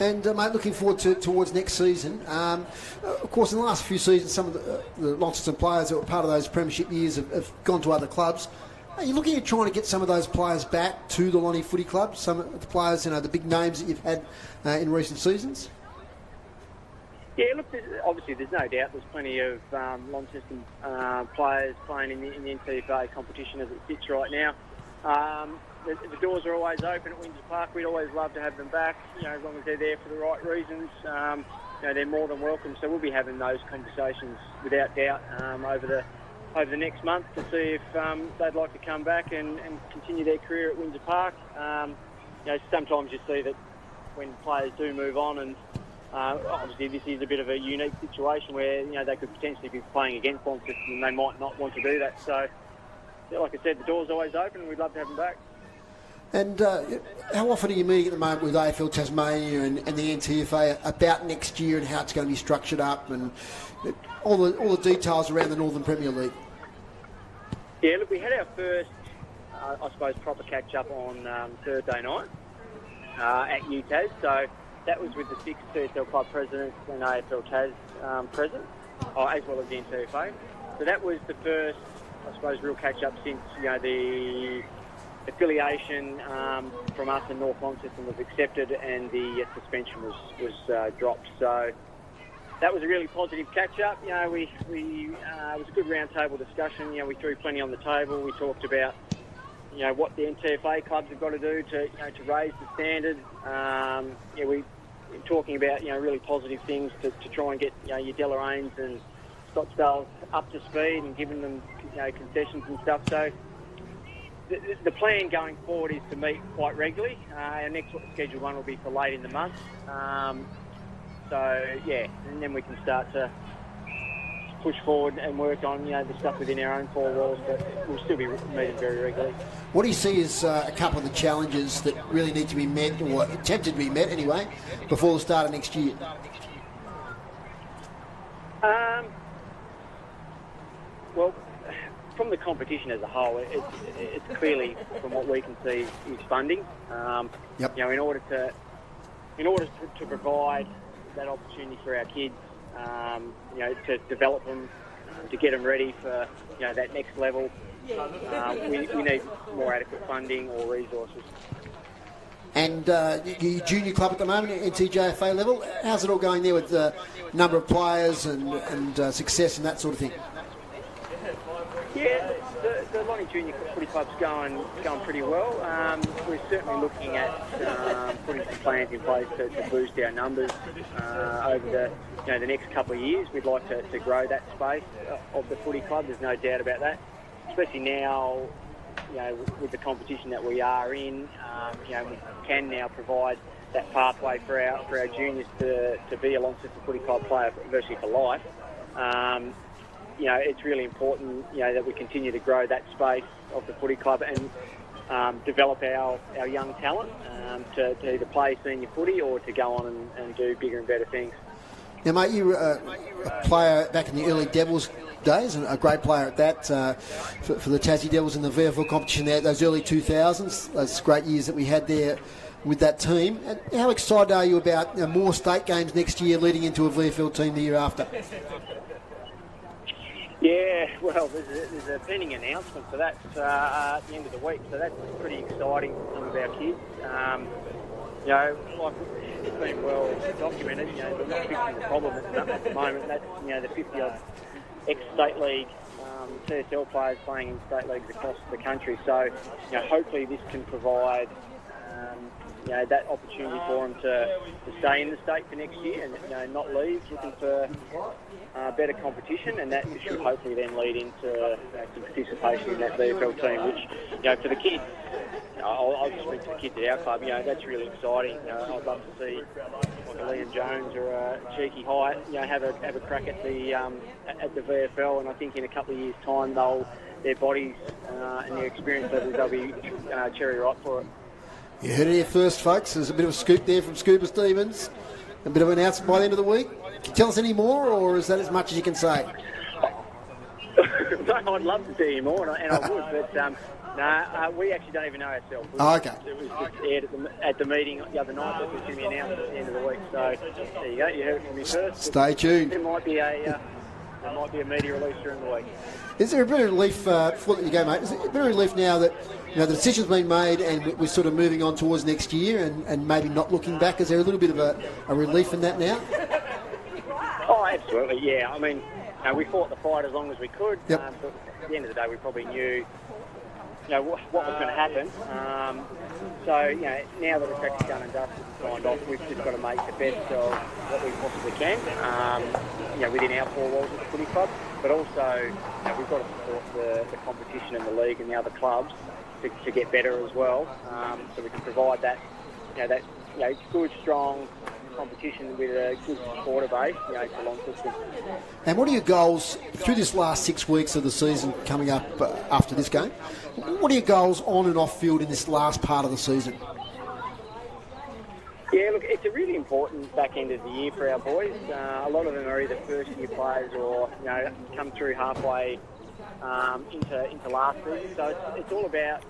And, mate, looking forward towards next season. Of course, in the last few seasons, some of the Launceston players that were part of those premiership years have gone to other clubs. Are you looking at trying to get some of those players back to the Lonnie Footy Club? Some of the players, the big names that you've had in recent seasons? Yeah, look, obviously there's no doubt there's plenty of Launceston players playing in the NTFA competition as it sits right now. The doors are always open at Windsor Park. We'd always love to have them back, as long as they're there for the right reasons. They're more than welcome. So we'll be having those conversations without doubt over the next month to see if they'd like to come back and continue their career at Windsor Park. Sometimes you see that when players do move on, and obviously this is a bit of a unique situation where they could potentially be playing against Launceston and they might not want to do that. So, like I said, the door's always open and we'd love to have them back. And how often are you meeting at the moment with AFL Tasmania and the NTFA about next year and how it's going to be structured up and all the details around the Northern Premier League? Yeah, look, we had our first, I suppose, proper catch-up on Thursday night at UTAS. So that was with the 6 CSL club presidents and AFL Tas presidents, as well as the NTFA. So that was the first, I suppose, real catch-up since the affiliation from us and North Launceston was accepted and the suspension was dropped. So that was a really positive catch-up. It was a good round-table discussion. We threw plenty on the table. We talked about what the NTFA clubs have got to do to raise the standard. We were talking about really positive things to try and get your Deloraines and Scottsdales up to speed and giving them concessions and stuff. So the plan going forward is to meet quite regularly. Our next scheduled one will be for late in the month. And then we can start to push forward and work on the stuff within our own four walls, but we'll still be meeting very regularly. What do you see as a couple of the challenges that really need to be met, or attempted to be met anyway, before the start of next year? Well, from the competition as a whole, it's clearly, from what we can see, is funding. Yep. In order to provide that opportunity for our kids, to develop them, to get them ready for that next level, we need more adequate funding or resources. And your junior club at the moment, NTJFA level, how's it all going there with the number of players and success and that sort of thing? Yeah, the Lonnie Junior Footy Club's going pretty well. We're certainly looking at putting some plans in place to boost our numbers over the next couple of years. We'd like to grow that space of the footy club. There's no doubt about that. Especially now, with the competition that we are in, we can now provide that pathway for our juniors to be a Launceston Footy Club player virtually for life. It's really important, that we continue to grow that space of the footy club and develop our young talent to either play senior footy or to go on and do bigger and better things. Now, mate, you were a player back in the early Devils days, and a great player at that for the Tassie Devils in the VFL competition there, those early 2000s, those great years that we had there with that team. And how excited are you about more state games next year leading into a VFL team the year after? Yeah, well, there's a pending announcement for that at the end of the week, so that's pretty exciting for some of our kids. Like it's been well documented, we're not fixing the problem at the moment. That's, the 50-odd ex-state league CSL players playing in state leagues across the country. So, hopefully this can provide that opportunity for them to stay in the state for next year and not leave, looking for better competition, and that should hopefully then lead into some participation in that VFL team, which, for the kids, I'll just speak to the kids at our club, that's really exciting. I'd love to see like a Liam Jones or a Cheeky Hyatt, have a crack at the VFL, and I think in a couple of years' time, their bodies and their experience levels, they'll be cherry ripe for it. You heard it here first, folks. There's a bit of a scoop there from Scuba Stevens. A bit of an announcement by the end of the week. Can you tell us any more, or is that as much as you can say? I'd love to see you more, and I would, but We actually don't even know ourselves. Okay. It was just aired at the meeting the other night. That was going to be announced at the end of the week. So there you go. You heard it from me first. Stay tuned. There might be a media release during the week. Is there a bit of relief, before you go, mate? Is there a bit of relief now that the decision's been made and we're sort of moving on towards next year and maybe not looking back? Is there a little bit of a relief in that now? Oh, absolutely, yeah. I mean, we fought the fight as long as we could. Yep. But at the end of the day, we probably knew what was going to happen. So, now that it's actually done and dusted and signed off, we've just got to make the best of what we possibly can, within our four walls at the footy club. But also, we've got to support the competition in the league and the other clubs to get better as well. So we can provide that, good, strong competition with a good supporter base, to Launceston. And what are your goals through this last 6 weeks of the season coming up after this game? What are your goals on and off field in this last part of the season? Yeah, look, it's a really important back end of the year for our boys. A lot of them are either first-year players or, come through halfway into last season. So it's all about,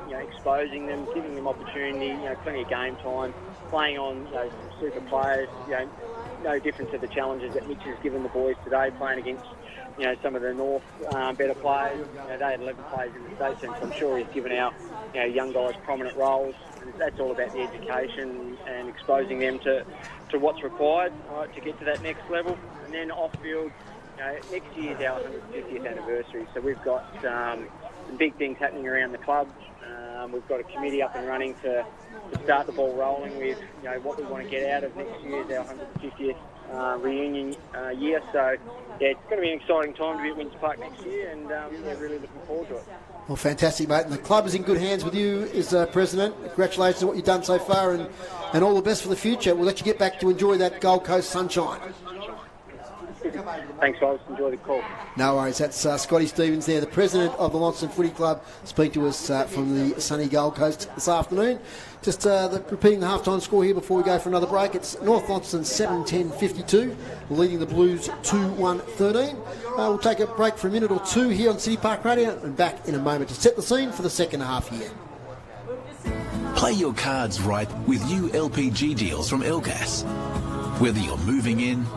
exposing them, giving them opportunity, plenty of game time, playing on, some super players, no different to the challenges that Mitch has given the boys today, playing against, some of the North better players. They had 11 players in the state team, so I'm sure he's given our, young guys prominent roles. And that's all about the education and exposing them to what's required to get to that next level. And then off-field, next year's our 150th anniversary, so we've got some big things happening around the club. We've got a committee up and running to start the ball rolling with what we want to get out of next year's our 150th reunion year. So it's going to be an exciting time to be at Windsor Park next year, and we're really looking forward to it. Well, fantastic, mate. And the club is in good hands with you as President. Congratulations on what you've done so far, and all the best for the future. We'll let you get back to enjoy that Gold Coast sunshine. Thanks, guys. Enjoy the call. No worries. That's Scotty Stevens there, the president of the Launceston Footy Club, speaking to us from the sunny Gold Coast this afternoon. Just repeating the halftime score here before we go for another break. It's North Launceston 7-10-52, leading the Blues 2-1-13. We'll take a break for a minute or two here on City Park Radio and back in a moment to set the scene for the second half here. Play your cards right with new LPG deals from Elgas. Whether you're moving in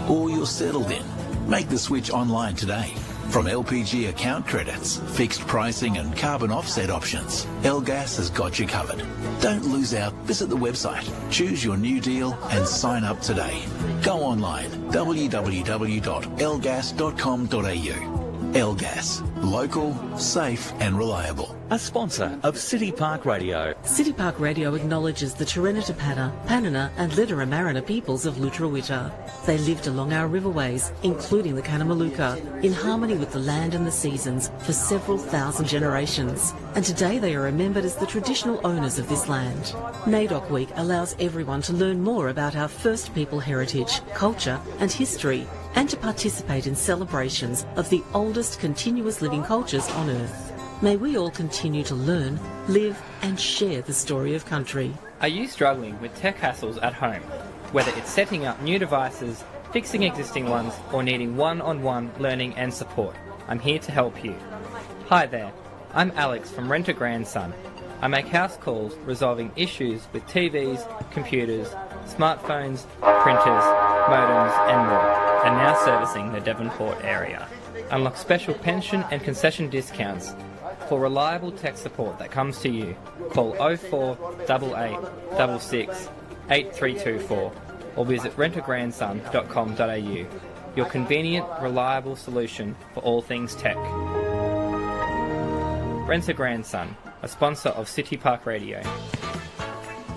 or you're settled in, make the switch online today. From LPG account credits, fixed pricing and carbon offset options, Elgas has got you covered. Don't lose out. Visit the website, choose your new deal and sign up today. Go online, www.elgas.com.au. Elgas, local, safe and reliable. A sponsor of City Park Radio. City Park Radio acknowledges the Taranatapana, Panana and Lidaramarana peoples of Lutruwita. They lived along our riverways, including the Kanamaluka, in harmony with the land and the seasons for several thousand generations. And today they are remembered as the traditional owners of this land. NAIDOC Week allows everyone to learn more about our First People heritage, culture and history, and to participate in celebrations of the oldest continuous living cultures on Earth. May we all continue to learn, live and share the story of country. Are you struggling with tech hassles at home? Whether it's setting up new devices, fixing existing ones, or needing one-on-one learning and support, I'm here to help you. Hi there, I'm Alex from Rent a Grandson. I make house calls resolving issues with TVs, computers, smartphones, printers, modems and more, and now servicing the Devonport area. Unlock special pension and concession discounts. For reliable tech support that comes to you, call 0488 66 8324 or visit rentagrandson.com.au. Your convenient, reliable solution for all things tech. Rent a Grandson, a sponsor of City Park Radio.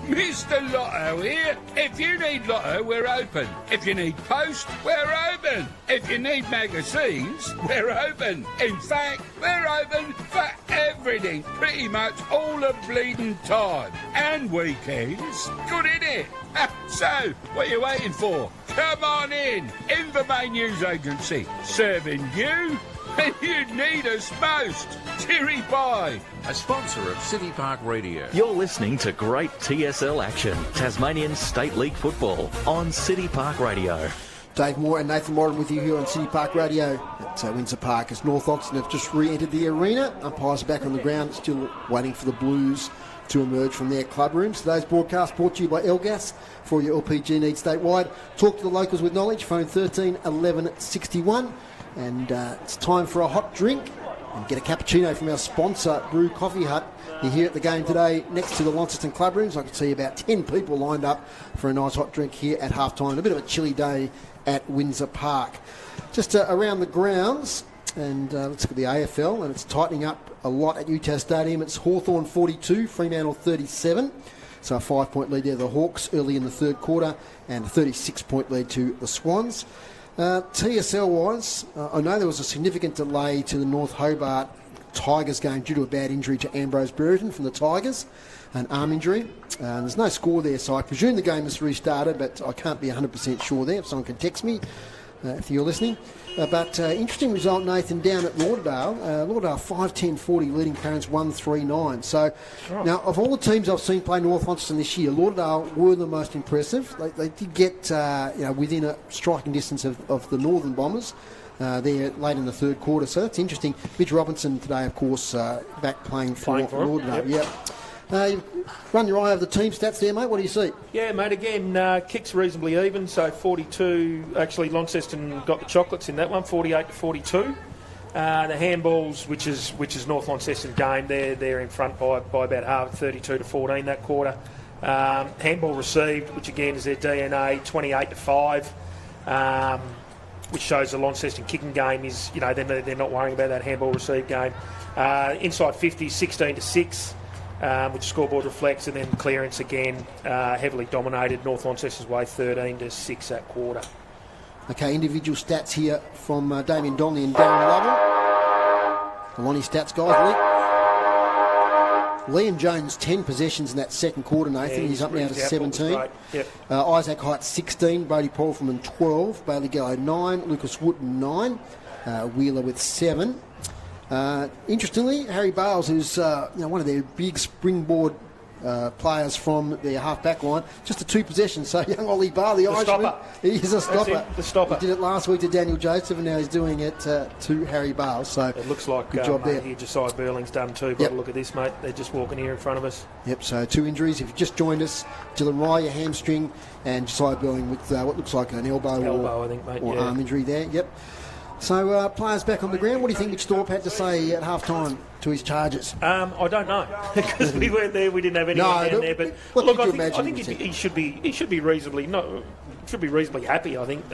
Mr. Lotto here. If you need Lotto, we're open. If you need post, we're open. If you need magazines, we're open. In fact, we're open for everything, pretty much all the bleeding time. And weekends. Good, innit? So, what are you waiting for? Come on in. Invermain News Agency. Serving you when you need us most. Cheery bye. A sponsor of City Park Radio. You're listening to great TSL action, Tasmanian State League football on City Park Radio. Dave Moore and Nathan Warren with you here on City Park Radio at Windsor Park as North Launceston have just re-entered the arena. Umpires are back on the ground, still waiting for the Blues to emerge from their club rooms. Today's broadcast brought to you by Elgas for your LPG needs statewide. Talk to the locals with knowledge, phone 13 11 61. And it's time for a hot drink. And get a cappuccino from our sponsor, Brew Coffee Hut. You're here at the game today next to the Launceston club rooms. I can see about 10 people lined up for a nice hot drink here at half-time. A bit of a chilly day at Windsor Park. Just around the grounds, and let's look at the AFL, and it's tightening up a lot at UTAS Stadium. It's Hawthorn 42, Fremantle 37. So a 5-point lead there to the Hawks early in the third quarter, and a 36-point lead to the Swans. TSL-wise, I know there was a significant delay to the North Hobart Tigers game due to a bad injury to Ambrose Brereton from the Tigers, an arm injury. There's no score there, so I presume the game has restarted, but I can't be 100% sure there. If someone can text me, if you're listening. But interesting result, Nathan, down at Lauderdale. Lauderdale 5-10-40, leading Parents 1-3-9. So now, of all the teams I've seen play North Launceston this year, Lauderdale were the most impressive. They did get within a striking distance of the Northern Bombers there late in the third quarter. So that's interesting. Mitch Robinson today, of course, back playing for Lauderdale. Yep. Run your eye over the team stats there, mate. What do you see? Yeah, mate, again, kicks reasonably even. So 42, actually Launceston got the chocolates in that one, 48-42. The handballs, which is North Launceston game, they're in front by about half, 32-14 that quarter. Handball received, which again is their DNA, 28-5. Which shows the Launceston kicking game is, they're not worrying about that handball received game. Inside 50, 16-6. Which scoreboard reflects, and then clearance again heavily dominated North Launceston's way, 13-6 that quarter. Okay, individual stats here from Damien Donnelly and Darren Lovell. The Lonnie stats guys. Liam Jones 10 possessions in that second quarter, Nathan. He's up now to 17. Yep. Isaac Height 16, Brody Paulferman 12, Bailey Gallo 9, Lucas Wootton 9, Wheeler with 7. Interestingly, Harry Bales, who's one of their big springboard players from their half-back line, just a 2 possessions. So young Ollie Barr, the Irishman, he's a stopper. The stopper. He did it last week to Daniel Joseph, and now he's doing it to Harry Bales. So it looks like good job there. Here Josiah Burling's done too. But look at this, mate. They're just walking here in front of us. Yep. So 2 injuries. If you've just joined us, Dylan Rye, hamstring, and Josiah Burling with what looks like an elbow I think, mate, or arm injury there. Yep. So players back on the ground. What do you think Mitch Thorpe had to say at half-time to his charges? I don't know because we weren't there. We didn't have anyone down there. But look, I think he should be reasonably happy. I think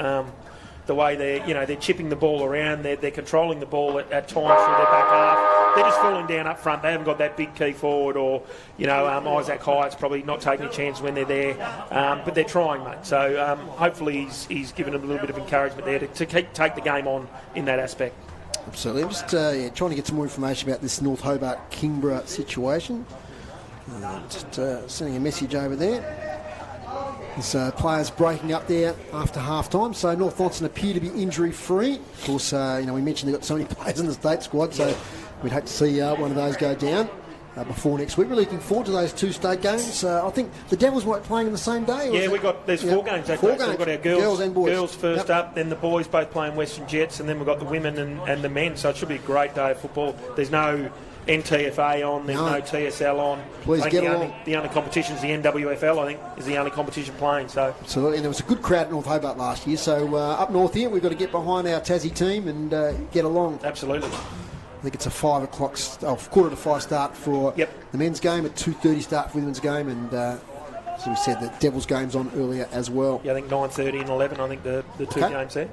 the way they're chipping the ball around, they're controlling the ball at times through their back half. They're just falling down up front. They haven't got that big key forward, or Isaac Hyatt's probably not taking a chance when they're there. But they're trying, mate. So hopefully he's given them a little bit of encouragement there to take the game on in that aspect. Absolutely. I'm just trying to get some more information about this North Hobart Kingborough situation. Just sending a message over there. There's players breaking up there after half-time. So North Launceston appear to be injury-free. Of course, we mentioned they've got so many players in the state squad, so we'd hope to see one of those go down before next week. We're looking forward to those 2 state games. I think the Devils might be playing on the same day. There's 4 games that day. So we've got our girls and boys. Girls first up, then the boys both playing Western Jets, and then we've got the women and the men. So it should be a great day of football. There's no NTFA on, there's no TSL on. Please get along. The only competition is the NWFL, I think, is the only competition playing. So absolutely, and there was a good crowd at North Hobart last year. So up north here, we've got to get behind our Tassie team and get along. Absolutely. I think it's a 5 o'clock, 4:45 start for the men's game, at 2:30 start for the women's game, and as we said, the Devils game's on earlier as well. Yeah, I think 9:30 and 11, I think the 2 games there.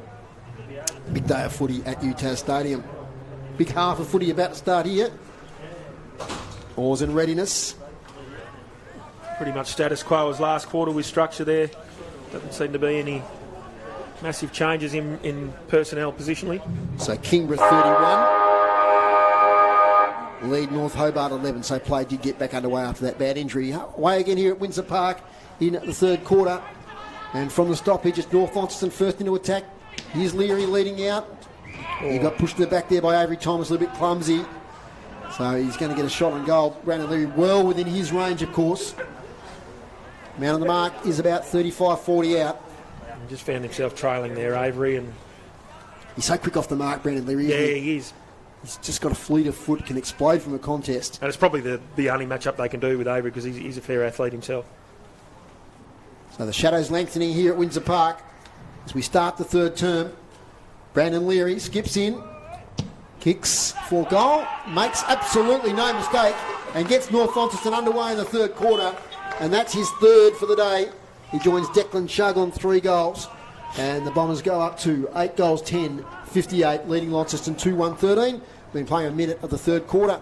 Big day of footy at UTAS Stadium. Big half of footy about to start here. All's in readiness. Pretty much status quo as last quarter with structure there. Doesn't seem to be any massive changes in personnel positionally. So Kingborough 31. Lead North Hobart 11, so play did get back underway after that bad injury. Away again here at Windsor Park in the third quarter. And from the stoppage, it's North Launceston first into attack. Here's Leary leading out. He got pushed to the back there by Avery Thomas, a little bit clumsy. So he's going to get a shot on goal. Brandon Leary well within his range, of course. Man on the mark is about 35-40 out. And just found himself trailing there, Avery. And he's so quick off the mark, Brandon Leary. Yeah, he is. He's just got a fleet of foot, can explode from a contest. And it's probably the only matchup they can do with Avery because he's a fair athlete himself. So the shadows lengthening here at Windsor Park as we start the third term. Brandon Leary skips in, kicks for goal, makes absolutely no mistake and gets North Launceston underway in the third quarter, and that's his third for the day. He joins Declan Shug on 3 goals, and the Bombers go up to 8 goals 10-58, leading Launceston 2-1-13. Been playing a minute of the third quarter.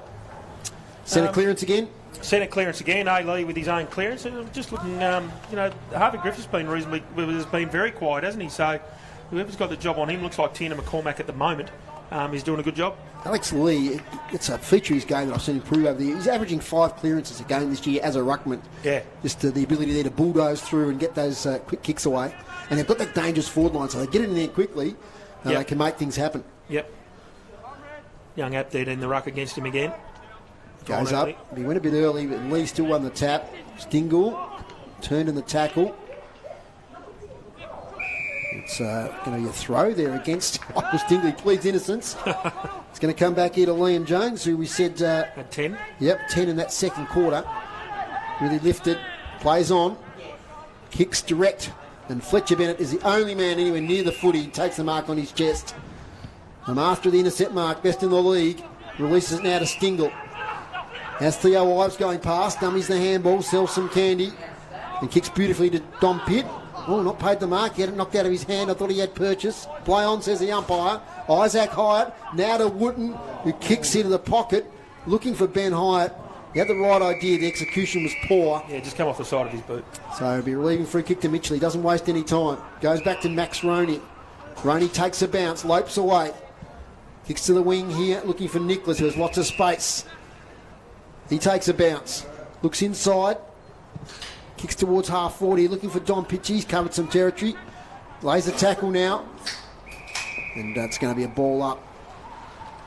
Centre clearance again. Centre clearance again, Lee with his own clearance. And just looking, Harvey Griffith's been very quiet, hasn't he? So whoever's got the job on him looks like Tina McCormack at the moment. He's doing a good job. Alex Lee, it's a feature of his game that I've seen improve over the years. He's averaging 5 clearances a game this year as a ruckman. Yeah. Just the ability there to bulldoze through and get those quick kicks away. And they've got that dangerous forward line, so they get it in there quickly. They can make things happen. Yep. Young App there in the ruck against him again. Goes up. He went a bit early, but Lee still won the tap. Stingle turned in the tackle. It's going to be a throw there against Michael Stingle. He pleads innocence. It's going to come back here to Liam Jones, who we said... at 10? Yep, 10 in that second quarter. Really lifted. Plays on. Kicks direct. And Fletcher Bennett is the only man anywhere near the footy. He takes the mark on his chest. The master of the intercept mark, best in the league. Releases it now to Stingle. As Theo Ives going past, dummies the handball, sells some candy, and kicks beautifully to Dom Pitt. Oh, not paid the mark. He had it knocked out of his hand. I thought he had purchase. Play on, says the umpire. Isaac Hyatt, now to Wooten, who kicks into the pocket, looking for Ben Hyatt. He had the right idea. The execution was poor. Yeah, just come off the side of his boot. So it'll be a relieving free kick to Mitchell. He doesn't waste any time. Goes back to Max Roney. Roney takes a bounce, lopes away. Kicks to the wing here, looking for Nicholas, who has lots of space. He takes a bounce, looks inside, kicks towards half 40, looking for Don Pitch. He's covered some territory. Lays a tackle now, and it's going to be a ball up.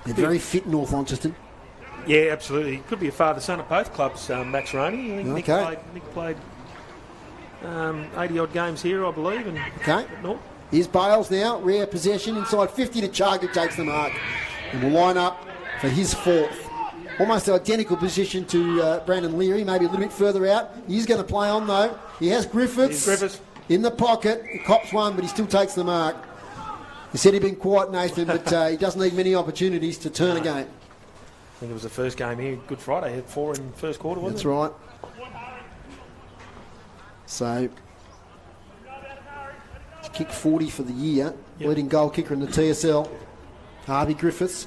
They're very fit, North Launceston. Yeah, absolutely. Could be a father-son at both clubs, Max Roney. I think Nick played 80-odd games here, I believe. And Here's Bales now, rare possession, inside 50 to Chug, who takes the mark. And will line up for his fourth. Almost identical position to Brandon Leary, maybe a little bit further out. He's going to play on, though. He has Griffiths in the pocket. He cops one, but he still takes the mark. He said he'd been quiet, Nathan, but he doesn't need many opportunities to turn a game. I think it was the first game here, Good Friday. He had 4 in the first quarter, wasn't it? That's right. So, kick 40 for the year. Leading goal kicker in the TSL, Harvey Griffiths.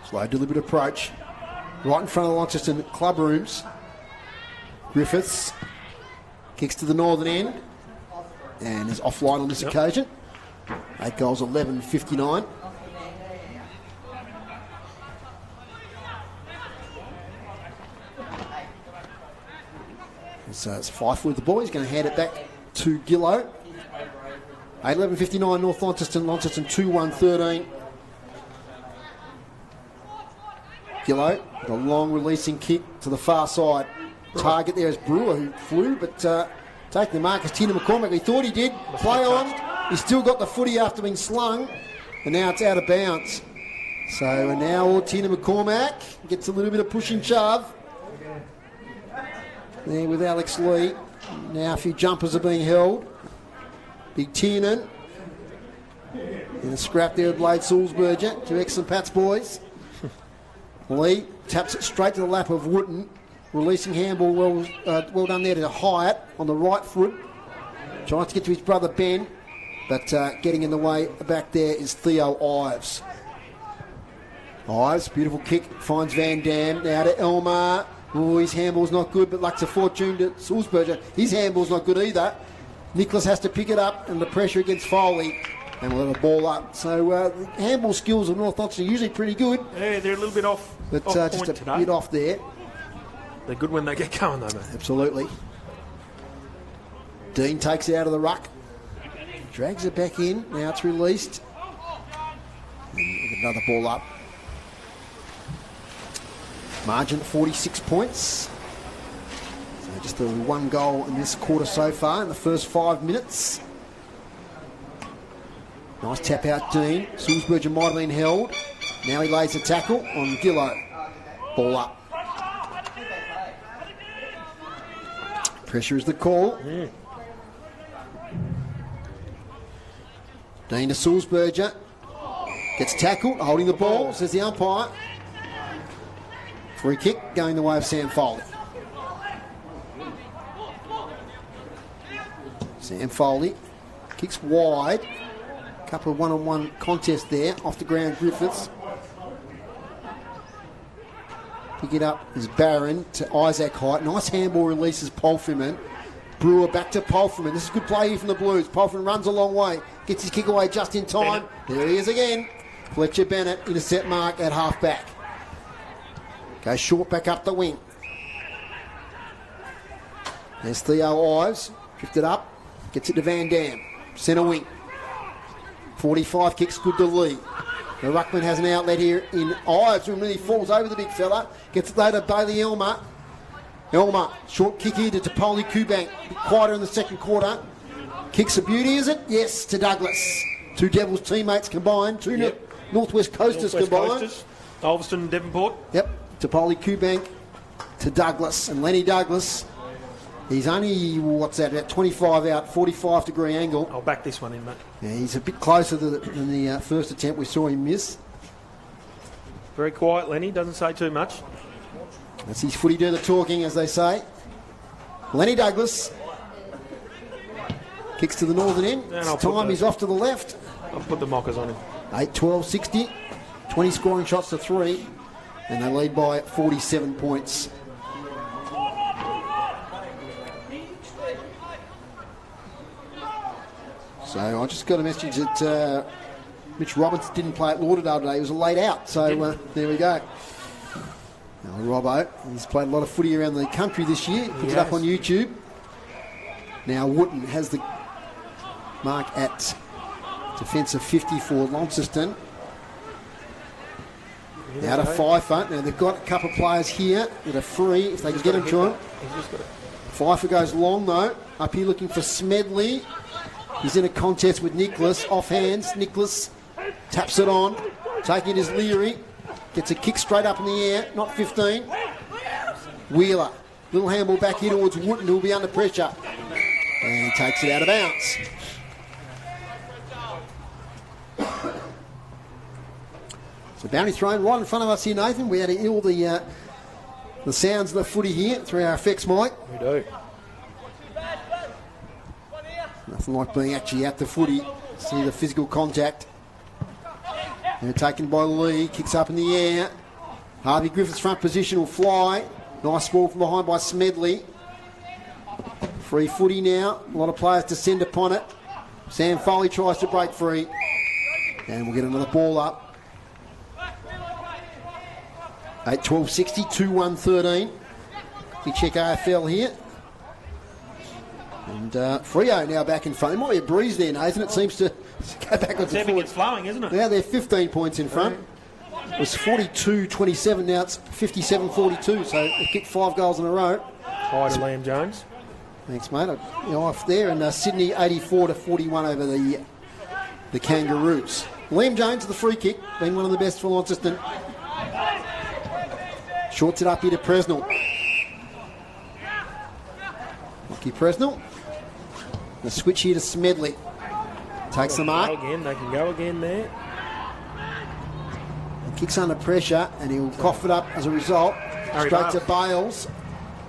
Slow, deliberate approach. Right in front of the Launceston club rooms. Griffiths kicks to the northern end and is offline on this occasion. 8 goals, 11-59. So it's Fife with the ball. He's going to hand it back to Gillow. 8-11-59 North Launceston. Launceston 2-1-13. Gillow, the long releasing kick to the far side. Target there is Brewer, who flew, but taking the mark is Tina McCormack. He thought he did. Play on. He's still got the footy after being slung, and now it's out of bounds. So now Tina McCormack gets a little bit of push and shove. There with Alex Lee. Now a few jumpers are being held. Big Tiernan. And a scrap there with Blade Sulzberger. 2 excellent Pats boys. Lee taps it straight to the lap of Wooten. Releasing handball, well done there to Hyatt on the right foot. Tries to get to his brother Ben, but getting in the way back there is Theo Ives. Ives, beautiful kick, finds Van Dam. Now to Elmar. Oh, his handball's not good, but luck's a fortune to Sulzberger. His handball's not good either. Nicholas has to pick it up, and the pressure against Foley, and we'll have a ball up. So the handball skills of North Launceston are usually pretty good. Yeah, they're a little bit off. But off just a today. bit off there. They're good when they get going, though, mate. Absolutely. Dean takes it out of the ruck. Drags it back in. Now it's released. And another ball up. Margin 46 points. So Just the one goal in this quarter so far in the first 5 minutes. Nice tap out, Dean. Sulzberger might have been held. Now he lays a tackle on Gillow. Ball up. Pressure is the call. Dean to Sulzberger. Gets tackled, holding the ball, says the umpire. Free kick going the way of Sam Foley. Sam Foley kicks wide. Couple of one-on-one contests there. Off the ground, Griffiths. Pick it up is Barron to Isaac Height. Nice handball releases Polfriman. Brewer back to Polfriman. This is good play here from the Blues. Polfriman runs a long way. Gets his kick away just in time. Bennett. There he is again. Fletcher Bennett intercept mark at half back. Goes short back up the wing. There's Theo Ives. Drifted up. Gets it to Van Dam. Centre wing. 45 kicks good to Lee. The ruckman has an outlet here in Ives, who really falls over the big fella. Gets it later Bailey Elmer. Elmer, short kick here to Tapoli Kubank. A bit quieter in the second quarter. Kicks a beauty, is it? Yes, to Douglas. Two Devils teammates combined. Two Northwest Coasters combined. Ulverston, Devonport. Yep, Tapoli Kubank to Douglas. And Lenny Douglas, he's only, what's that, about 25 out, 45 degree angle. I'll back this one in, mate. Yeah, he's a bit closer than the first attempt we saw him miss. Very quiet, Lenny, doesn't say too much. That's his footy do the talking, as they say. Lenny Douglas kicks to the northern end. This time he's off to the left. I'll put the mockers on him. 8-12-60. 20 scoring shots to 3. And they lead by 47 points. So I just got a message that Mitch Roberts didn't play at Lauderdale today. He was a late out. So there we go. Now, Robbo, he's played a lot of footy around the country this year. Puts it up on YouTube. Now Wootton has the mark at defensive 50 for Launceston. Now to Pfeiffer. Now they've got a couple of players here that are free if they can get them to him. Pfeiffer goes long though. Up here looking for Smedley. He's in a contest with Nicholas. Off hands. Nicholas taps it on. Taking it is Leary. Gets a kick straight up in the air. Not 15. Wheeler. Little handball back here towards Wootton, who will be under pressure. And he takes it out of bounds. So bounty thrown right in front of us here, Nathan. We had to ill the sounds of the footy here through our effects mic. We do. Nothing like being actually at the footy. See the physical contact. They're taken by Lee. Kicks up in the air. Harvey Griffith's front position will fly. Nice ball from behind by Smedley. Free footy now. A lot of players descend upon it. Sam Foley tries to break free. And we'll get another ball up. 8-12-60, 2-1-13. We check AFL here. And Freo now back in front. There might be a breeze there, Nathan. It seems to go backwards and forwards. It's flowing, isn't it? Now they're 15 points in front. It was 42-27. Now it's 57-42. So they kicked 5 goals in a row. Hi to Liam Jones. Thanks, mate. Off there. And Sydney 84-41 over the Kangaroos. Liam Jones, the free kick, been one of the best for Launceston. Shorts it up here to Presnell. Lucky Presnell. The switch here to Smedley. Takes the mark. They can go again there. He kicks under pressure and he'll cough it up as a result. Straight to Bales.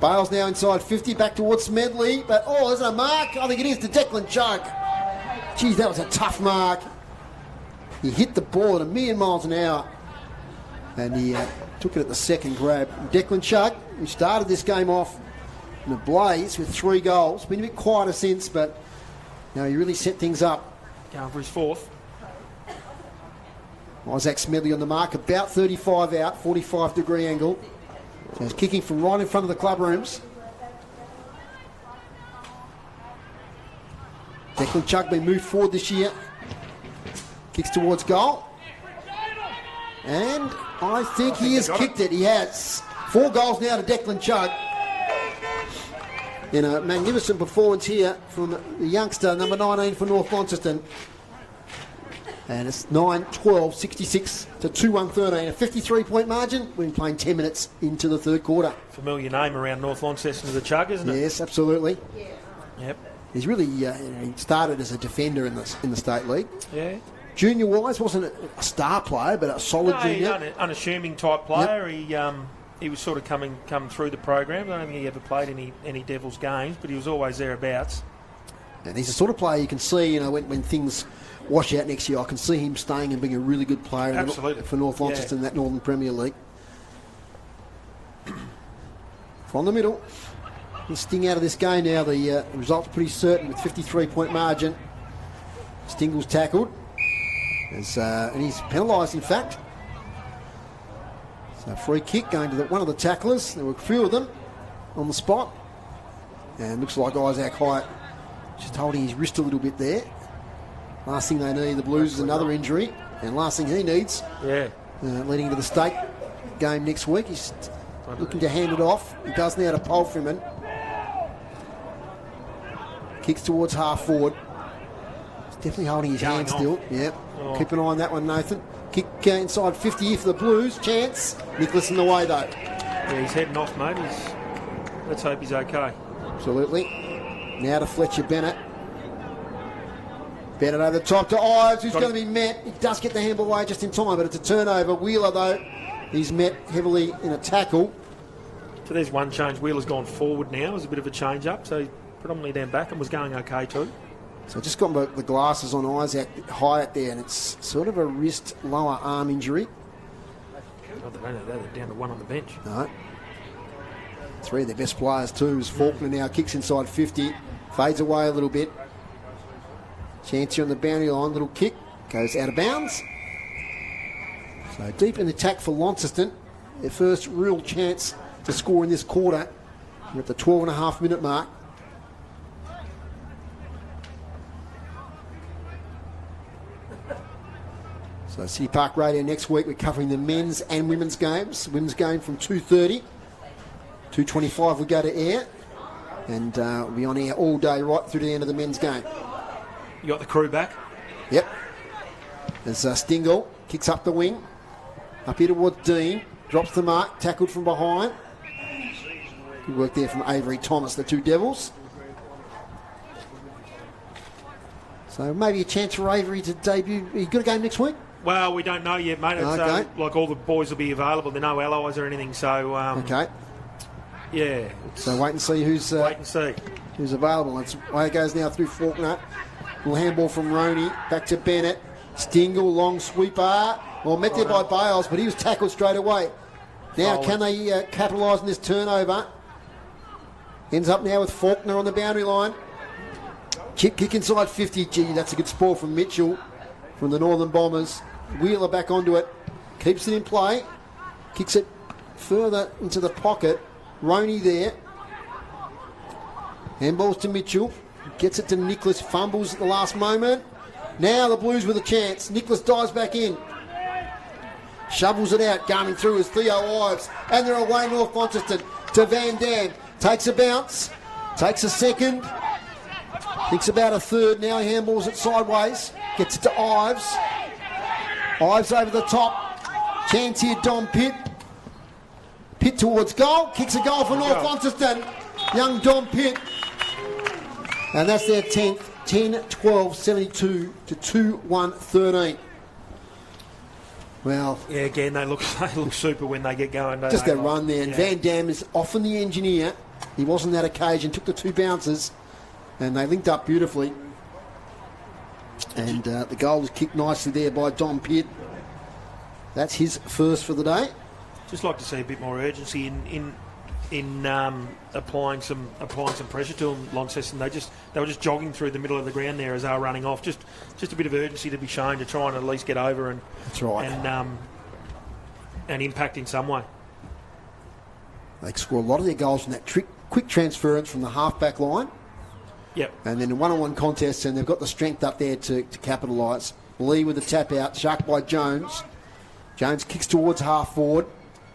Bales now inside 50, back towards Smedley. But, there's a mark. I think it is to Declan Chugg. Geez, that was a tough mark. He hit the ball at 1,000,000 miles an hour. And he took it at the second grab. Declan Chugg, who started this game off in a blaze with 3 goals. Been a bit quieter since, but he really set things up. Going for his 4th. Isaac Smedley on the mark, about 35 out, 45 degree angle. So he's kicking from right in front of the club rooms. Declan Chugg been moved forward this year. Kicks towards goal. And I think he has kicked it. He has. 4 goals now to Declan Chugg. in a magnificent performance here from the youngster, number 19 for North Launceston. And it's 9-12, 66 to 2-1-13. A 53-point margin. We've been playing 10 minutes into the third quarter. Familiar name around North Launceston as a chug, isn't it? Yes, absolutely. Yep. He's really he started as a defender in the state league. Yeah. Junior-wise, wasn't a star player, but a solid junior. He's an unassuming type player. Yep. He was sort of come through the program. I don't think he ever played any Devils games, but he was always thereabouts. And he's the sort of player you can see, when things wash out next year, I can see him staying and being a really good player for North Launceston in that Northern Premier League. From the middle, he'll sting out of this game now. The result's pretty certain with 53-point margin. Stingle's tackled, and he's penalised, in fact. So free kick going to one of the tacklers. There were a few of them on the spot. And looks like Isaac Hyatt just holding his wrist a little bit there. Last thing they need, the Blues, is another injury. And last thing he needs, leading into the state game next week, he's looking to hand it off. He does now to Paul Freeman. Kicks towards half forward. He's definitely holding his hand still. Yep. Oh. Keep an eye on that one, Nathan. Kick inside 50 here for the Blues. Chance. Nicholas in the way, though. Yeah, he's heading off, mate. Let's hope he's okay. Absolutely. Now to Fletcher Bennett. Bennett over the top to Ives, who's going to be met. He does get the handball away just in time, but it's a turnover. Wheeler, though, he's met heavily in a tackle. So there's one change. Wheeler's gone forward now. There's a bit of a change up, so he's predominantly down back and was going okay too. So just got the glasses on Isaac Hyatt there, and it's sort of a wrist lower arm injury. Oh, they're down to one on the bench. No. Three of their best players too. Is Faulkner now, kicks inside 50, fades away a little bit. Chance here on the boundary line, little kick, goes out of bounds. So deep in the attack for Launceston. Their first real chance to score in this quarter. We're at the 12.5 minute mark. So City Park Radio next week, we're covering the men's and women's games. Women's game from 2:30. 2:25 we go to air. And we'll be on air all day right through to the end of the men's game. You got the crew back? Yep. There's Stingle, kicks up the wing. Up here towards Dean. Drops the mark, tackled from behind. Good work there from Avery Thomas, the two Devils. So maybe a chance for Avery to debut. Are you got a game next week? Well, we don't know yet, mate. It's, okay. Like all the boys will be available. There are no allies or anything, so... okay. Yeah. So wait and see who's available. That's the way it goes now through Faulkner. Little handball from Roney. Back to Bennett. Stingle, long sweeper. Well, met there by Bales, but he was tackled straight away. Now, can they capitalise on this turnover? Ends up now with Faulkner on the boundary line. Chip kick inside 50. Gee, that's a good spoil from Mitchell from the Northern Bombers. Wheeler back onto it. Keeps it in play. Kicks it further into the pocket. Roney there. Handballs to Mitchell. Gets it to Nicholas. Fumbles at the last moment. Now the Blues with a chance. Nicholas dives back in. Shovels it out. Going through is Theo Ives. And they're away North Launceston to Van Dam. Takes a bounce. Takes a second. Thinks about a third. Now he handballs it sideways. Gets it to Ives. Ives over the top. Chance here, Dom Pitt. Pitt towards goal. Kicks a goal for North Launceston. Young Dom Pitt. And that's their 10th. 10-12, 72 to 2-1-13. Well, yeah, again, they look super when they get going. Just that run there. And Van Dam is often the engineer. He was on that occasion, took the two bounces, and they linked up beautifully. And the goal was kicked nicely there by Dom Pitt. That's his first for the day. Just like to see a bit more urgency in applying some pressure to them. Launceston, they were just jogging through the middle of the ground there as they were running off. Just a bit of urgency to be shown to try and at least get over and that's right. And impact in some way. They score a lot of their goals from that quick transference from the half-back line. Yep. And then in one-on-one contests, and they've got the strength up there to capitalise. Lee with the tap out, sharked by Jones. Jones kicks towards half forward.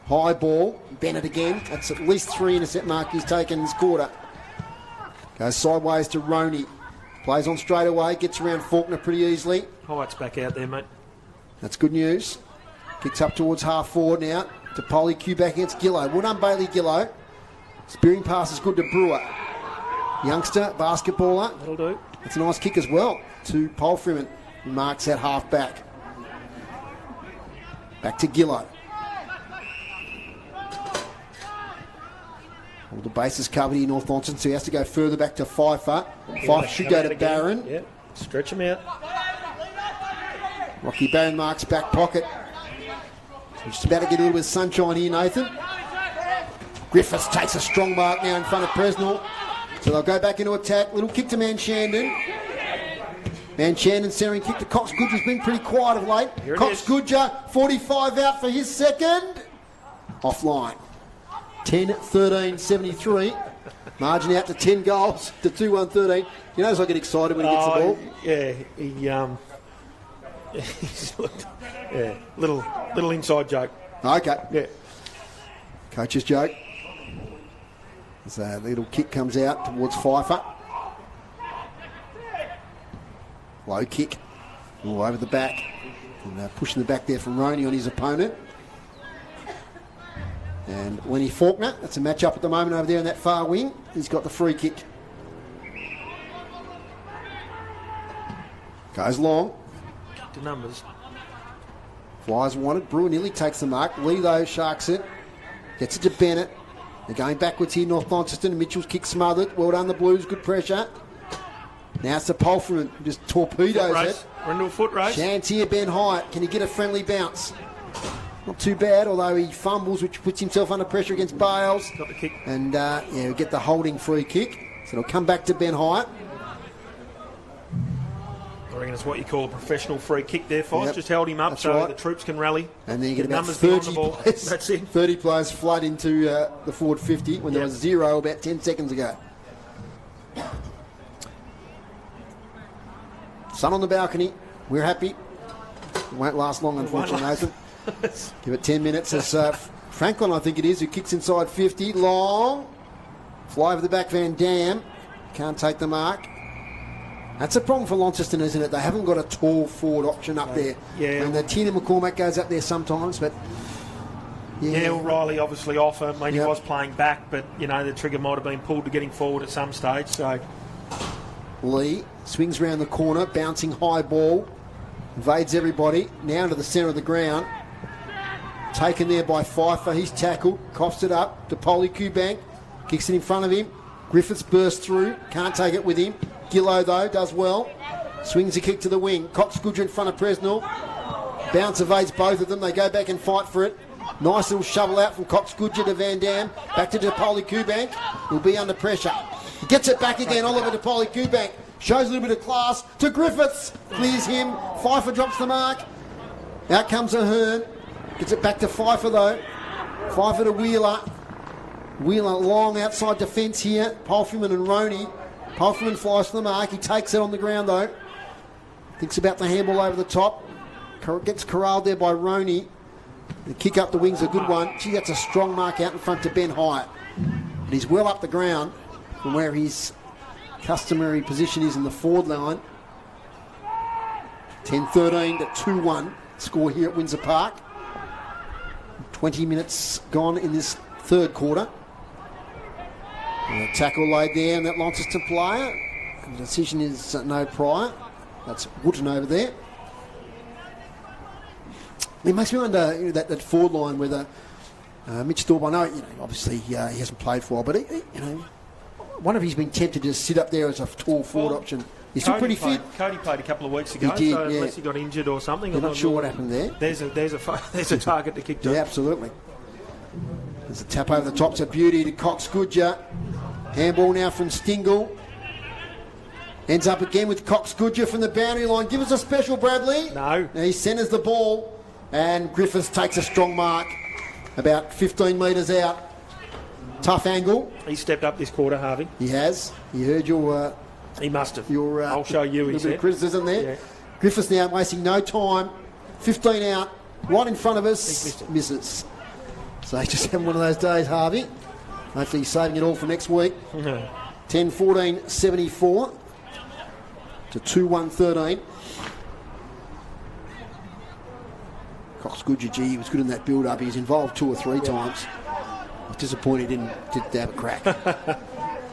High ball. Bennett again. That's at least 3 intercept mark he's taken this quarter. Goes sideways to Roney. Plays on straight away, gets around Faulkner pretty easily. Hight's back out there, mate. That's good news. Kicks up towards half forward now. To Polly Q back against Gillow. Well done, Bailey Gillow. Spearing pass is good to Brewer. Youngster, basketballer. That'll do. It's a nice kick as well to Paul Freeman, who marks that half back. Back to Gillow. All the bases covered here, North Launceston, so he has to go further back to Pfeiffer. Pfeiffer should go to Barron. Yeah, stretch him out. Rocky Barron marks back pocket. So just about to get a little bit of sunshine here, Nathan. Griffiths takes a strong mark now in front of Presnell. So they'll go back into attack. Little kick to Manchandon. Manchandon centering kick to Cox Goodger's been pretty quiet of late. Cox Goodger, 45 out for his second. Offline. 10-13-73. Margin out to 10 goals to 2-1-13. You notice I get excited when he gets the ball? Yeah, he's looked, little inside joke. Okay. Yeah. Coach's joke. So a little kick comes out towards Pfeiffer. Low kick. All over the back. And pushing the back there from Roney on his opponent. And Lenny Faulkner, that's a match up at the moment over there in that far wing. He's got the free kick. Goes long. Kick to numbers. Flies wanted. Brewer nearly takes the mark. Lee, though, sharks it. Gets it to Bennett. They're going backwards here, North Launceston. Mitchell's kick smothered. Well done, the Blues. Good pressure. Now it's the Polfram, who just torpedoes it. We're into a foot race. Chance here, Ben Hyatt. Can he get a friendly bounce? Not too bad, although he fumbles, which puts himself under pressure against Bales. Got the kick. And he'll get the holding free kick. So it'll come back to Ben Hyatt. I reckon it's what you call a professional free kick there, Foss. Yep. Just held him up That's so right. the troops can rally. And then you get about numbers beyond 30 the ball. players. That's it. 30 players flood into the forward 50 when there was 0 about 10 seconds ago. Sun on the balcony. We're happy. It won't last long, unfortunately, Nathan. Give it 10 minutes. As Franklin, I think it is, who kicks inside 50. Long. Fly over the back, Van Dam. Can't take the mark. That's a problem for Launceston, isn't it? They haven't got a tall forward option up there. Yeah. And the Tina McCormack goes up there sometimes, but... Yeah, well, Riley obviously off. I mean, he Yep. was playing back, but, you know, the trigger might have been pulled to getting forward at some stage. So Lee swings round the corner, bouncing high ball, invades everybody, now into the centre of the ground. Taken there by Pfeiffer, he's tackled, coughs it up to Polly Kubank, kicks it in front of him. Griffiths bursts through, can't take it with him. Gillow, though, does well. Swings a kick to the wing. Cox Goodger in front of Presnell. Bounce evades both of them. They go back and fight for it. Nice little shovel out from Cox Goodger to Van Dam. Back to Polly Kubank. He'll be under pressure. He gets it back again, Oliver to Polly Kubank. Shows a little bit of class to Griffiths. Clears him. Pfeiffer drops the mark. Out comes Ahern. Gets it back to Pfeiffer, though. Pfeiffer to Wheeler. Wheeler long outside defence here. Polfman and Roney. Polfman flies to the mark. He takes it on the ground, though. Thinks about the handball over the top. Gets corralled there by Roney. The kick up the wing's a good one. Gee, that's a strong mark out in front to Ben Hyatt. And he's well up the ground from where his customary position is in the forward line. 10-13 to 2-1 score here at Windsor Park. 20 minutes gone in this third quarter. And a tackle laid there, and that Launceston player. And the decision is no prior. That's Wootton over there. It makes me wonder, you know, that forward line whether Mitch Thorpe, I know, obviously he hasn't played for a while, but I wonder if he's been tempted to sit up there as a tall forward option. He's still pretty fit. Cody played a couple of weeks ago, He did, so yeah. unless he got injured or something. I'm not sure what happened there. There's a target to kick to. Yeah, absolutely. There's a tap over the top to Beauty to Cox Goodger. Handball now from Stingle. Ends up again with Cox Goodger from the boundary line. Give us a special, Bradley. No. Now he centres the ball, and Griffiths takes a strong mark about 15 metres out. Tough angle. He stepped up this quarter, Harvey. He has. He heard your... he must have. Your, I'll show you, he little bit said. of criticism there. Yeah. Griffiths now wasting no time. 15 out, right in front of us. Misses. So he's just having one of those days, Harvey. Hopefully he's saving it all for next week. 10-14-74 to 2-1-13. Cox Goodger, he was good in that build-up. He was involved 2 or 3 times. I was disappointed he didn't have a crack. You've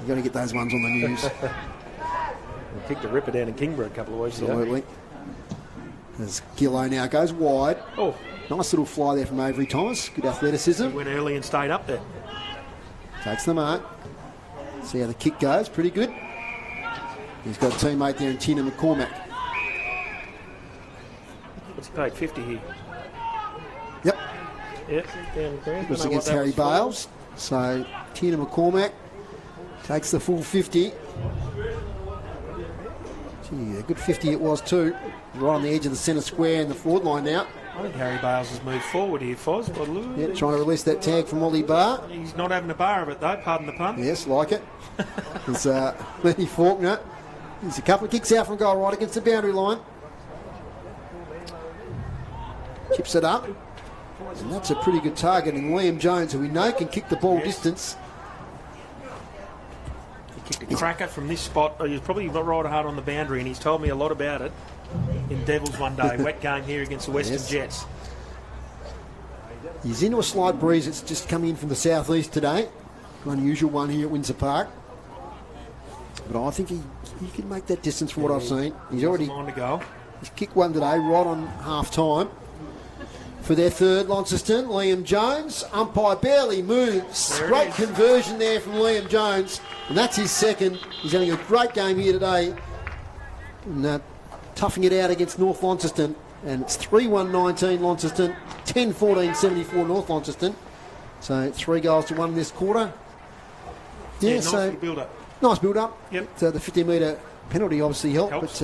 got to get those ones on the news. We kicked a ripper down in Kingborough a couple of weeks ago. Absolutely. As Gillow now goes wide. Oh. Nice little fly there from Avery Thomas. Good athleticism. He went early and stayed up there. Takes the mark. See how the kick goes. Pretty good. He's got a teammate there in Tina McCormack. What's he paid? 50 here. Yep. Yep. Down the It was against Harry Bales. So Tina McCormack takes the full 50. Gee, a good 50 it was too. Right on the edge of the centre square in the forward line now. I think Harry Bales has moved forward here, Foz. Yeah, trying to release that tag from Ollie Barr. He's not having a bar of it though, pardon the pun. Yes, like it. There's Lenny Faulkner. There's a couple of kicks out from goal right against the boundary line. Chips it up. And that's a pretty good target. And Liam Jones, who we know can kick the ball distance. He kicked a cracker from this spot. He was probably not right hard on the boundary, and he's told me a lot about it in Devils one day. Wet game here against the Western Jets. He's into a slight breeze. It's just coming in from the southeast today. An unusual one here at Windsor Park. But I think he can make that distance from what I've seen. He's already on to go. He's kicked one today, right on half time. For their third, Launceston, Liam Jones. Umpire barely moves. Great conversion there from Liam Jones. And that's his second. He's having a great game here today. And toughing it out against North Launceston. And it's 3-1-19 Launceston, 10-14-74 North Launceston. So 3 goals to 1 this quarter. Yeah, nice build-up. Nice build-up. Yep. So the 50-metre penalty obviously helped.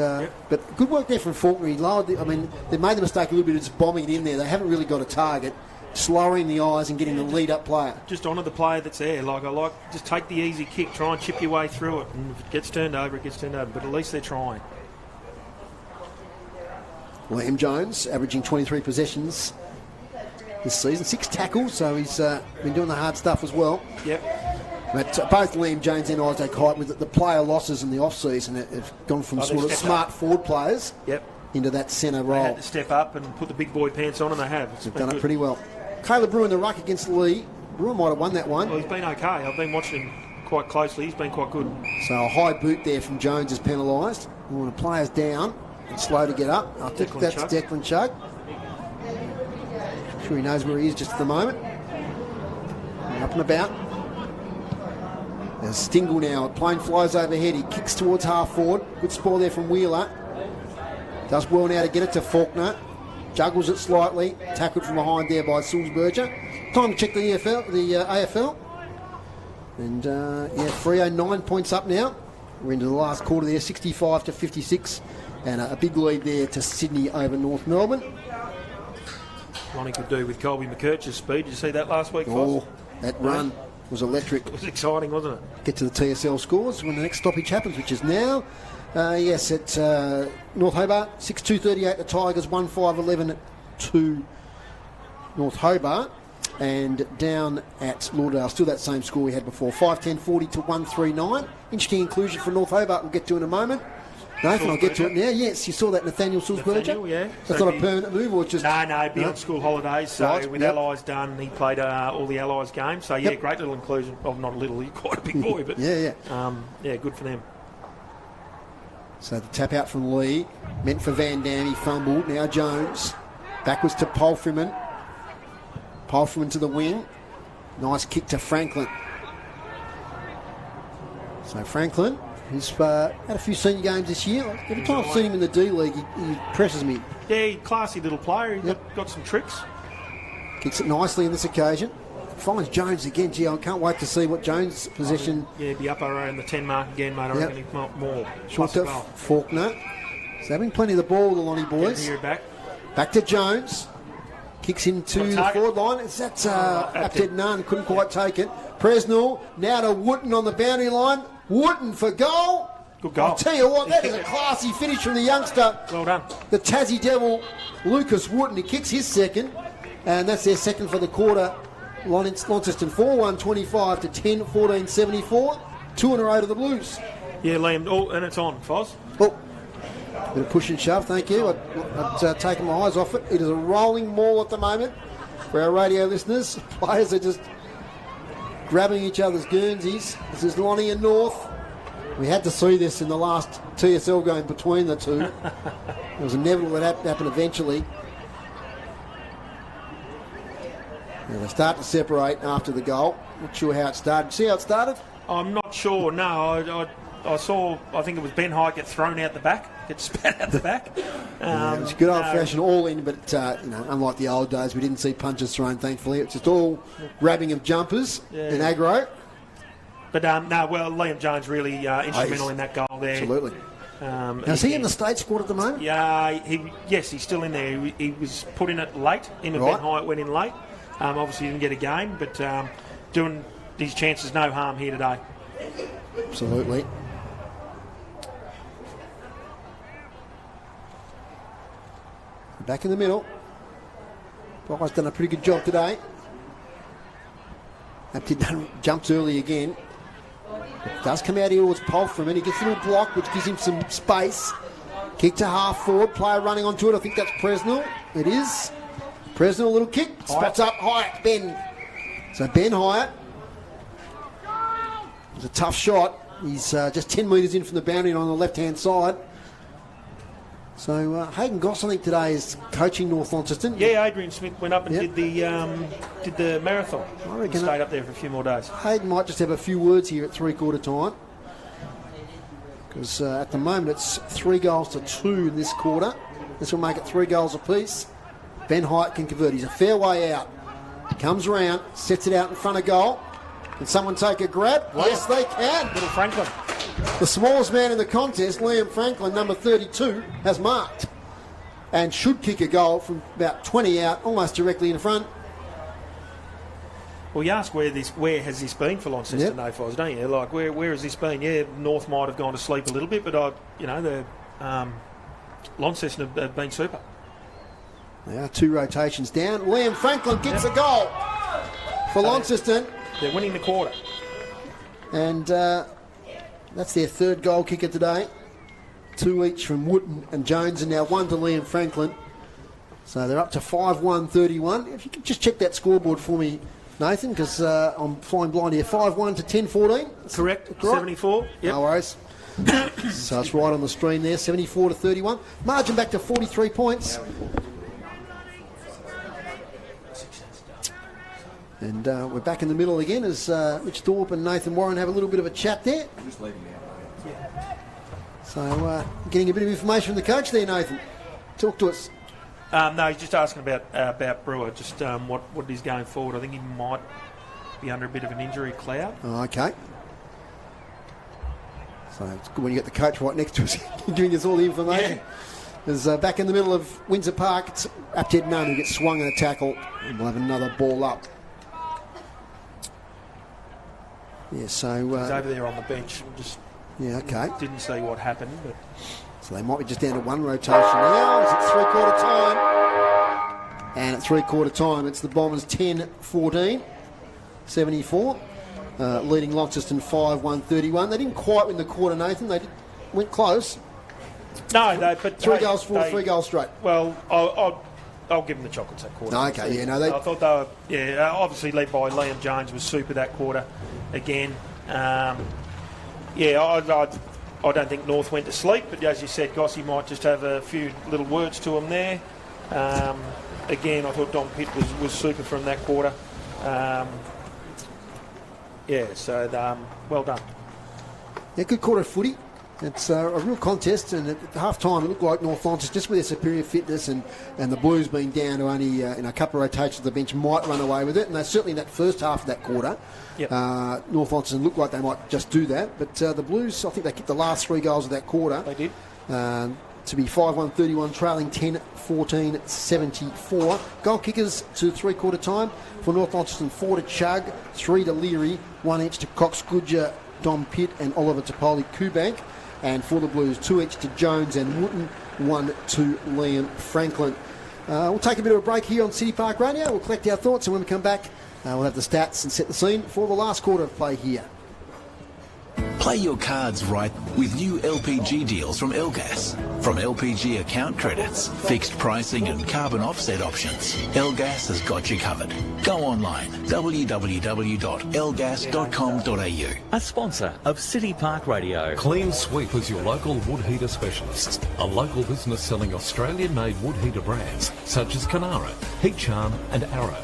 But good work there from Faulkner. He lowered they made the mistake a little bit of just bombing it in there. They haven't really got a target. Slowing the eyes and getting the lead-up player. Just honour the player that's there. Just take the easy kick, try and chip your way through it. And if it gets turned over, it gets turned over. But at least they're trying. Liam Jones averaging 23 possessions this season. 6 tackles, so he's been doing the hard stuff as well. Yep. But both Liam Jones and Isaac Hyde, with the player losses in the off-season, have gone from sort of smart forward players into that centre role. They had to step up and put the big boy pants on, and they have. They've done it pretty well. Caleb Brewer in the ruck against Lee. Brewer might have won that one. Well, he's been okay. I've been watching him quite closely. He's been quite good. So a high boot there from Jones is penalised. We want the players down and slow to get up. I think that's Declan Chug. I'm sure he knows where he is just at the moment. And up and about. There's Stingle now. Plane flies overhead. He kicks towards half forward. Good spoil there from Wheeler. Does well now to get it to Faulkner. Juggles it slightly. Tackled from behind there by Sulzberger. Time to check the AFL. And Freo 9 points up now. We're into the last quarter there, 65 to 56. And a big lead there to Sydney over North Melbourne. Lonnie could do with Colby McKercher's speed. Did you see that last week, Foz? That run was electric. It was exciting, wasn't it? Get to the TSL scores when the next stoppage happens, which is now. At North Hobart, 6-2-38 the Tigers, 1-5-11 to North Hobart. And down at Lauderdale, still that same score we had before, 5-10-40 to 1-3-9. Interesting inclusion for North Hobart, we'll get to in a moment. Nathan, I'll get to it now. Yes, you saw that Nathaniel Sulzberger? Yeah. That's not a permanent move, or just... No, be on school holidays. So with Allies done, he played all the Allies games. So, great little inclusion. Oh, not a little, he's quite a big boy, but... good for them. So the tap out from Lee, meant for Van Dam, he fumbled. Now Jones, backwards to Polfreman. Polfreman to the wing. Nice kick to Franklin. So Franklin, he's had a few senior games this year. Every time I've seen him in the D-League, he impresses me. Yeah, classy little player. He's got some tricks. Kicks it nicely on this occasion. Finds Jones again. Gee, I can't wait to see what Jones' possession... be up around the 10 mark again, mate. I reckon he's more. Short to Faulkner. So having plenty of the ball, the Lonnie boys. Back to Jones. Kicks into the forward line. That's Apted Nunn. Couldn't quite take it. Presnell now to Wooten on the boundary line. Wooten for goal. Good goal. I'll tell you what, that is a classy finish from the youngster. Well done. The Tassie Devil, Lucas Wooten. He kicks his second. And that's their second for the quarter. Launceston 4-1-25 to 10-14-74. 2 in a row to the Blues. Yeah, Liam. Oh, and it's on, Foz. Oh, bit of push and shove, thank you. I'd taken my eyes off it. It is a rolling maul at the moment for our radio listeners. Players are just grabbing each other's Guernseys. This is Lonnie and North. We had to see this in the last TSL game between the two. It was inevitable that happened eventually. Yeah, they start to separate after the goal. Not sure how it started. See how it started? I'm not sure. No, I saw. I think it was Ben High get thrown out the back, get spat out the back. It's good old-fashioned all in, but unlike the old days, we didn't see punches thrown. Thankfully, it's just all grabbing of jumpers and aggro. But Liam Jones really instrumental in that goal there. Absolutely. Now, is he in the state squad at the moment? Yeah, he's still in there. He was put in it late. Him and Ben Hyatt went in late. Obviously, he didn't get a game, but doing his chances no harm here today. Absolutely. Back in the middle. Bob's done a pretty good job today. Jumps early again. It does come out here towards Polfram and he gets a little block which gives him some space. Kick to half forward, player running onto it. I think that's Presnell. It is. Presnell, a little kick. Spots up Hyatt, Ben. So Ben Hyatt. It was a tough shot. He's just 10 metres in from the boundary on the left-hand side. So Hayden Goss, I think today is coaching North Launceston. Yeah, Adrian Smith went up and did the marathon. I reckon stayed up there for a few more days. Hayden might just have a few words here at 3/4 time, because at the moment it's 3-2 in this quarter. This will make it 3 goals apiece. Ben Hyatt can convert. He's a fair way out. Comes around, sets it out in front of goal. Can someone take a grab? Wow. Yes, they can. Little Franklin. The smallest man in the contest, Liam Franklin, number 32, has marked and should kick a goal from about 20 out, almost directly in front. Well, you ask where has this been for Launceston, no Foz, don't you? Like, where has this been? Yeah, North might have gone to sleep a little bit, but the Launceston have been super. They are 2 rotations down. Liam Franklin gets a goal for Launceston. They're winning the quarter. And that's their 3rd goal kicker today. 2 each from Wootton and Jones, and now 1 to Liam Franklin. So they're up to 5-1-31. If you could just check that scoreboard for me, Nathan, because I'm flying blind here. 5-1 to 10-14. Correct. 74. Yep. No worries. So it's right on the screen there. 74 to 31. Margin back to 43 points. And we're back in the middle again as Rich Thorpe and Nathan Warren have a little bit of a chat there. I'm just leaving now. So getting a bit of information from the coach there, Nathan. Talk to us. No, he's just asking about Brewer, just what he's going forward. I think he might be under a bit of an injury cloud. Oh, okay. So it's good when you get the coach right next to us giving us all the information. As back in the middle of Windsor Park, it's Apted Nunn who gets swung in a tackle. And we'll have another ball up. Yeah, so... he's over there on the bench. Okay. Didn't see what happened, but... So they might be just down to 1 rotation now. It's at 3/4 time. And at 3/4 time, it's the Bombers 10-14. 74. Leading Launceston 5-1-31. They didn't quite win the quarter, Nathan. They went close. No, but... 3 goals for 3 goals straight. Well, I'll give them the chocolates that quarter. Okay, yeah, no, I thought they were, obviously led by Liam Jones was super that quarter again. I don't think North went to sleep, but as you said, Gossie might just have a few little words to him there. Again, I thought Dom Pitt was super from that quarter. Well done. Yeah, good quarter of footy. It's a real contest, and at half-time it looked like North Launceston, just with their superior fitness and the Blues being down to only a couple of rotations of the bench, might run away with it. And they certainly in that first half of that quarter, North Launceston looked like they might just do that. But the Blues, I think they kicked the last 3 goals of that quarter. They did. To be 5-1-31, trailing 10-14, 74. Goal kickers to 3/4 time for North Launceston: 4 to Chug, 3 to Leary, 1 each to Cox Goodger, Dom Pitt and Oliver Topoli Kubank. And for the Blues, 2 each to Jones and Wootton, 1 to Liam Franklin. We'll take a bit of a break here on City Park Radio. We'll collect our thoughts, and when we come back, we'll have the stats and set the scene for the last quarter of play here. Play your cards right with new LPG deals from Elgas. From LPG account credits, fixed pricing and carbon offset options, Elgas has got you covered. Go online, www.elgas.com.au. A sponsor of City Park Radio. Clean Sweep is your local wood heater specialist. A local business selling Australian-made wood heater brands such as Canara, Heat Charm and Arrow.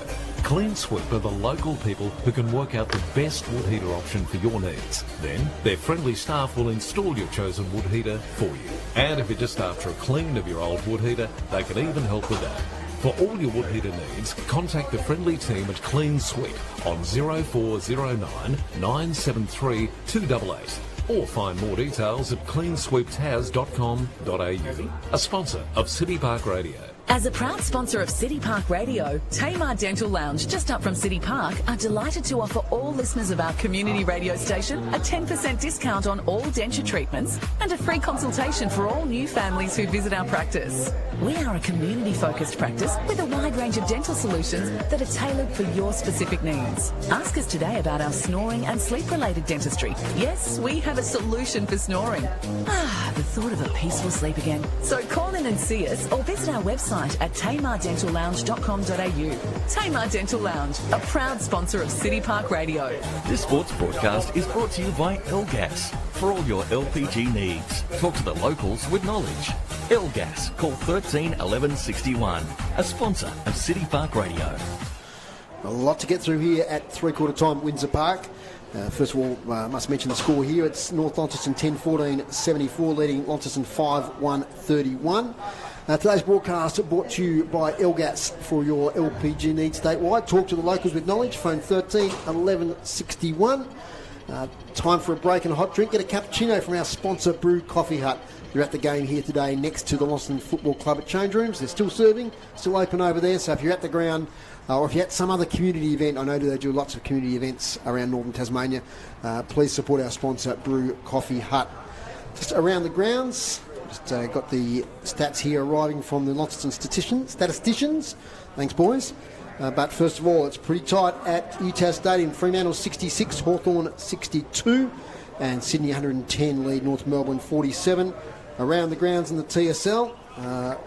Clean Sweep are the local people who can work out the best wood heater option for your needs. Then, their friendly staff will install your chosen wood heater for you. And if you're just after a clean of your old wood heater, they can even help with that. For all your wood heater needs, contact the friendly team at Clean Sweep on 0409 973 288 or find more details at cleansweeptaz.com.au. A sponsor of City Park Radio. As a proud sponsor of City Park Radio, Tamar Dental Lounge, just up from City Park, are delighted to offer all listeners of our community radio station a 10% discount on all denture treatments and a free consultation for all new families who visit our practice. We are a community-focused practice with a wide range of dental solutions that are tailored for your specific needs. Ask us today about our snoring and sleep-related dentistry. Yes, we have a solution for snoring. The thought of a peaceful sleep again. So call in and see us or visit our website at tamardentallounge.com.au. Tamar Dental Lounge, a proud sponsor of City Park Radio. This sports broadcast is brought to you by Elgas. For all your LPG needs, talk to the locals with knowledge. Elgas, call 13 11 61. A sponsor of City Park Radio. A lot to get through here at three-quarter time at Windsor Park. First of all, must mention the score here. It's North Launceston 10-14-74, leading Launceston 5-1-31. Today's broadcast brought to you by Elgas for your LPG needs statewide. Talk to the locals with knowledge. Phone 13 11 61. Time for a break and a hot drink. Get a cappuccino from our sponsor, Brew Coffee Hut. They're at the game here today next to the Launceston Football Club at Change Rooms. They're still serving, still open over there. So if you're at the ground or if you're at some other community event, I know they do lots of community events around northern Tasmania, please support our sponsor, Brew Coffee Hut. Just around the grounds, just got the stats here arriving from the Launceston statisticians. Thanks, boys. But first of all, it's pretty tight at UTAS Stadium. Fremantle 66, Hawthorn 62, and Sydney 110 lead North Melbourne 47. Around the grounds in the TSL,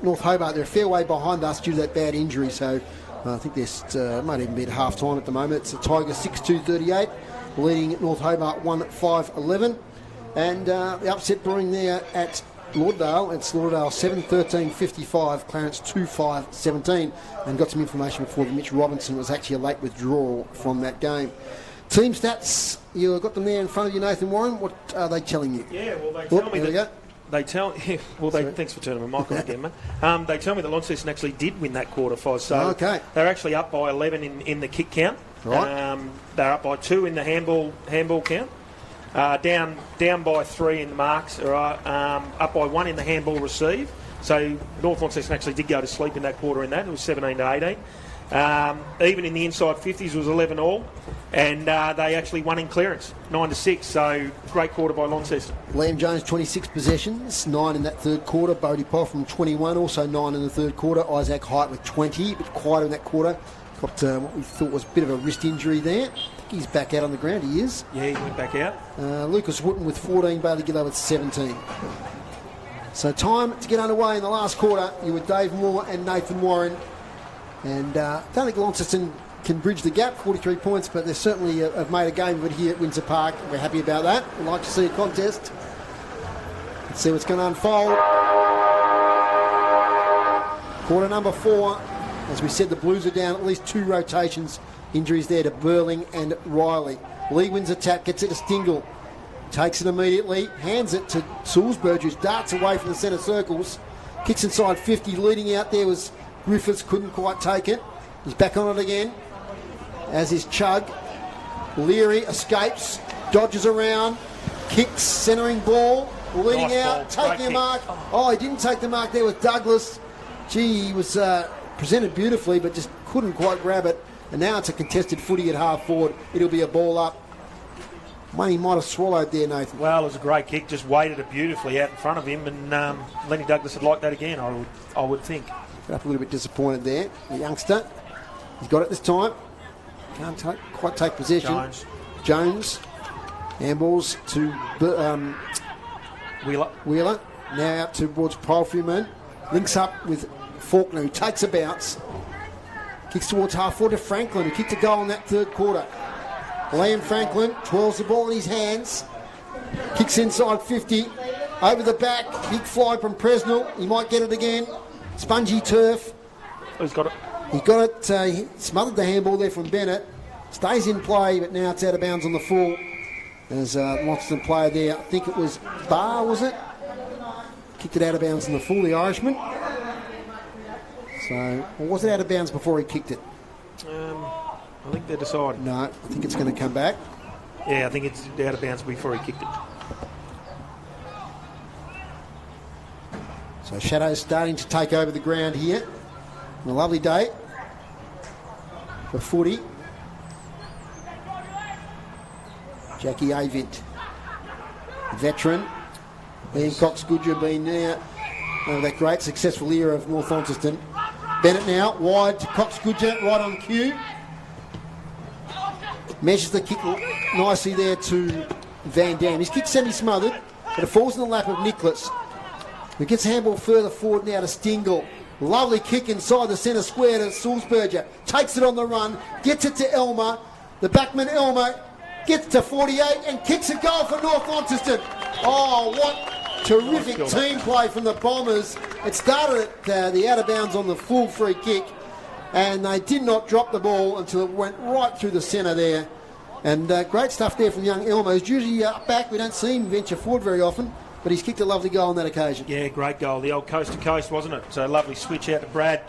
North Hobart, they're a fair way behind us due to that bad injury, so I think they're might even be at half time at the moment. It's the Tigers 6-2-38, leading North Hobart 1-5-11. And the upset brewing there at Lauderdale, it's Lauderdale 7-13-55, Clarence 2-5-17, and got some information before that Mitch Robinson was actually a late withdrawal from that game. Team stats, you've got them there in front of you, Nathan Warren. What are they telling you? Yeah, well, they tell me that... thanks for turning my mic on again, mate. They tell me that Launceston actually did win that quarter, Foz. So they're actually up by 11 in the kick count. Right. They're up by 2 in the handball count. Down by 3 in the marks. Up by 1 in the handball receive. So North Launceston actually did go to sleep in that quarter. In that it was 17-18. Even in the inside 50s was 11 all, and they actually won in clearance 9-6. So great quarter by Launceston. Liam Jones 26 possessions, 9 in that third quarter. Bodie Poff from 21, also 9 in the third quarter. Isaac Height with 20, a bit quieter in that quarter. Got what we thought was a bit of a wrist injury there. I think he's back out on the ground. He is. Yeah, he went back out. Lucas Wooten with 14, Bailey Gillow with 17. So time to get underway in the last quarter. You were Dave Moore and Nathan Warren. And I don't think Launceston can bridge the gap, 43 points, but they certainly have made a game of it here at Windsor Park. We're happy about that. We'd like to see a contest. Let's see what's going to unfold. Quarter number 4. As we said, the Blues are down at least 2 rotations. Injuries there to Burling and Riley. Lee wins a tap, gets it to Stingle. Takes it immediately, hands it to Salisbury, who darts away from the centre circles. Kicks inside 50, leading out there was Griffiths, couldn't quite take it. He's back on it again, as is Chug. Leary escapes, dodges around, kicks, centering ball, leading nice out, ball. taking a mark. Oh, he didn't take the mark there with Douglas. Gee, he was presented beautifully, but just couldn't quite grab it. And now it's a contested footy at half forward. It'll be a ball up. One he might have swallowed there, Nathan. Well, it was a great kick, just weighted it beautifully out in front of him, and Lenny Douglas would like that again, I would think. Got a little bit disappointed there, the youngster. He's got it this time. Can't quite take possession. Jones. Handballs to Wheeler. Now out towards Profilman. Links up with Faulkner, who takes a bounce. Kicks towards half forward to Franklin, who kicked a goal in that third quarter. Liam Franklin twirls the ball in his hands. Kicks inside 50. Over the back. Big fly from Presnell. He might get it again. Spongy turf. He's got it. He got it. He smothered the handball there from Bennett. Stays in play, but now it's out of bounds on the full. There's a Launceston player there. I think it was Barr, was it? Kicked it out of bounds on the full, the Irishman. So, or was it out of bounds before he kicked it? I think they decided. No, I think it's going to come back. Yeah, I think it's out of bounds before he kicked it. So Shadow's starting to take over the ground here. A lovely day for footy. Jackie Avent, veteran. Ian Cox-Goodger been there over that great successful era of North Launceston. Bennett now, wide to Cox-Goodger, right on cue. Measures the kick nicely there to Van Dam. His kick semi-smothered, but it falls in the lap of Nicholas. He gets handball further forward now to Stingle. Lovely kick inside the centre square to Sulzberger. Takes it on the run, gets it to Elmer. The backman Elmer gets to 48 and kicks a goal for North Launceston. Oh, what terrific team play from the Bombers. It started at the out of bounds on the full free kick, and they did not drop the ball until it went right through the centre there. And great stuff there from young Elmer. He's usually up back. We don't see him venture forward very often, but he's kicked a lovely goal on that occasion. Yeah, great goal. The old coast to coast, wasn't it? So lovely switch out to Brad.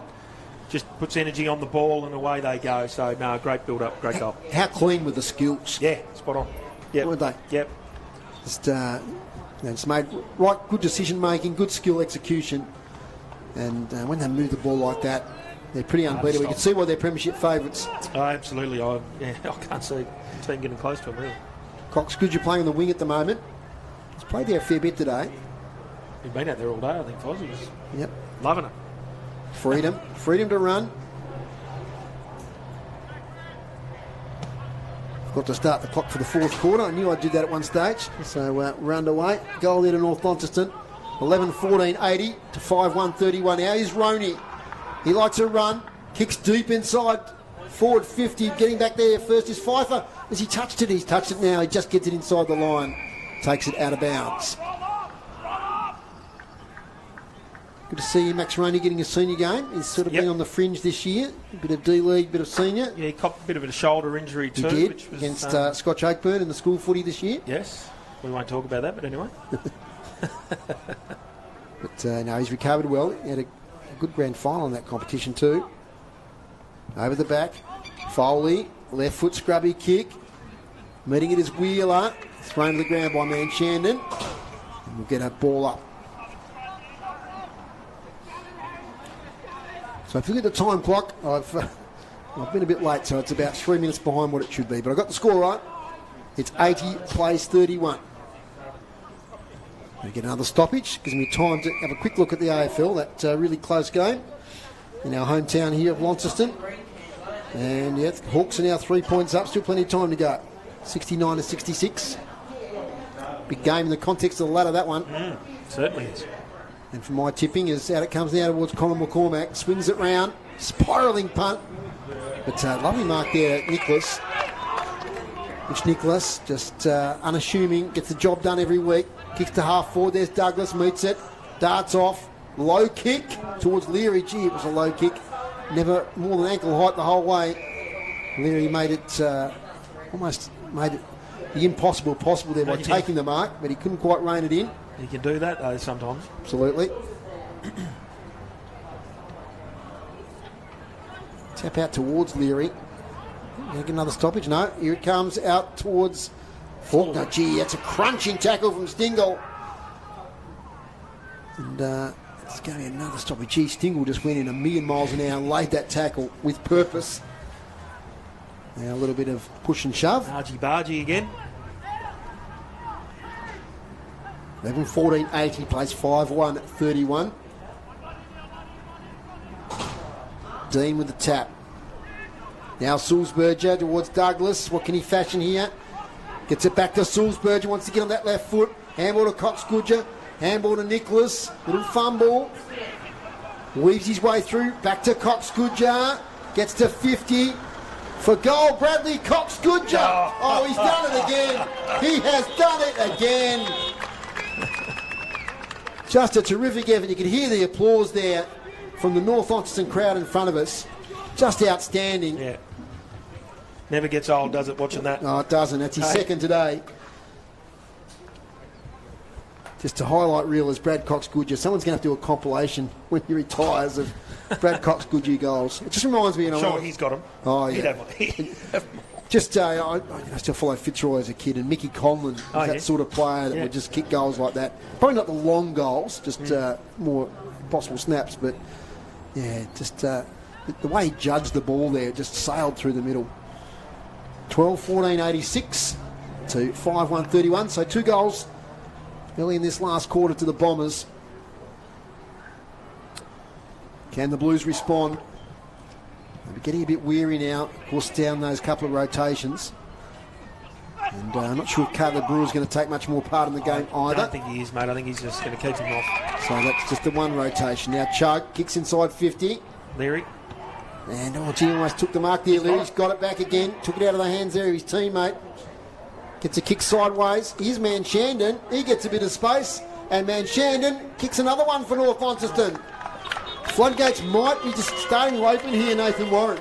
Just puts energy on the ball and away they go. So, no, great build-up, great goal. How clean were the skills? Yeah, spot on. Yep. Weren't they? Yep. Just, it's made right, good decision-making, good skill execution. And when they move the ball like that, they're pretty unbeatable. You can see why they're premiership favourites. Oh, absolutely. I can't see a team getting close to them, really. Cox-Goodger playing on the wing at the moment. He's played there a fair bit today. He's been out there all day, I think, Fozzie's. Yep. Loving it. Freedom to run. Got to start the clock for the fourth quarter. I knew I'd do that at one stage. So we're underway. Goal there to North Launceston. 11-14-80 to 5-1-31. Now here's Roney. He likes a run. Kicks deep inside. Forward 50. Getting back there first is Pfeiffer. Has he touched it? He's touched it now. He just gets it inside the line. Takes it out of bounds. Good to see Max Roney getting a senior game. He's sort of been on the fringe this year. A bit of D-League, bit of senior. Yeah, he copped a bit of a shoulder injury too. He did, which was, against Scotch Oakburn in the school footy this year. Yes, we won't talk about that, but anyway. But no, he's recovered well. He had a good grand final in that competition too. Over the back, Foley, left foot scrubby kick. Meeting it is Wheeler. Thrown to the ground by Man Shandon. And we'll get a ball up. So if you look at the time clock, I've been a bit late, so it's about 3 minutes behind what it should be. But I got the score right. It's 80 plays 31. We get another stoppage. Gives me time to have a quick look at the AFL. That really close game in our hometown here of Launceston. And yeah, Hawks are now 3 points up. Still plenty of time to go. 69 to 66. Big game in the context of the ladder, that one. Certainly is. And from my tipping, is out it comes now towards Conor McCormack. Swings it round. Spiralling punt. But lovely mark there, Nicholas. Which Nicholas, just unassuming, gets the job done every week. Kicks to half forward. There's Douglas, meets it. Darts off. Low kick towards Leary. Gee, it was a low kick. Never more than ankle height the whole way. Leary made it, almost made it the impossible possible there by taking the mark, but he couldn't quite rein it in. He can do that though sometimes. Absolutely. Tap out towards Leary. Get another stoppage. No, here it comes out towards Faulkner. Gee, that's a crunching tackle from Stingle. And it's going to be another stoppage. Gee, Stingle just went in a million miles an hour and laid that tackle with purpose. Now a little bit of push and shove. Bargy again. 11-14-80 plays 5-1-31. Dean with the tap. Now Sulzberger towards Douglas. What can he fashion here? Gets it back to Sulzberger, wants to get on that left foot. Handball to Cox-Goodger. Handball to Nicholas. Little fumble. Weaves his way through. Back to Cox-Goodger. Gets to 50. For goal, Bradley Cox-Goodger. Oh, he's done it again. He has done it again. Just a terrific effort. You can hear the applause there from the North Launceston crowd in front of us. Just outstanding. Yeah. Never gets old, does it, watching that? No, it doesn't. That's his second today. Just to highlight reel is Brad Cox-Goodger. Someone's going to have to do a compilation when he retires of Brad Cox-Goodger goals. It just reminds me, Sure, he's got them. Oh, yeah. Just, I still follow Fitzroy as a kid, and Mickey Conlon was that sort of player that would just kick goals like that. Probably not the long goals, just more possible snaps, but yeah, just the way he judged the ball there, it just sailed through the middle. 12-14-86 to 5-1-31, so 2 goals early in this last quarter to the Bombers. Can the Blues respond? They're getting a bit weary now, of course, down those couple of rotations. And I'm not sure if Caleb Brewer's going to take much more part in the game either. I don't think he is, mate. I think he's just going to keep him off. So that's just the one rotation. Now Chug kicks inside 50. Leary. And he almost took the mark there. Leary's got it back again. Took it out of the hands there of his teammate. Gets a kick sideways. Here's Manshandon. He gets a bit of space. And Manshandon kicks another one for North Launceston. Floodgates might be just starting to open here, Nathan Warren.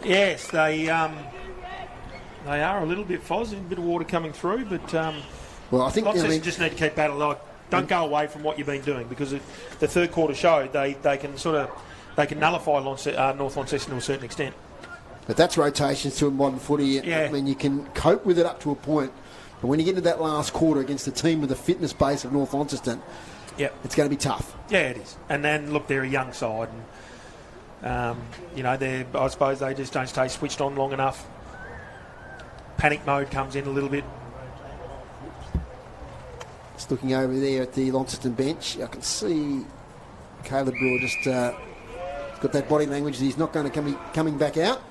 Yes, they are a little bit fuzzy, a bit of water coming through, but well, I think Launceston just need to keep battle. Like, don't go away from what you've been doing, because the third quarter showed they can nullify North Launceston to a certain extent. But that's rotations to a modern footy. Yeah. I mean, you can cope with it up to a point, but when you get into that last quarter against a team with the fitness base of North Launceston, it's going to be tough. Yeah, it is. And then, look, they're a young side. And, I suppose they just don't stay switched on long enough. Panic mode comes in a little bit. Just looking over there at the Launceston bench, I can see Caleb Brewer just got that body language that he's not going to be coming back out.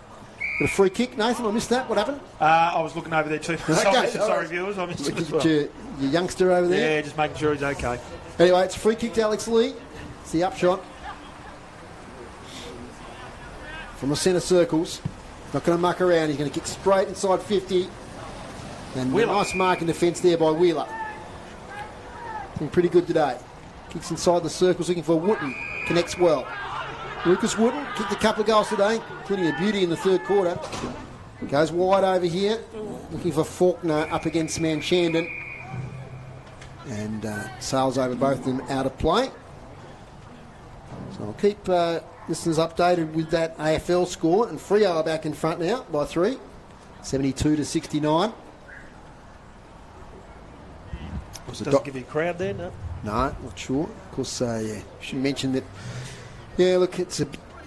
Got a free kick, Nathan. I missed that. What happened? I was looking over there too. Sorry, viewers. I missed it as well. Your youngster over there? Yeah, just making sure he's okay. Anyway, it's a free kick to Alex Lee. It's the upshot from the centre circles. Not going to muck around. He's going to kick straight inside 50. And a nice mark in defence there by Wheeler. Been pretty good today. Kicks inside the circles looking for Wooten. Connects well. Lucas Wooten kicked a couple of goals today, including a beauty in the third quarter. Goes wide over here. Looking for Faulkner up against Manshandon. And sails over both of them out of play. So I'll keep listeners updated with that AFL score. And Freo are back in front now by 3. 72-69. Doesn't give you a crowd there, no? No, not sure. Of course, should mention that. Yeah, look, it's a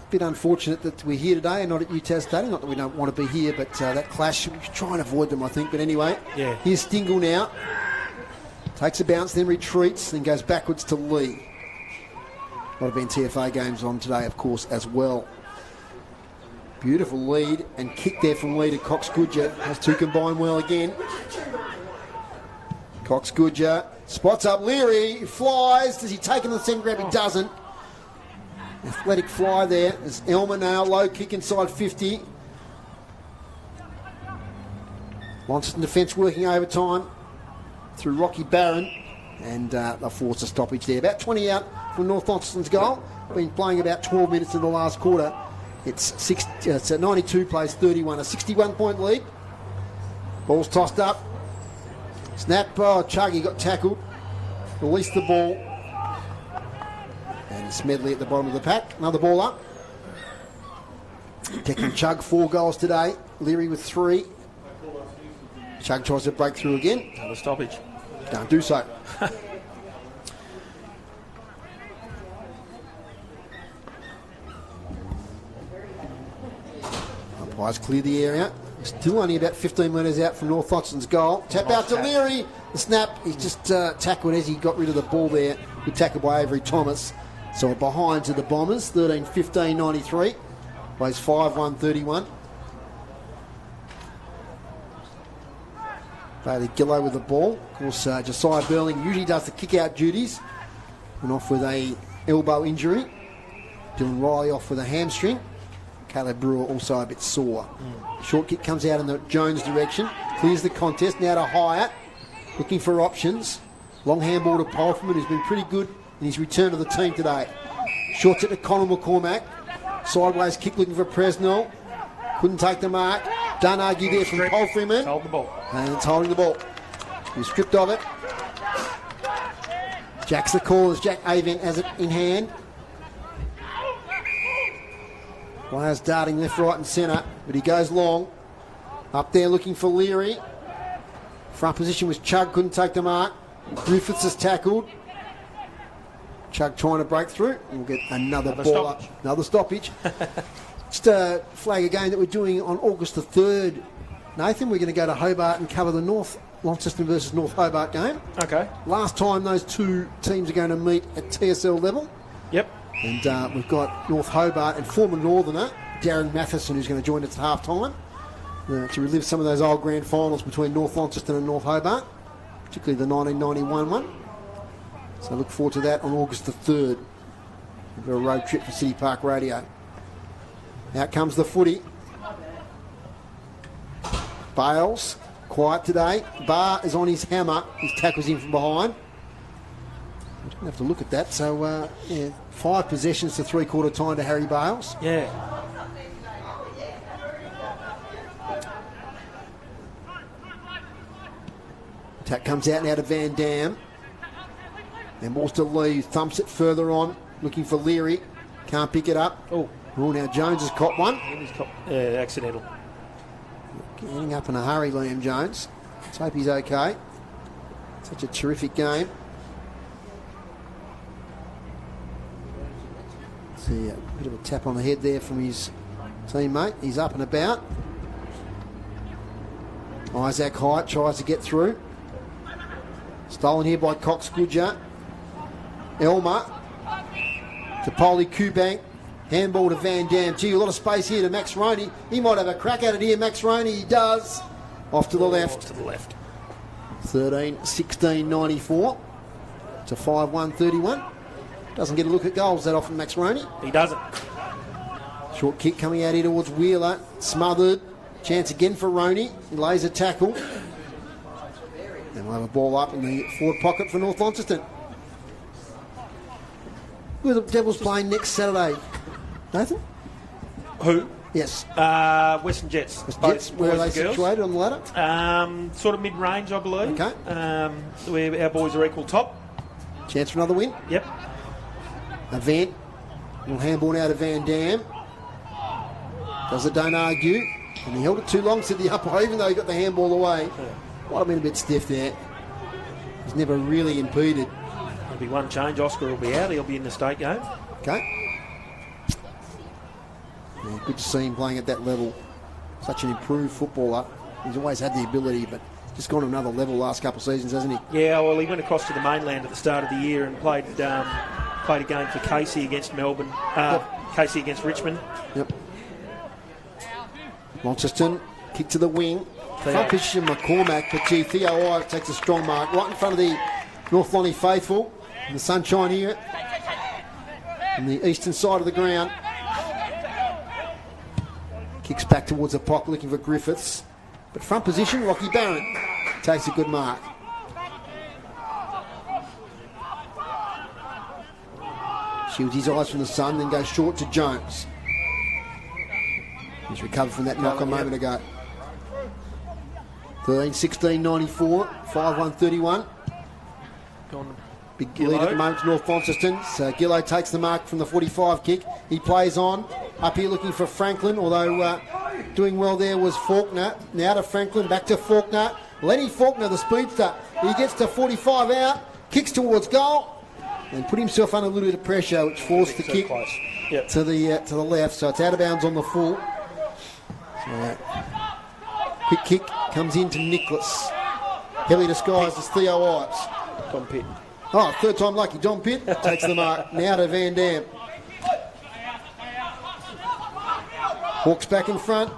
bit unfortunate that we're here today and not at UTAS Stadium. Not that we don't want to be here, but that clash, we should try and avoid them, I think. But anyway, here's Stingle now. Takes a bounce, then retreats, then goes backwards to Lee. A lot of NTFA games on today, of course, as well. Beautiful lead and kick there from Lee to Cox-Goodger. Those two combine well again. Cox-Goodger spots up Leary, flies. Does he take him to the centre grab? He doesn't. Athletic fly there. There's Elmer now, low kick inside 50. Launceston defence working overtime through Rocky Barron, and they'll force a stoppage there. About 20 out from North Launceston's goal. Been playing about 12 minutes in the last quarter. It's 92 plays 31, a 61-point lead. Ball's tossed up. Snap, Chuggy got tackled. Released the ball. And Smedley at the bottom of the pack. Another ball up. Declan Chug, 4 goals today. Leary with 3. Chug tries to break through again. Another stoppage. Don't do so. Umpires clear the area. Still only about 15 metres out from North Launceston's goal. Tap out to Leary. The snap, he's just tackled as he got rid of the ball there. Good tackle by Avery Thomas. So behind to the Bombers, 13-15-93. Plays 5-1-31. Bailey Gillow with the ball. Of course, Josiah Burling usually does the kick-out duties. Went off with a elbow injury. Dylan Riley off with a hamstring. Caleb Brewer also a bit sore. Short kick comes out in the Jones direction. Clears the contest. Now to Hyatt. Looking for options. Long handball to Polferman, who's been pretty good in his return to the team today. Short it to Conor McCormack. Sideways kick looking for Presnell. Couldn't take the mark. Don't argue there from Polferman. Hold the ball. And it's holding the ball. He was stripped of it. Jack's the call as Jack Avent has it in hand. Players darting left, right and centre, but he goes long. Up there looking for Leary. Front position was Chugg, couldn't take the mark. Griffiths is tackled. Chugg trying to break through. We'll get another ball up. Another stoppage. Just a flag a game that we're doing on August the 3rd. Nathan, we're going to go to Hobart and cover the North Launceston versus North Hobart game. Okay. Last time those two teams are going to meet at TSL level. Yep. And we've got North Hobart and former Northerner, Darren Matheson, who's going to join us at half-time to relive some of those old grand finals between North Launceston and North Hobart, particularly the 1991 one. So look forward to that on August the 3rd. We've got a road trip for City Park Radio. Out comes the footy. Bales, quiet today. Barr is on his hammer. His tackles in from behind. We don't have to look at that. So, 5 possessions to 3/4 time to Harry Bales. Yeah. Attack comes out now to Van Dam. And balls to Lee, thumps it further on, looking for Leary. Can't pick it up. Oh, now Jones has caught one. Accidental. Getting up in a hurry, Liam Jones. Let's hope he's okay. Such a terrific game. See a bit of a tap on the head there from his teammate. He's up and about. Isaac Hyatt tries to get through. Stolen here by Cox Goodger. Elmer to Polly Kubank. Handball to Van Dam. Gee, a lot of space here to Max Roney. He might have a crack at it here. Max Roney, he does. Off to the left. Off to the left. 13-16-94 to 5-1-31. Doesn't get a look at goals that often, Max Roney. He doesn't. Short kick coming out here towards Wheeler. Smothered. Chance again for Roney. He lays a tackle. And we'll have a ball up in the forward pocket for North Launceston. Who are the Devils playing next Saturday? Nathan? Who? Yes. Western Jets. Jets, where are they situated on the ladder? Sort of mid-range, I believe. Okay. Our boys are equal top. Chance for another win? Yep. Event. Little handball now to Van Dam. Does it, don't argue. And he held it too long, said the umpire, even though he got the handball away. Might have been a bit stiff there. He's never really impeded. There'll be one change. Oscar will be out. He'll be in the state game. Okay. Yeah, good to see him playing at that level. Such an improved footballer. He's always had the ability, but just gone to another level last couple of seasons, hasn't he? Yeah, well, he went across to the mainland at the start of the year and played a game for Casey against Melbourne. Casey against Richmond. Yep. Launceston, kick to the wing. Front position McCormack, but gee, Theo Ives takes a strong mark right in front of the North Lonnie faithful. In the sunshine here on the eastern side of the ground. Kicks back towards the pocket looking for Griffiths. But front position, Rocky Barron takes a good mark. Shields his eyes from the sun, then goes short to Jones. He's recovered from that knock a moment ago. 13-16-94, 5-1-31. Big lead at the moment to North Launceston. So Gillow takes the mark from the 45 kick. He plays on. Up here looking for Franklin, although doing well there was Faulkner. Now to Franklin, back to Faulkner. Lenny Faulkner, the speedster. He gets to 45 out, kicks towards goal, and put himself under a little bit of pressure, which forced the kick to the left. So it's out of bounds on the full. So, quick kick comes into Nicholas. Heavily disguised as Theo Ives. Tom Pitt. Oh, third time lucky. John Pitt takes the mark. Now to Van Dam. Hawks back in front.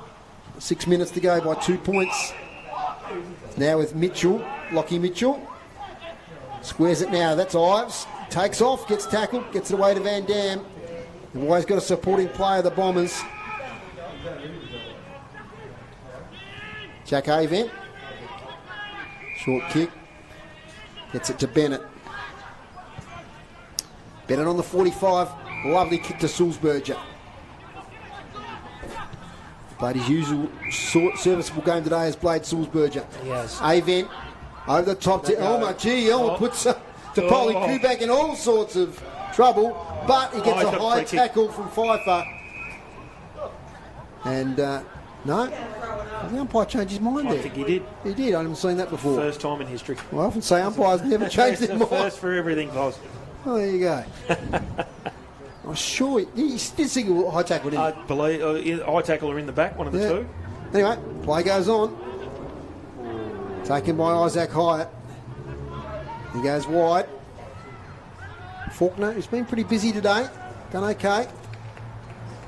6 minutes to go by 2 points. Now with Mitchell, Lockie Mitchell. Squares it now, that's Ives. Takes off, gets tackled, gets it away to Van Dam. They've always got a supporting player, the Bombers. Jack Avent. Short kick. Gets it to Bennett. Bennett on the 45. Lovely kick to Sulzberger. Played his usual serviceable game today as played Sulzberger. Yes. Avent over the top to Elmer. Gee, Elmer puts Polly Kubak in all sorts of trouble, but he gets a high tackle from Pfeiffer. And no, the umpire changed his mind there. I think he did. He did. I haven't seen that before. First time in history. Well, I often say umpires never change their mind. First for everything, Boz. Oh, there you go. I'm sure he did think it was a high tackle, didn't he? I believe high tackle are in the back, one of the two. Anyway, play goes on. Taken by Isaac Hyatt. He goes wide. Faulkner, who's been pretty busy today, done okay.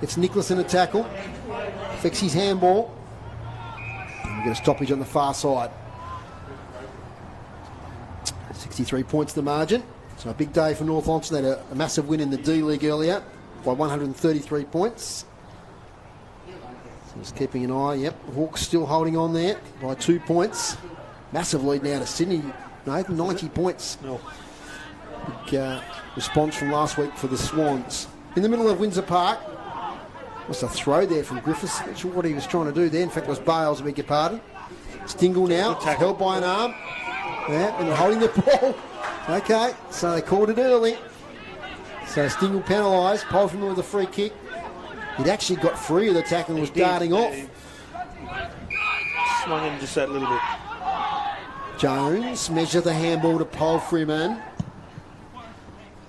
It's Nicholas in a tackle. Fix his handball. And we get a stoppage on the far side. 63 points the margin. So a big day for North Launceston. They had a massive win in the D League earlier by 133 points. So just keeping an eye. Yep, Hawks still holding on there by 2 points. Massive lead now to Sydney. Nathan, 90 points. No. Big response from last week for the Swans. In the middle of Windsor Park. What's a throw there from Griffiths? Not sure what he was trying to do there. In fact, it was Bales, I beg your pardon. Stingle now, held by an arm. Yeah, and holding the ball. Okay, so they called it early. So Stingle penalised. Polfman with a free kick. He'd actually got free of the tackle and was darting off. Swung him just that little bit. Jones measure the handball to Paul Freeman.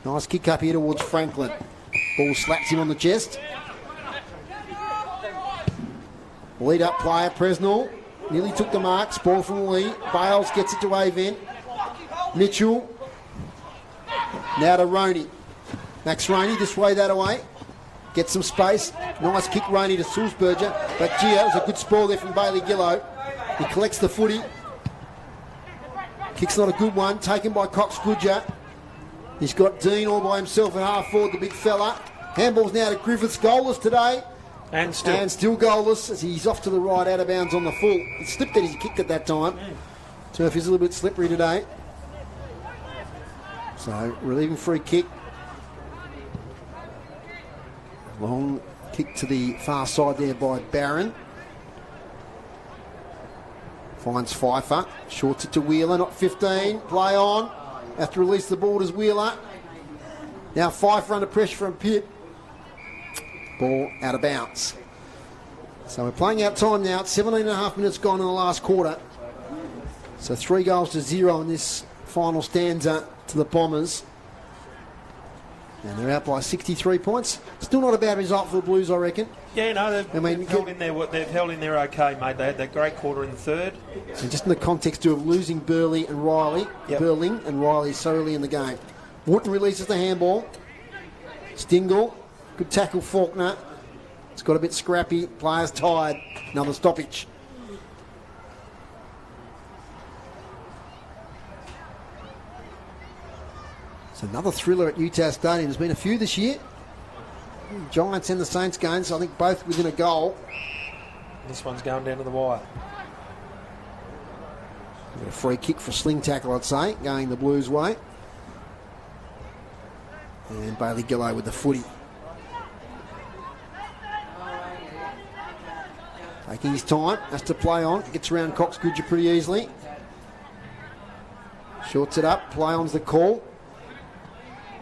Nice kick up here towards Franklin. Ball slaps him on the chest. Lead up player, Presnell. Nearly took the mark. Ball from Lee. Bales gets it to Avent. Mitchell. Now to Roney. Max Roney this way, that away. Gets some space. Nice kick, Roney to Sulzberger. But gee, that was a good spoil there from Bailey Gillow. He collects the footy. Kick's not a good one. Taken by Cox Goodger. He's got Dean all by himself at half forward, the big fella. Handball's now to Griffiths. Goalless today. And still goalless as he's off to the right, out of bounds on the full. He slipped it as he kicked at that time. Turf is a little bit slippery today. So, relieving free kick. Long kick to the far side there by Barron. Finds Pfeiffer. Shorts it to Wheeler, not 15. Play on. Have to release the ball as Wheeler. Now Pfeiffer under pressure from Pitt. Ball out of bounds. So we're playing out time now. It's 17.5 minutes gone in the last quarter. So 3-0 in this final stanza to the Bombers. And they're out by 63 points. Still not a bad result for the Blues, I reckon. Yeah, no, they've held in there okay, mate. They had that great quarter in the third. And just in the context of losing Burling and Riley so early in the game. Wooten releases the handball. Stingle. Good tackle, Faulkner. It's got a bit scrappy. Players tired. Another stoppage. It's another thriller at Utah Stadium. There's been a few this year. Giants and the Saints games, I think both within a goal. This one's going down to the wire. A free kick for sling tackle, I'd say, going the Blues' way. And Bailey Gillow with the footy. Taking his time, has to play on. Gets around Cox Goodger pretty easily. Shorts it up, play on's the call.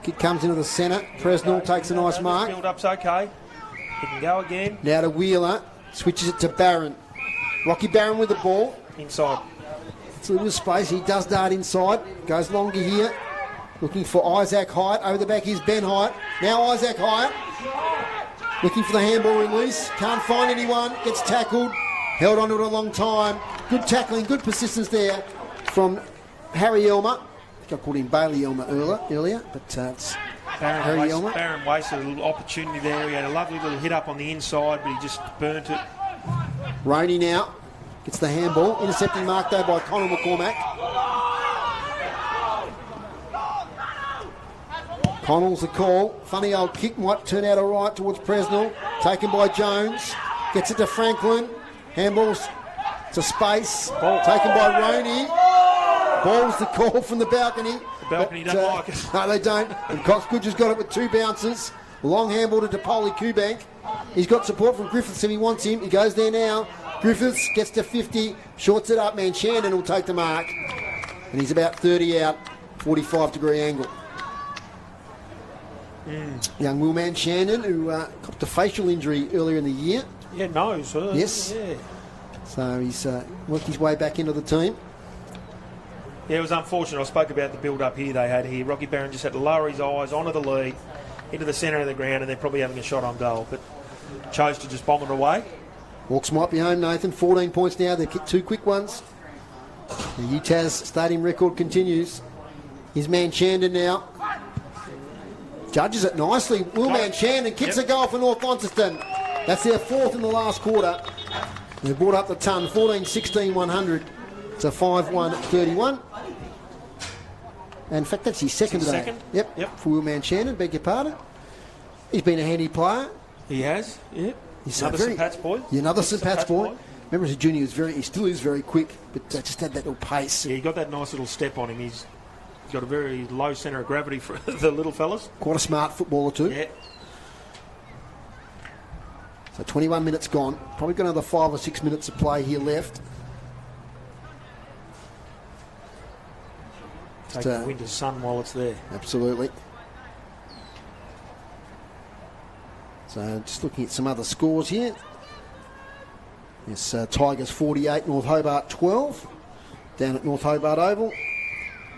Kick comes into the centre. Presnell takes a nice mark. Build-up's okay. He can go again. Now to Wheeler. Switches it to Barron. Rocky Barron with the ball. Inside. It's a little space. He does dart inside. Goes longer here. Looking for Isaac Hyatt. Over the back is Ben Hyatt. Now Isaac Hyatt. Looking for the handball release. Can't find anyone. Gets tackled. Held onto it a long time. Good tackling. Good persistence there from Harry Elmer. I think I called him Bailey Elmer earlier, but it's Harry Elmer. Barron wasted a little opportunity there. He had a lovely little hit up on the inside, but he just burnt it. Roney now. Gets the handball. Intercepting mark though by Connell McCormack. Connell's the call. Funny old kick might turn out all right towards Presnell. Taken by Jones. Gets it to Franklin. Handballs to space. Taken by Roney. Ball's the call from the balcony. The balcony don't like it. No, they don't. And Coxgood just got it with 2 bounces. Long handball to DePoli Kubank. He's got support from Griffiths if he wants him. He goes there now. Griffiths gets to 50. Shorts it up. Man Shandon will take the mark. And he's about 30 out. 45-degree angle. Young Willman Shandon, who copped a facial injury earlier in the year. Yeah, nose. Yes. Yeah. So he's worked his way back into the team. Yeah, it was unfortunate. I spoke about the build-up here they had here. Rocky Barron just had to lower his eyes onto the lead, into the centre of the ground, and they're probably having a shot on goal, but chose to just bomb it away. Hawks might be home, Nathan. 14 points now. They've kicked 2 quick ones. The UTAS stadium record continues. Here's Man Shandon now. Judges it nicely. Man Shandon kicks a goal for North Launceston. That's their 4th in the last quarter. They've brought up the ton. 14-16-100 to 5-1-31. And in fact, that's his second today. Second? Yep. For Willman Shandon, beg your pardon. He's been a handy player. He has, yep. He's another St. Pat's boy. Yeah, another St. Pat's boy. Remember as a junior, he still is very quick, but just had that little pace. Yeah, he got that nice little step on him. He's got a very low centre of gravity for the little fellas. Quite a smart footballer too. Yeah. So 21 minutes gone. Probably got another 5 or 6 minutes of play here left. Take the winter's sun while it's there. Absolutely. So just looking at some other scores here. Yes, Tigers 48, North Hobart 12. Down at North Hobart Oval.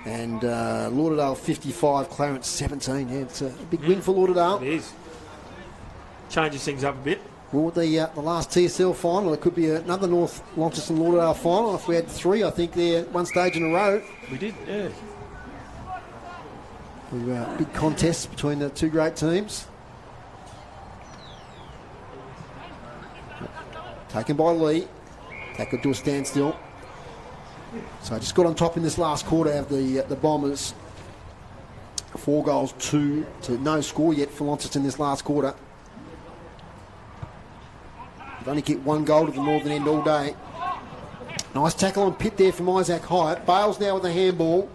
And Lauderdale 55, Clarence 17. Yeah, it's a big win for Lauderdale. It is. Changes things up a bit. Well, the last TSL final, it could be another North Launceston Lauderdale final. If we had 3, I think they're one stage in a row. We did, yeah. Big contests between the 2 great teams. Taken by Lee. That could do a standstill. So I just got on top in this last quarter of the Bombers. 4 goals, 2 to no score yet for Launceston in this last quarter. They've only kicked 1 goal to the northern end all day. Nice tackle on Pitt there from Isaac Hyatt. Bales now with a handball.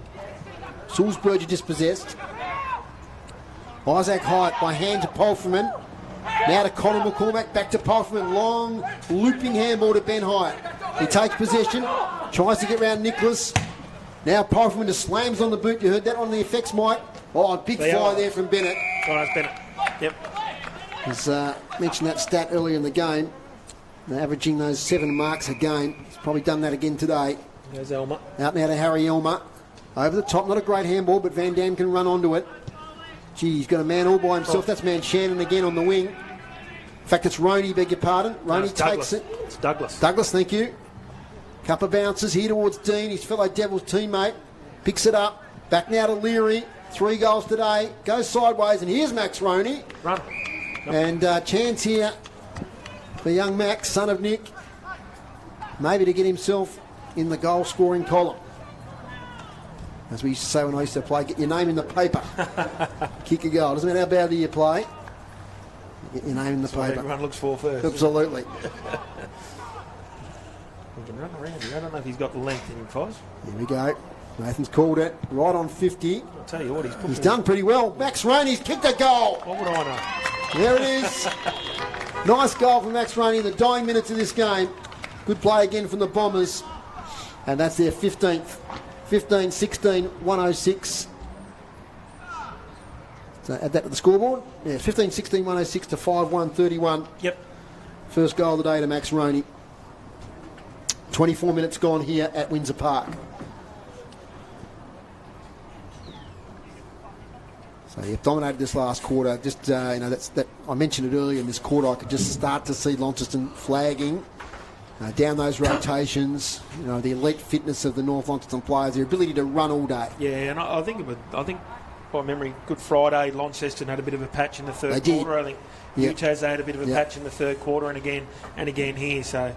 Salisbury dispossessed. Isaac Hyatt by hand to Polferman. Now to Connor McCormack, back to Polferman. Long looping handball to Ben Hyatt. He takes possession, tries to get round Nicholas. Now Polferman just slams on the boot. You heard that on the effects, Mike. Oh, big fly there from Bennett. Oh, that's Bennett. Yep. He's mentioned that stat earlier in the game. They're averaging those 7 marks a game. He's probably done that again today. There's Elmer. Out now to Harry Elmer. Over the top, not a great handball, but Van Dam can run onto it. Gee, he's got a man all by himself. That's Man Shannon again on the wing. In fact, it's Roney, beg your pardon. Roney takes it. It's Douglas. Douglas, thank you. Couple of bounces here towards Dean, his fellow Devils teammate. Picks it up. Back now to Leary. 3 goals today. Goes sideways, and here's Max Roney. Run. And chance here for young Max, son of Nick. Maybe to get himself in the goal-scoring column. As we used to say when I used to play, get your name in the paper. Kick a goal. Doesn't matter how badly you play. Get your name in the paper. Everyone looks for first. Absolutely. He can run around here. I don't know if he's got the length in him, Foz. Here we go. Nathan's called it. Right on 50. I'll tell you what, he's done pretty well. Max Roney's kicked a goal. What would I know? There it is. Nice goal from Max Roney in the dying minutes of this game. Good play again from the Bombers. And that's their 15th. 15-16-106. So add that to the scoreboard. Yeah, 15-16-106 to 5-1-31. Yep. First goal of the day to Max Roney. 24 minutes gone here at Windsor Park. So you've dominated this last quarter. Just that I mentioned it earlier in this quarter. I could just start to see Launceston flagging down those rotations. The elite fitness of the North Launceston players, their ability to run all day. Yeah, and I think by memory, Good Friday, Launceston had a bit of a patch in the third quarter. I think UTAS had a bit of a patch in the third quarter, and again here. So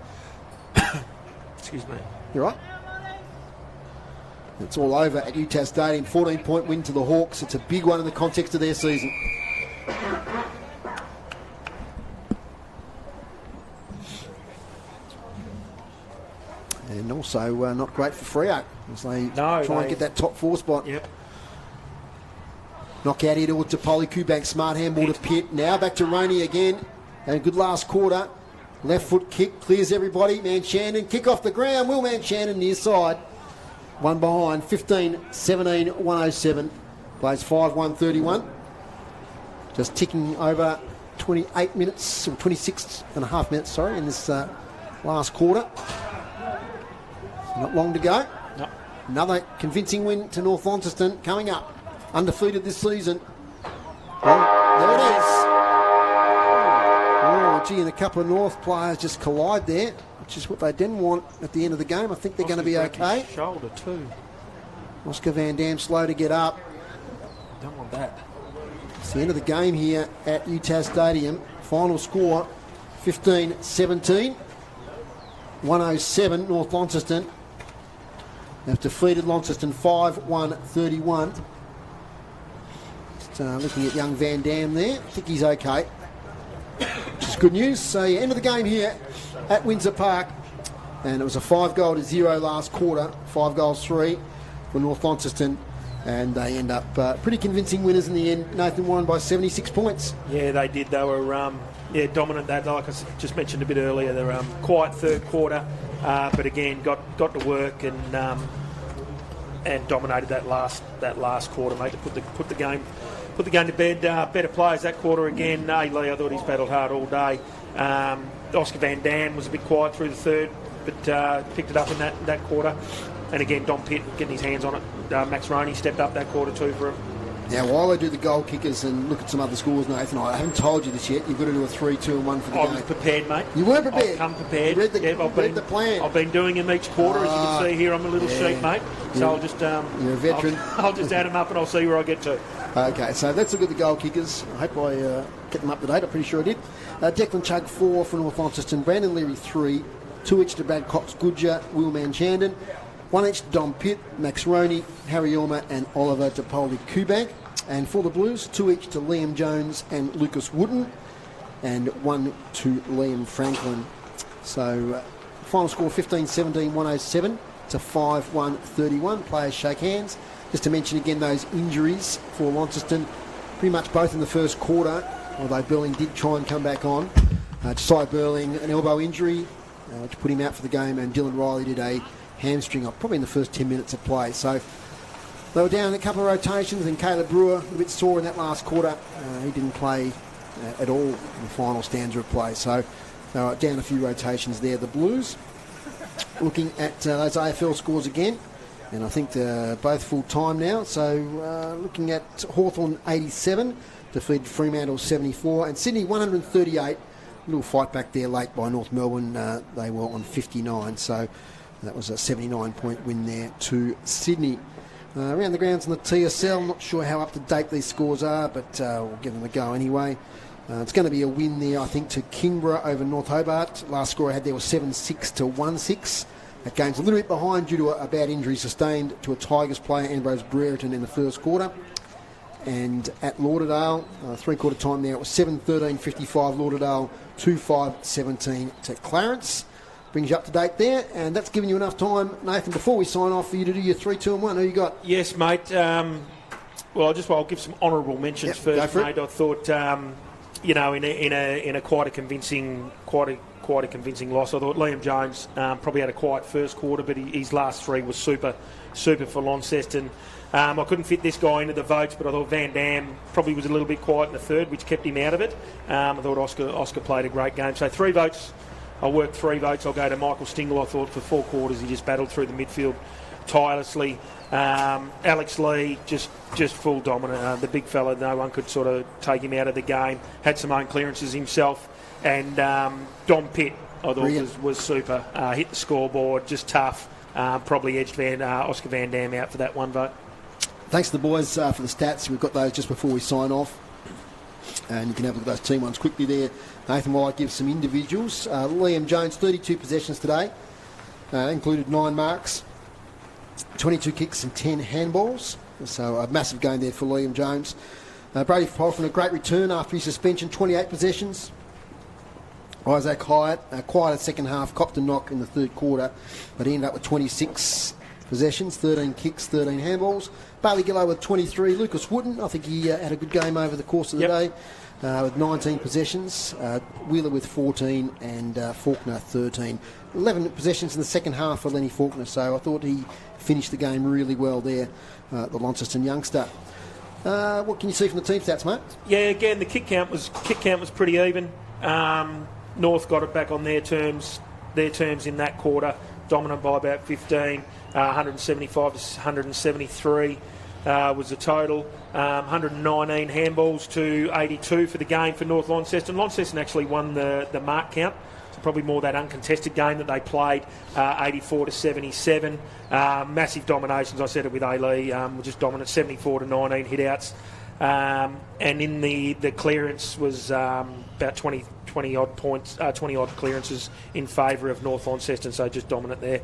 Excuse me. You right? It's all over at UTAS Stadium. 14-point win to the Hawks. It's a big one in the context of their season. And also not great for Freo as they try and get that top 4 spot. Yep. Knockout here towards Tapoli, Kubank, smart handball to Pitt. Now back to Roney again. And a good last quarter. Left foot kick, clears everybody. Manchandon, kick off the ground. Will Manchandon near side. One behind, 15-17, 107. Plays 5-1-31. Just ticking over 28 minutes, or 26 and a half minutes, sorry, in this last quarter. Not long to go. No. Another convincing win to North Launceston coming up. Undefeated this season. Well, there it is. Oh, gee, and a couple of North players just collide there, which is what they didn't want at the end of the game. I think they're going to be okay. Shoulder too. Oscar Van Dam slow to get up. Don't want that. It's the end of the game here at UTAS Stadium. Final score 15-17. 107 North Launceston. They've defeated Launceston 5-1-31. Just looking at young Van Dam there. I think he's okay, which is good news. So yeah, end of the game here at Windsor Park. And it was a 5-0 last quarter. 5-3 for North Launceston. And they end up pretty convincing winners in the end. Nathan won by 76 points. Yeah, they did. They were dominant. That, like I just mentioned a bit earlier, they're quiet third quarter, but again got to work and dominated that last quarter, mate. To put the game to bed. Better players that quarter again. Lee, I thought he's battled hard all day. Oscar Van Dam was a bit quiet through the third, but picked it up in that quarter. And again, Dom Pitt getting his hands on it. Max Roney stepped up that quarter too for him. Now, while I do the goal kickers and look at some other scores, Nathan, I haven't told you this yet. You've got to do a 3-2-1 for the game. I was prepared, mate. You were prepared? I've come prepared. You read the plan. I've been doing them each quarter, as you can see here on my little sheet, mate. So I'll just... you're a veteran. I'll just add them up and I'll see where I get to. Okay, so let's look at the goal kickers. I hope I get them up to date. I'm pretty sure I did. Declan Chugg, 4 for North Launceston. Brandon Leary, 3. 2 each to Brad Cox Goodger, Will Manchandon. 1 each to Dom Pitt, Max Roney, Harry Ormer and Oliver Tapoli Kubank. And for the Blues, 2 each to Liam Jones and Lucas Wooden, and 1 to Liam Franklin. So final score 15-17, 107 to 5-1-31. Players shake hands. Just to mention again those injuries for Launceston, pretty much both in the first quarter, although Burling did try and come back on. Josiah Burling, an elbow injury, which put him out for the game, and Dylan Riley did a hamstring up probably in the first 10 minutes of play. So they were down a couple of rotations, and Caleb Brewer, a bit sore in that last quarter. He didn't play at all in the final stanza of play. So they were down a few rotations there. The Blues, looking at those AFL scores again, and I think they're both full time now. So looking at Hawthorn 87, defeated Fremantle 74, and Sydney 138. A little fight back there late by North Melbourne. They were on 59, so that was a 79-point win there to Sydney. Around the grounds in the TSL, not sure how up to date these scores are, but we'll give them a go anyway. It's going to be a win there, I think, to Kingborough over North Hobart. Last score I had there was 7-6 to 1-6. That game's a little bit behind due to a bad injury sustained to a Tigers player, Ambrose Brereton, in the first quarter. And at Lauderdale, three-quarter time there, it was 7-13-55 Lauderdale, 2-5-17 to Clarence. Brings you up to date there, and that's given you enough time, Nathan, before we sign off, for you to do your 3-2-1. Who you got? Yes, mate. I'll give some honourable mentions first, mate. I thought, in a quite a convincing loss. I thought Liam Jones probably had a quiet first quarter, but his last 3 was super for Launceston. I couldn't fit this guy into the votes, but I thought Van Dam probably was a little bit quiet in the third, which kept him out of it. I thought Oscar played a great game. So 3 votes. I'll work 3 votes. I'll go to Michael Stingle. I thought for 4 quarters he just battled through the midfield tirelessly. Alex Lee, just full dominant. The big fella, no one could sort of take him out of the game. Had some own clearances himself. And Dom Pitt, I thought was super. Hit the scoreboard, just tough. Probably edged Oscar Van Dam out for that 1 vote. Thanks to the boys for the stats. We've got those just before we sign off. And you can have a look at those team ones quickly there. Nathan, while I give some individuals. Liam Jones, 32 possessions today. included 9 marks, 22 kicks and 10 handballs. So a massive game there for Liam Jones. Brady Polfin, a great return after his suspension, 28 possessions. Isaac Hyatt, quite a second half, copped a knock in the third quarter, but he ended up with 26 possessions, 13 kicks, 13 handballs. Bailey Gillow with 23. Lucas Wooden, I think he had a good game over the course of the day with 19 possessions. Wheeler with 14 and Faulkner 13. 11 possessions in the second half for Lenny Faulkner, so I thought he finished the game really well there, the Launceston youngster. What can you see from the team stats, mate? Yeah, again, the kick count was pretty even. North got it back on their terms in that quarter, dominant by about 15, 175 to 173 was the total. 119 handballs to 82 for the game for North Launceston. Launceston actually won the mark count, so probably more that uncontested game that they played, 84 to 77. Massive dominations, I said it with A-Lee, were just dominant, 74 to 19 hit-outs. And in the clearance was about 20 odd points, 20 odd clearances in favour of North Launceston, so just dominant there.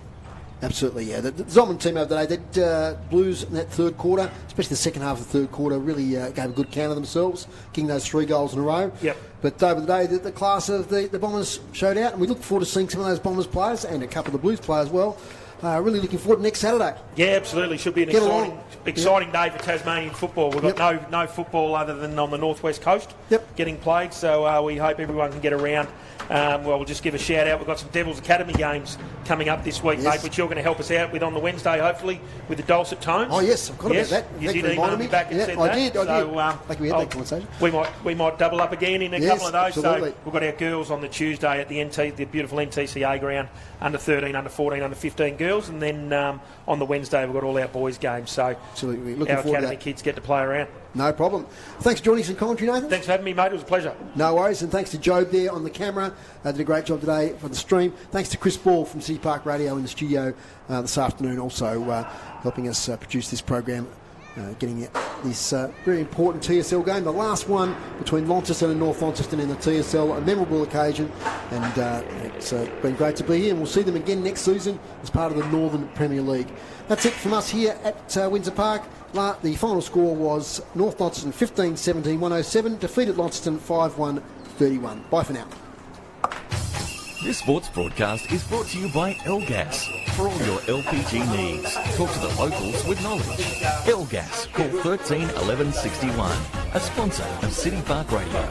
Absolutely, yeah. The dominant team over the day, that Blues in that third quarter, especially the second half of the third quarter, really gave a good count of themselves, kicking those 3 goals in a row. Yep. But over the day, the class of the Bombers showed out, and we look forward to seeing some of those Bombers players and a couple of the Blues players as well. Really looking forward to next Saturday. Yeah, absolutely. Should be an exciting day for Tasmanian football. We've got no football other than on the northwest coast getting played, so we hope everyone can get around. We'll just give a shout out. We've got some Devils Academy games coming up this week, mate, which you're going to help us out with on the Wednesday, hopefully, with the dulcet tones. Oh, yes, I've got about that. You did email me back and said that. I did. Like we had that conversation. We might double up again in a couple of those. Absolutely. So we've got our girls on the Tuesday at the beautiful NTCA ground, under 13, under 14, under 15 girls, and then on the Wednesday we've got all our boys games. So absolutely, looking our forward academy to that. Kids get to play around. No problem. Thanks for joining us in commentary, Nathan. Thanks for having me, mate. It was a pleasure. No worries, and thanks to Job there on the camera. Did a great job today for the stream. Thanks to Chris Ball from City Park Radio in the studio this afternoon, also helping us produce this program, getting this very important TSL game, the last one between Launceston and North Launceston in the TSL, a memorable occasion, and it's been great to be here, and we'll see them again next season as part of the Northern Premier League. That's it from us here at Windsor Park. The final score was North Launceston 15-17-107, defeated Launceston 5-1-31. Bye for now. This sports broadcast is brought to you by Elgas. For all your LPG needs, talk to the locals with knowledge. Elgas, call 13 11 61, a sponsor of City Park Radio.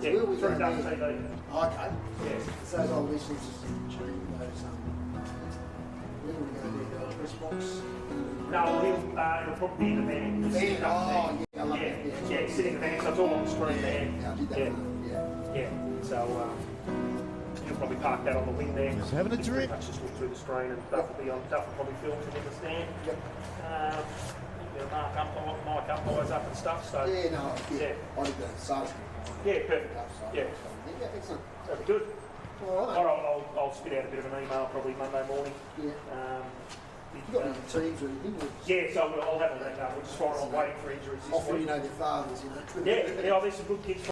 Yeah, we'll be down there. Okay. Yeah. So those old listeners just tune those. We're going to go there, press box. No, it'll probably be in the van. I love it. Yeah, sit in the van, so it's all on the screen there. Yeah, I did that. Yeah. So you'll probably park that on the wing there. Just having a drink. Just look through the screen, and Duff will probably film it in the stand. Yep. Mark umpires up and stuff. So I did that. SARS. Yeah, perfect. Yeah, excellent. That'd be good. All right. I'll spit out a bit of an email probably Monday morning. Yeah. You got any teams or anything? Yeah, so I'll have all that done. We're just trying on waiting for injuries this Often week. you know their fathers, you know. Yeah, there's some good kids.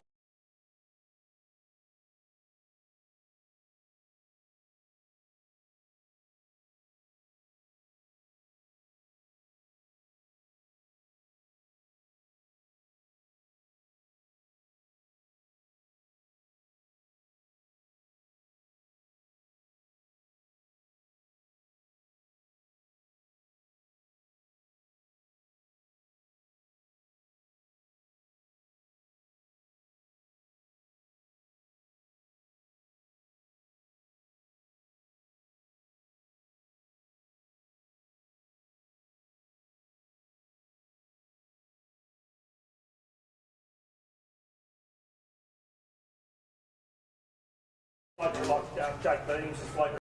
Like Jake Beams is floating